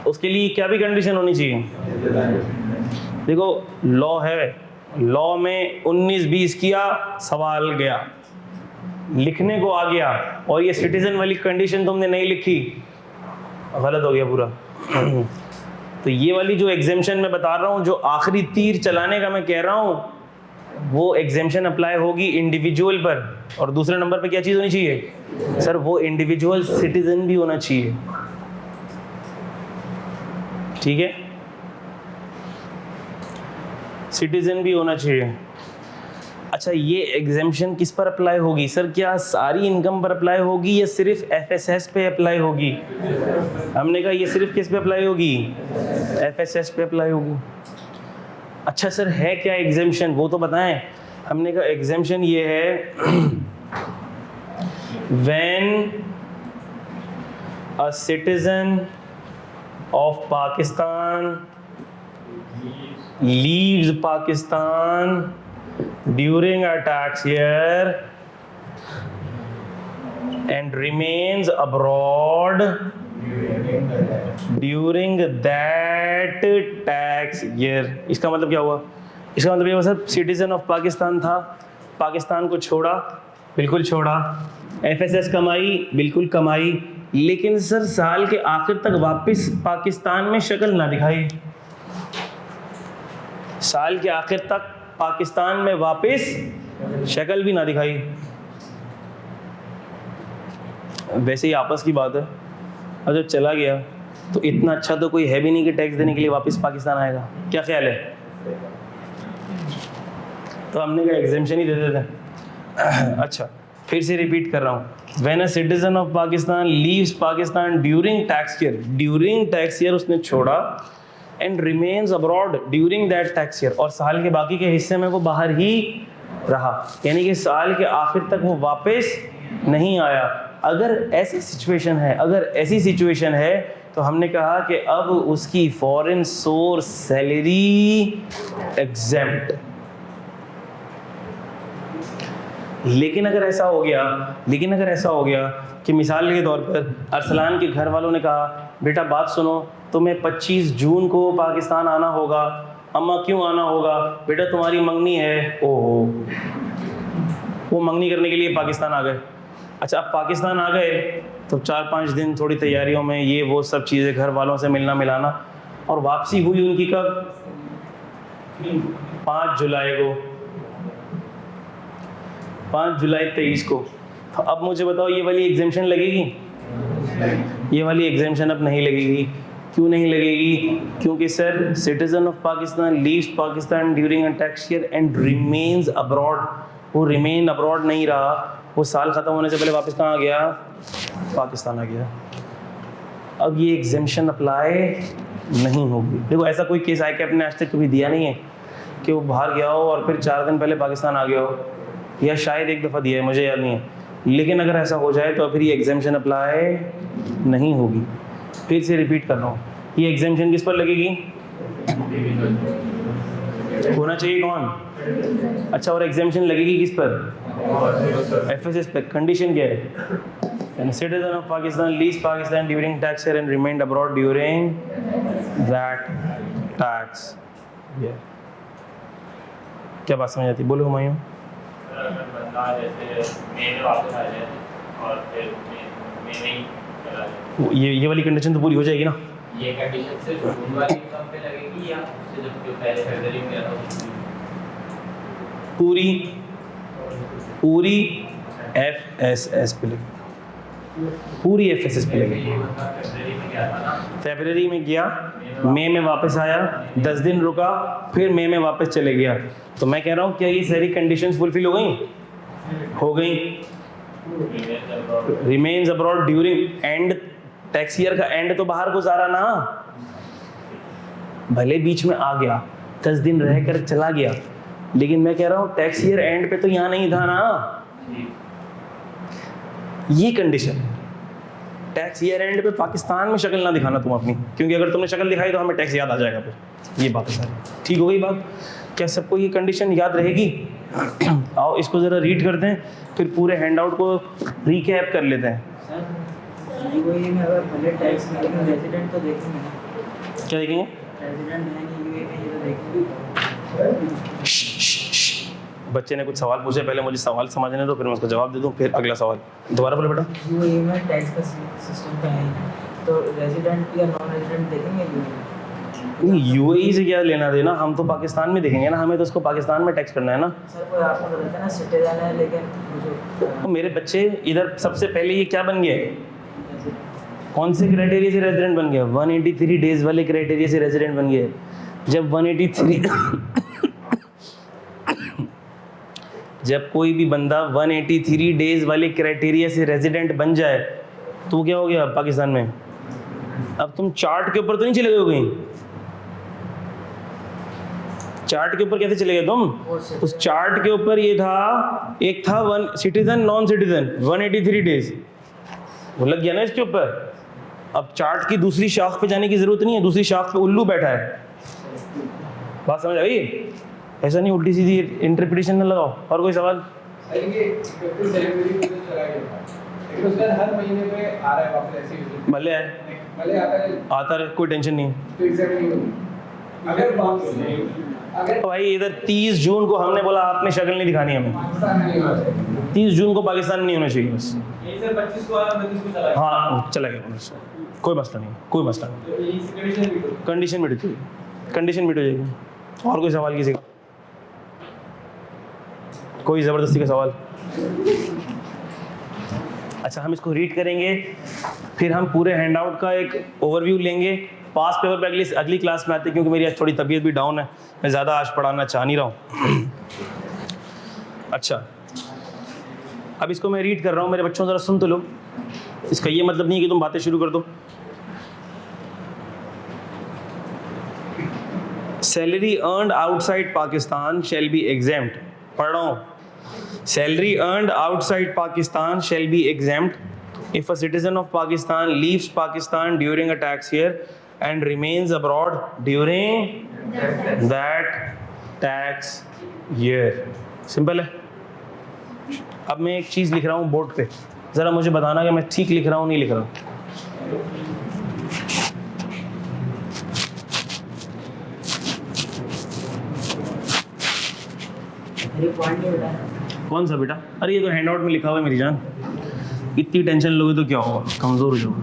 A: उसके लिए क्या भी कंडीशन होनी चाहिए? देखो लॉ है, लॉ में 19-20 किया, सवाल गया, लिखने को आ गया, और ये सिटीजन वाली कंडीशन तुमने नहीं लिखी, गलत हो गया पूरा। तो ये वाली जो एग्जेम्पशन मैं बता रहा हूँ, जो आखिरी तीर चलाने का मैं कह रहा हूँ, वो एग्जेम्पशन अप्लाई होगी इंडिविजुअल पर, और दूसरे नंबर पे क्या चीज़ होनी चाहिए सर? वो इंडिविजुअल सिटीजन भी होना चाहिए, ठीक है? सिटीजन भी होना चाहिए। अच्छा ये एग्जेम्पशन किस पर अप्लाई होगी सर? क्या सारी इनकम पर अप्लाई होगी या सिर्फ एफएसएस पे अप्लाई होगी? हमने कहा ये सिर्फ किस पे अप्लाई होगी? एफएसएस पे अप्लाई होगी। अच्छा सर है क्या एग्जेम्पशन, वो तो बताएं। हमने कहा एग्जेम्पशन ये है, when a citizen of Pakistan leaves Pakistan during a tax year and remains abroad during that tax year। इसका मतलब क्या हुआ? इसका मतलब ये हुआ सर, सिटीजन ऑफ पाकिस्तान था, पाकिस्तान को छोड़ा, बिल्कुल छोड़ा, एफएसएस कमाई, बिल्कुल कमाई, लेकिन सर साल के आखिर तक वापस पाकिस्तान में शक्ल ना दिखाई, साल के आखिर तक पाकिस्तान में वापस शक्ल भी ना दिखाई। वैसे ही आपस की बात है, और जब चला गया तो इतना अच्छा तो कोई है भी नहीं कि टैक्स देने के लिए वापस पाकिस्तान आएगा। क्या ख्याल है? तो हमने कहा एग्जेम्पशन ही दे देते हैं। अच्छा फिर से रिपीट कर रहा हूँ, when a citizen of Pakistan leaves Pakistan during tax year उसने छोड़ा, and remains abroad during that tax year, और साल के बाकी के हिस्से में वो बाहर ही रहा, यानी कि साल के आखिर तक वो वापस नहीं आया। अगर ऐसी सिचुएशन है तो हमने कहा कि अब उसकी फॉरेन सोर्स सैलरी एग्जेम्प्ट। लेकिन अगर ऐसा हो गया कि मिसाल के तौर पर अरसलान के घर वालों ने कहा, बेटा बात सुनो, तुम्हें 25 जून को पाकिस्तान आना होगा। अम्मा क्यों आना होगा? बेटा तुम्हारी मंगनी है। ओहो, वो मंगनी करने के लिए पाकिस्तान आ गए। अच्छा अब पाकिस्तान आ गए तो 4-5 दिन थोड़ी तैयारियों में ये वो सब चीज़ें, घर वालों से मिलना मिलाना, और वापसी हुई उनकी कब? 5 जुलाई को, 5 जुलाई 23 को। तो अब मुझे बताओ ये वाली एग्जेम्पशन लगेगी? ये वाली एग्जेम्पशन अब नहीं लगेगी। क्यों नहीं लगेगी? क्योंकि sir citizen of Pakistan leaves Pakistan during a tax year and remains abroad, वो रिमेन अब्रॉड नहीं रहा, वो साल ख़त्म होने से पहले वापस कहाँ आ गया? पाकिस्तान आ गया। अब ये एग्जेम्पशन अप्लाई नहीं होगी। देखो ऐसा कोई केस आई कैप ने आज तक कभी दिया नहीं है कि वो बाहर गया हो और फिर 4 दिन पहले पाकिस्तान आ गया हो, या शायद एक दफ़ा दिया है, मुझे याद नहीं है। लेकिन अगर ऐसा हो जाए तो फिर ये एग्जेम्पशन अप्लाई नहीं होगी। फिर से रिपीट कर रहा हूँ, ये एग्जेम्पशन किस पर लगेगी? होना चाहिए कौन? अच्छा, और एग्जेम्पशन लगेगी किस पर? एफएसएस पे। कंडीशन क्या है? Citizen of Pakistan leaves Pakistan during tax year and remained abroad during that tax year. क्या बात समझ आती? बोलो हुमायूं।
C: बंदा जैसे मेरे वापस आ जाए और फिर मैं नहीं चला गया।
A: ये वाली कंडीशन तो पूरी हो जाएगी ना।
C: ये कंडीशन सिर्फ जून वाली इनकम पे लगेगी या उससे जब जो पहले फरवरी में गया था उसमें?
A: पूरी FSS पे लगेगी, पूरी FSS पे लगेगी।
C: ये मतलब फरवरी में गया था ना,
A: फरवरी में गया, मई में वापस आया, 10 दिन रुका, फिर मई में वापस चले गया। तो मैं कह रहा हूँ क्या ये सारी कंडीशंस फुलफिल हो गई? हो गई। Remains abroad during and, tax year का एंड तो बाहर गुजारा ना, भले बीच में आ गया 10 दिन रह कर चला गया, लेकिन मैं कह रहा हूँ टैक्स ईयर एंड पे तो यहाँ नहीं था ना। ये कंडीशन, टैक्स ईयर एंड पे पाकिस्तान में शक्ल ना दिखाना तुम अपनी, क्योंकि अगर तुमने शक्ल दिखाई तो हमें टैक्स याद आ जाएगा फिर। ये बात है सारी, ठीक हो गई बात? क्या सबको ये कंडीशन याद रहेगी? आओ इसको ज़रा रीड करते हैं, फिर पूरे हैंडआउट को रिकैप कर लेते हैं।
B: सर यूएई में अगर भले टैक्स में, लेकिन रेजिडेंट तो देखेंगे ना।
A: क्या देखेंगे?
B: रेजिडेंट है कि यूएई में, ये तो देखेंगे।
A: बच्चे ने कुछ सवाल पूछे, पहले मुझे सवाल समझने दो, फिर मैं उसको जवाब दे दूं, फिर अगला सवाल। दोबारा बोलो बेटा।
B: यूएई में टैक्स का सिस्टम तो है ही, तो रेजिडेंट या नॉन रेजिडेंट देखेंगे यूएई में।
A: यूएई से क्या लेना देना, हम तो पाकिस्तान में देखेंगे ना, हमें तो उसको पाकिस्तान में टैक्स करना है ना।
B: सर कोई आपको बताते हैं ना सिटीजन है, लेकिन
A: तो मेरे बच्चे इधर सबसे पहले ये क्या बन गए, कौन से क्राइटेरिया से रेजिडेंट बन गया? 183 डेज वाले क्राइटेरिया से रेजिडेंट बन गए। जब 183 जब कोई भी बंदा 183 डेज वाले क्राइटेरिया से रेजिडेंट बन जाए तो क्या हो गया पाकिस्तान में? अब तुम चार्ट के ऊपर तो नहीं चले गए कहीं? चार्ट के ऊपर कैसे चले गए तुम? उस चार्ट के ऊपर ये था, एक था one citizen non citizen 183 days, वो लग गया ना इसके ऊपर। अब चार्ट की दूसरी शाख पे जाने की जरूरत नहीं है, दूसरी शाख पे उल्लू बैठा है। बात समझ आई? ऐसा नहीं उल्टी सीधी इंटरप्रिटेशन न लगाओ। और कोई सवाल? भले है, आता रहे, कोई टेंशन नहीं है भाई। इधर 30 जून को हमने बोला आपने शक्ल नहीं दिखानी हमें, 30 जून को पाकिस्तान नहीं होना चाहिए बस।
C: 25 को आया, 25 को चला गया।
A: हाँ चला गया, कोई मसला नहीं, कोई मसला नहीं। कंडीशन मीट हो, कंडीशन मीट हो जाएगी। और कोई सवाल किसी का? कोई ज़बरदस्ती का सवाल? अच्छा, हम इसको रीड करेंगे, फिर हम पूरे हैंडआउट का एक ओवरव्यू लेंगे। पास पेपर पे अगली क्लास में आते हैं, क्योंकि मेरी आज थोड़ी तबीयत भी डाउन है, मैं ज़्यादा आज पढ़ाना चाह नहीं रहा हूँ। अच्छा, अब इसको मैं रीड कर रहा हूँ, मेरे बच्चों ज़रा सुन तो लो। इसका ये मतलब नहीं है कि तुम बातें शुरू कर दो। Salary earned outside Pakistan shall be exempt. पढ़ रहा हूँ। Salary earned outside Pakistan shall be exempt if a citizen of Pakistan leaves Pakistan during a tax year and remains abroad during that tax year. Simple है। अब मैं एक चीज़ लिख रहा हूँ बोर्ड पे, ज़रा मुझे बताना कि मैं ठीक लिख रहा हूँ नहीं लिख रहा हूँ। कौन सा बेटा? अरे ये तो हैंडआउट में लिखा हुआ है मेरी जान, इतनी टेंशन लोगे तो क्या होगा, कमज़ोर हो जाओगे।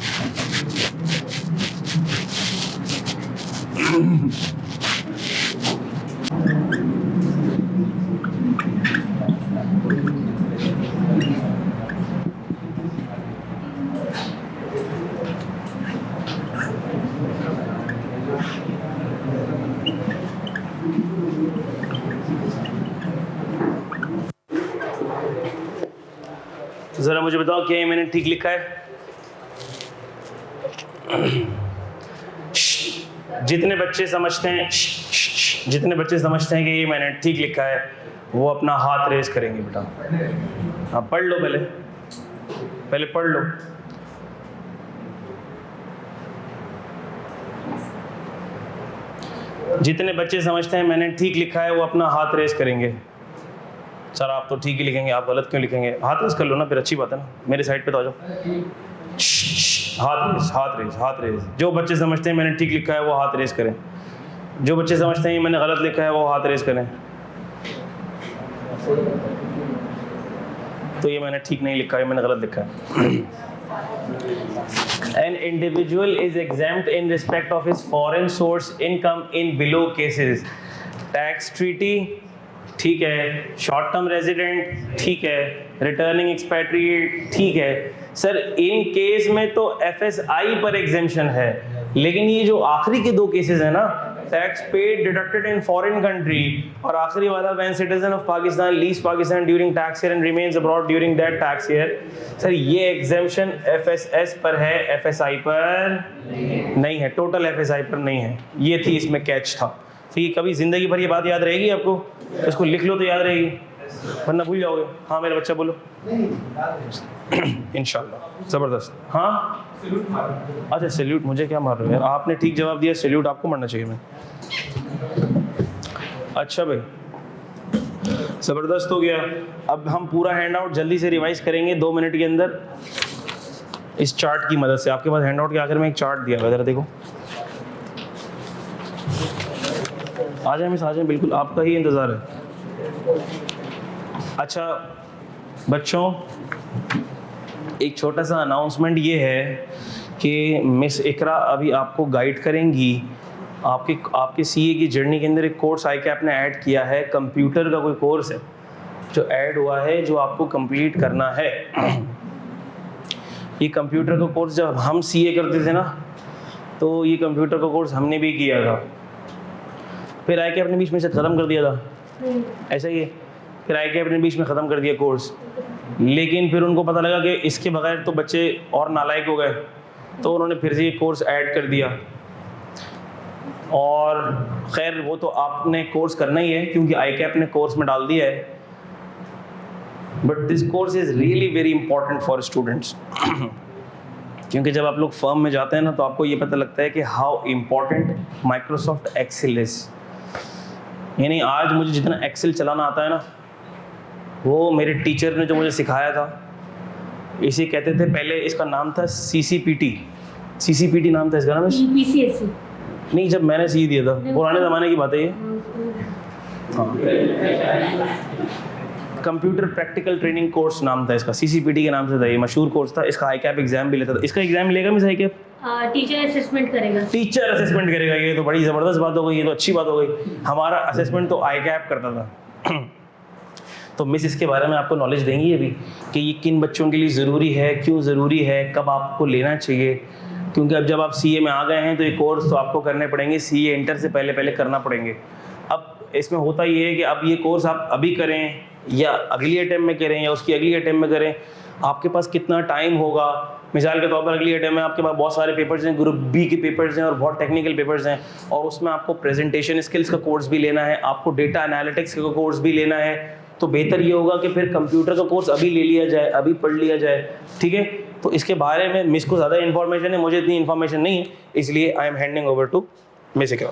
A: ज़रा मुझे बताओ क्या ये मैंने ठीक लिखा है? जितने बच्चे समझते हैं, जितने बच्चे समझते हैं कि ये मैंने ठीक लिखा है, वो अपना हाथ रेस करेंगे बेटा। हाँ पढ़ लो, पहले पहले पढ़ लो। जितने बच्चे समझते हैं मैंने ठीक लिखा है, वो अपना हाथ रेस करेंगे। सर आप तो ठीक ही लिखेंगे, आप गलत क्यों लिखेंगे? हाथ रेस कर लो ना, फिर अच्छी बात है ना। मेरे साइड पे तो आ जाओ। हाथ रेस, हाथ रेस, हाथ रेस। जो बच्चे समझते हैं मैंने ठीक लिखा है वो हाथ रेस करें। जो बच्चे समझते हैं मैंने गलत लिखा है वो हाथ रेस करें। तो ये मैंने ठीक नहीं लिखा है, मैंने गलत लिखा है। An individual is exempt in respect of his foreign source income in below cases. Tax treaty, ठीक है. Short term resident, ठीक है. Returning expatriate, ठीक है. सर इन केस में तो FSI पर एग्जेम्पशन है, लेकिन ये जो आखिरी के दो केसेस है ना, tax paid deducted in foreign country, और आखिरी वाला when citizen of Pakistan leaves Pakistan during tax year and remains abroad during that tax year, sir ये एग्जेम्पशन FSS पर है, FSI पर नहीं है, टोटल FSI पर नहीं है. ये थी इसमें कैच था. तो ये कभी जिंदगी भर ये बात याद रहेगी आपको, इसको लिख लो तो याद रहेगी, वरना भूल जाओगे. हाँ मेरा बच्चा बोलो. इंशाल्लाह. ज़बरदस्त. हाँ अच्छा सैल्यूट मुझे क्या मार रहे हो यार, आपने ठीक जवाब दिया, सैल्यूट आपको मारना चाहिए. मैं अच्छा भाई ज़बरदस्त हो गया. अब हम पूरा हैंड आउट जल्दी से रिवाइज करेंगे 2 मिनट के अंदर इस चार्ट की मदद से. आपके पास हैंड आउट के आखिर में एक चार्ट दिया हुआ है, देखो. आ जाए मिस, आ जाए, बिल्कुल आपका ही इंतज़ार है. अच्छा बच्चों, एक छोटा सा अनाउंसमेंट ये है कि मिस इकरा अभी आपको गाइड करेंगी. आपके सीए की जर्नी के अंदर एक कोर्स ICAP ने ऐड किया है, कंप्यूटर का कोई कोर्स है जो ऐड हुआ है, जो आपको कंप्लीट करना है. ये कंप्यूटर का कोर्स जब हम सीए करते थे ना, तो ये कंप्यूटर का कोर्स हमने भी किया था. फिर ICAP ने बीच में से ख़त्म कर दिया था, ऐसा ही है. फिर ICAP ने बीच में ख़त्म कर दिया कोर्स, लेकिन फिर उनको पता लगा कि इसके बगैर तो बच्चे और नालायक हो गए, तो उन्होंने फिर से ये कोर्स ऐड कर दिया. और खैर वो तो आपने कोर्स करना ही है क्योंकि ICAP ने कोर्स में डाल दिया है. But this course is really very important for students. क्योंकि जब आप लोग फर्म में जाते हैं ना, तो आपको ये पता लगता है कि how important Microsoft Excel is. यानी आज मुझे जितना एक्सेल चलाना आता है ना, वो मेरे टीचर ने जो मुझे सिखाया था, इसे कहते थे पहले, इसका नाम था CCPT नाम था इसका ना.
D: PCSC
A: नहीं, जब मैंने सी दिया था, पुराने ज़माने की बात है ये. हाँ, कंप्यूटर प्रैक्टिकल ट्रेनिंग कोर्स नाम था इसका, CCPT के नाम से था. ये मशहूर कोर्स था. इसका ICAP एग्जाम भी लेता था. इसका एग्जाम लेगा मिस ICAP?
D: टीचर असेसमेंट करेगा.
A: टीचर असेसमेंट करेगा. ये तो बड़ी ज़बरदस्त बात हो गई, ये तो अच्छी बात हो गई. हमारा असेसमेंट तो ICAP करता था. तो मिस इसके बारे में आपको नॉलेज देंगी अभी कि ये किन बच्चों के लिए ज़रूरी है, क्यों ज़रूरी है, कब आपको लेना चाहिए. क्योंकि अब जब आप CA में आ गए हैं तो ये कोर्स तो आपको करने पड़ेंगे, CA इंटर से पहले करना पड़ेंगे. अब इसमें होता ये है कि अब ये कोर्स आप अभी करें या अगली अटेम्प्ट में करें या उसकी अगली अटेम्प्ट में करें, आपके पास कितना टाइम होगा. मिसाल के तौर पर अगली अटेम्प्ट में आपके पास बहुत सारे पेपर्स हैं, ग्रुप B के पेपर्स हैं और बहुत टेक्निकल पेपर्स हैं, और उसमें आपको प्रेजेंटेशन स्किल्स का कोर्स भी लेना है, आपको डेटा एनालिटिक्स का कोर्स भी लेना है. तो बेहतर ये होगा कि फिर कंप्यूटर का कोर्स अभी ले लिया जाए, अभी पढ़ लिया जाए. ठीक है, तो इसके बारे में मिस को ज़्यादा इन्फॉर्मेशन है, मुझे इतनी इन्फॉर्मेशन नहीं है, इसलिए I am handing over to miss Iqra.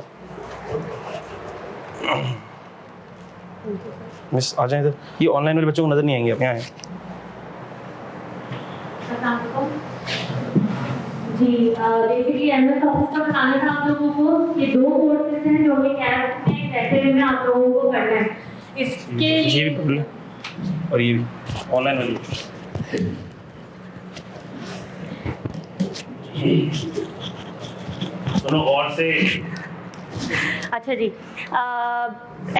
A: Miss आ जाए इधर. ये ऑनलाइन वाले बच्चों को नज़र नहीं आएंगे, आप यहाँ आए.
D: जी बेसिकली MS ऑफिस का बताना था आप लोगों को. ये 2 कोर्सेज हैं जो कि कैप में रहते हुए आप लोगों को करना है. इसके
A: ये भी पढ़ लें और ये भी ऑनलाइन वाली. सुनो और से.
D: अच्छा जी,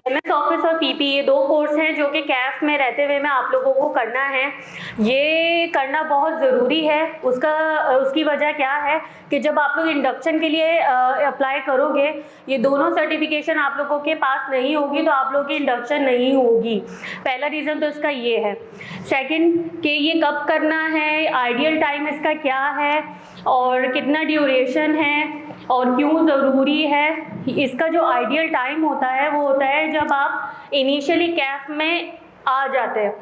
D: MS ऑफिस और PP ये 2 कोर्स हैं जो कि कैफ में रहते हुए में आप लोगों को करना है. ये करना बहुत ज़रूरी है. उसकी वजह क्या है कि जब आप लोग इंडक्शन के लिए अप्लाई करोगे, ये दोनों सर्टिफिकेशन आप लोगों के पास नहीं होगी तो आप लोगों की इंडक्शन नहीं होगी. पहला रीज़न तो इसका ये है. सेकंड कि ये कब करना है, आइडियल टाइम इसका क्या है और कितना ड्यूरेशन है और क्यों ज़रूरी है. इसका जो आइडियल टाइम होता है वो होता है जब आप इनिशियली कैफ में आ जाते हैं.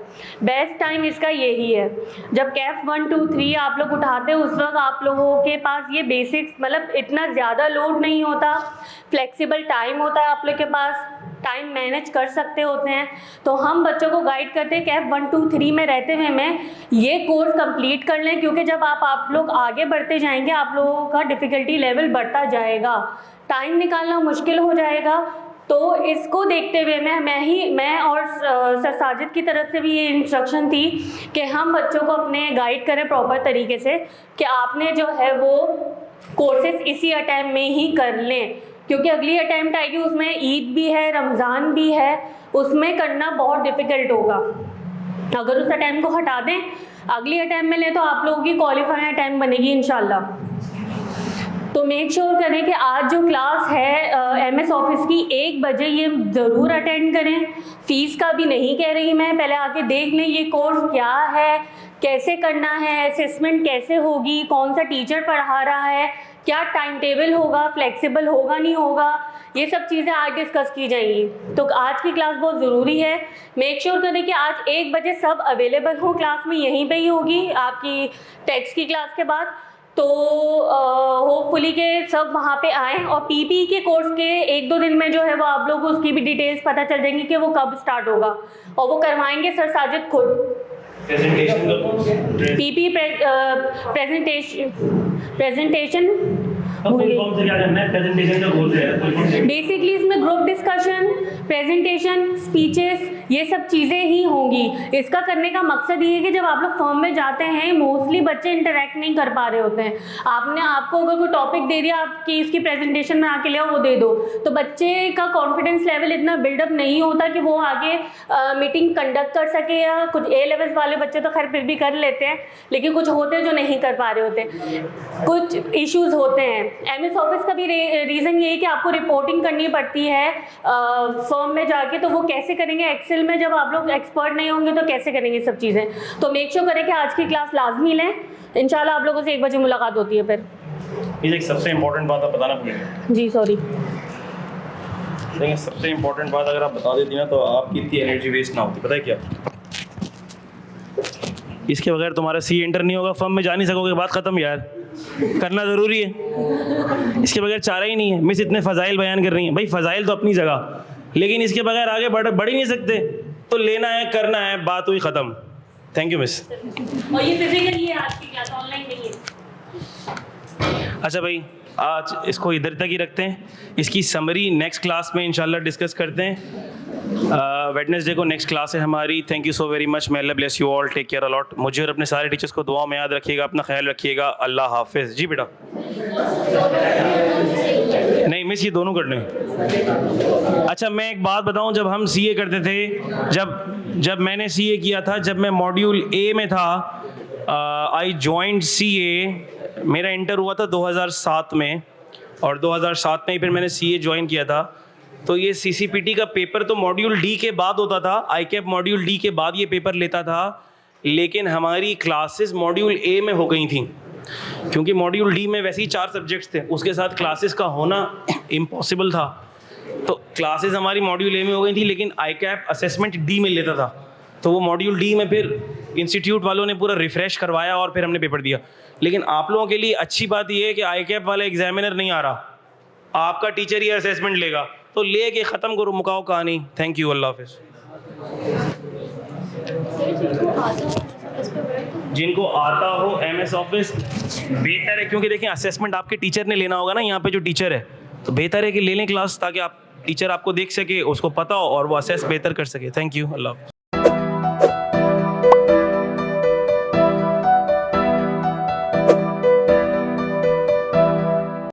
D: बेस्ट टाइम इसका यही है. जब कैफ 1, 2, 3 आप लोग उठाते हैं, उस वक्त आप लोगों के पास ये बेसिक्स, मतलब इतना ज़्यादा लोड नहीं होता, फ्लेक्सिबल टाइम होता है, आप लोग के पास टाइम मैनेज कर सकते होते हैं. तो हम बच्चों को गाइड करते हैं कैफ 1, 2, 3 में रहते हुए में ये कोर्स कंप्लीट कर लें, क्योंकि जब आप लोग आगे बढ़ते जाएंगे आप लोगों का डिफ़िकल्टी लेवल बढ़ता जाएगा, टाइम निकालना मुश्किल हो जाएगा. तो इसको देखते हुए मैं और सर साजिद की तरफ से भी ये इंस्ट्रक्शन थी कि हम बच्चों को अपने गाइड करें प्रॉपर तरीके से कि आपने जो है वो कोर्सेज इसी अटैम्प में ही कर लें, क्योंकि अगली अटैम्प्ट आएगी उसमें ईद भी है, रमज़ान भी है, उसमें करना बहुत डिफ़िकल्ट होगा। अगर उस अटैम्प्ट को हटा दें, अगली अटैम्प्ट में लें तो आप लोगों की क्वालिफाइंग अटैम्प्ट बनेगी इंशाल्लाह। तो मेक श्योर करें कि आज जो क्लास है MS ऑफिस की 1 बजे ये ज़रूर अटेंड करें। फ़ीस का भी नहीं कह रही मैं, पहले आके देख लें ये कोर्स क्या है, कैसे करना है, असेसमेंट कैसे होगी, कौन सा टीचर पढ़ा रहा है, क्या टाइम टेबल होगा, फ्लेक्सिबल होगा नहीं होगा, ये सब चीज़ें आज डिस्कस की जाएंगी। तो आज की क्लास बहुत ज़रूरी है। मेक श्योर करें कि आज 1 बजे सब अवेलेबल हो, क्लास में यहीं पे ही होगी आपकी टेक्स्ट की क्लास के बाद। तो होपफुली के सब वहाँ पे आएँ, और PPE के कोर्स के 1-2 दिन में जो है वो आप लोग को उसकी भी डिटेल्स पता चल जाएंगी कि वो कब स्टार्ट होगा, और वो करवाएंगे सर साजिद खुद।
A: प्रेजेंटेशन
D: PPE प्रेजेंटेशन
A: क्या करना है? प्रेजेंटेशन का गोल है
D: बेसिकली इसमें ग्रुप डिस्कशन, प्रेजेंटेशन, स्पीचेस, ये सब चीज़ें ही होंगी। इसका करने का मकसद ये है कि जब आप लोग फॉर्म में जाते हैं मोस्टली बच्चे इंटरेक्ट नहीं कर पा रहे होते हैं। आपको अगर कोई टॉपिक दे दिया आपकी इसकी प्रेजेंटेशन में आके ले आओ, वो दे दो, तो बच्चे का कॉन्फिडेंस लेवल इतना बिल्डअप नहीं होता कि वो आगे मीटिंग कंडक्ट कर सके। या कुछ A लेवल्स वाले बच्चे तो खैर फिर भी कर लेते हैं, लेकिन कुछ होते हैं जो नहीं कर पा रहे होते, कुछ इश्यूज़ होते हैं। MS ऑफिस का भी रीज़न ये है कि आपको रिपोर्टिंग करनी पड़ती है फर्म में जाके, तो वो कैसे करेंगे एक्सेल में, जब आप लोग एक्सपर्ट नहीं होंगे तो कैसे करेंगे सब चीज़ें। तो मेक श्योर करें कि आज की क्लास लाजमी लें। इंशाल्लाह आप लोगों से 1 बजे मुलाकात होती है फिर।
A: ये एक सबसे इम्पोर्टेंट बात आप बताना भूलेंगे।
D: जी सॉरी।
A: देखिए सबसे इम्पोर्टेंट बात अगर आप बता देती ना तो आपकी इतनी एनर्जी वेस्ट ना होती। पता है क्या, इसके बगैर तुम्हारा C एंटर नहीं होगा, फर्म में जा नहीं सकोगे, बात ख़त्म यार। करना ज़रूरी है, इसके बगैर चारा ही नहीं है। मिस इतने फ़ज़ाइल बयान कर रही हैं, भाई फ़ज़ाइल तो अपनी जगह, लेकिन इसके बगैर आगे बढ़ ही नहीं सकते। तो लेना है, करना है, बात हुई ख़त्म। Thank you miss.
D: और ये फिजिकली है आज की क्लास, ऑनलाइन नहीं है।
A: अच्छा भाई, आज इसको इधर तक ही रखते हैं। इसकी समरी नेक्स्ट क्लास में इंशाल्लाह डिस्कस करते हैं। वेडनेसडे को नेक्स्ट क्लास है हमारी। Thank you so very much. May Allah bless you all, take care a lot. मुझे और अपने सारे टीचर्स को दुआ में याद रखिएगा, अपना ख्याल रखिएगा। अल्लाह हाफिज़। जी बेटा, नहीं मिस, ये दोनों करने। अच्छा मैं एक बात बताऊं, जब हम CA करते थे, जब मैंने CA किया था, जब मैं मॉड्यूल A में था, आई जॉइंड CA, मेरा इंटर हुआ था 2007 में, और 2007 में ही फिर मैंने CA ज्वाइन किया था। तो ये CCPT का पेपर तो मॉड्यूल D के बाद होता था, ICAP मॉड्यूल D के बाद ये पेपर लेता था, लेकिन हमारी क्लासेस मॉड्यूल A में हो गई थी, क्योंकि मॉड्यूल D में वैसे ही 4 सब्जेक्ट्स थे, उसके साथ क्लासेस का होना इम्पॉसिबल था। तो क्लासेस हमारी मॉड्यूल A में हो गई थी, लेकिन ICAP असेसमेंट D में लेता था। तो वो मॉड्यूल D में फिर इंस्टीट्यूट वालों ने पूरा रिफ़्रेश करवाया और फिर हमने पेपर दिया। लेकिन आप लोगों के लिए अच्छी बात ये है कि ICAP वाला एग्जामिनर नहीं आ रहा, आपका टीचर ही असेसमेंट लेगा। तो ले के ख़त्म करो, मुकाओ कहानी। थैंक यू, अल्लाह हाफिज़। जिनको आता हो MS ऑफिस बेहतर है, क्योंकि देखें असेसमेंट आपके टीचर ने लेना होगा ना, यहाँ पे जो टीचर है, तो बेहतर है कि ले लें क्लास, ताकि आप टीचर आपको देख सके, उसको पता हो और वो असेस बेहतर कर सके। थैंक यू, अल्लाह हाफिज़।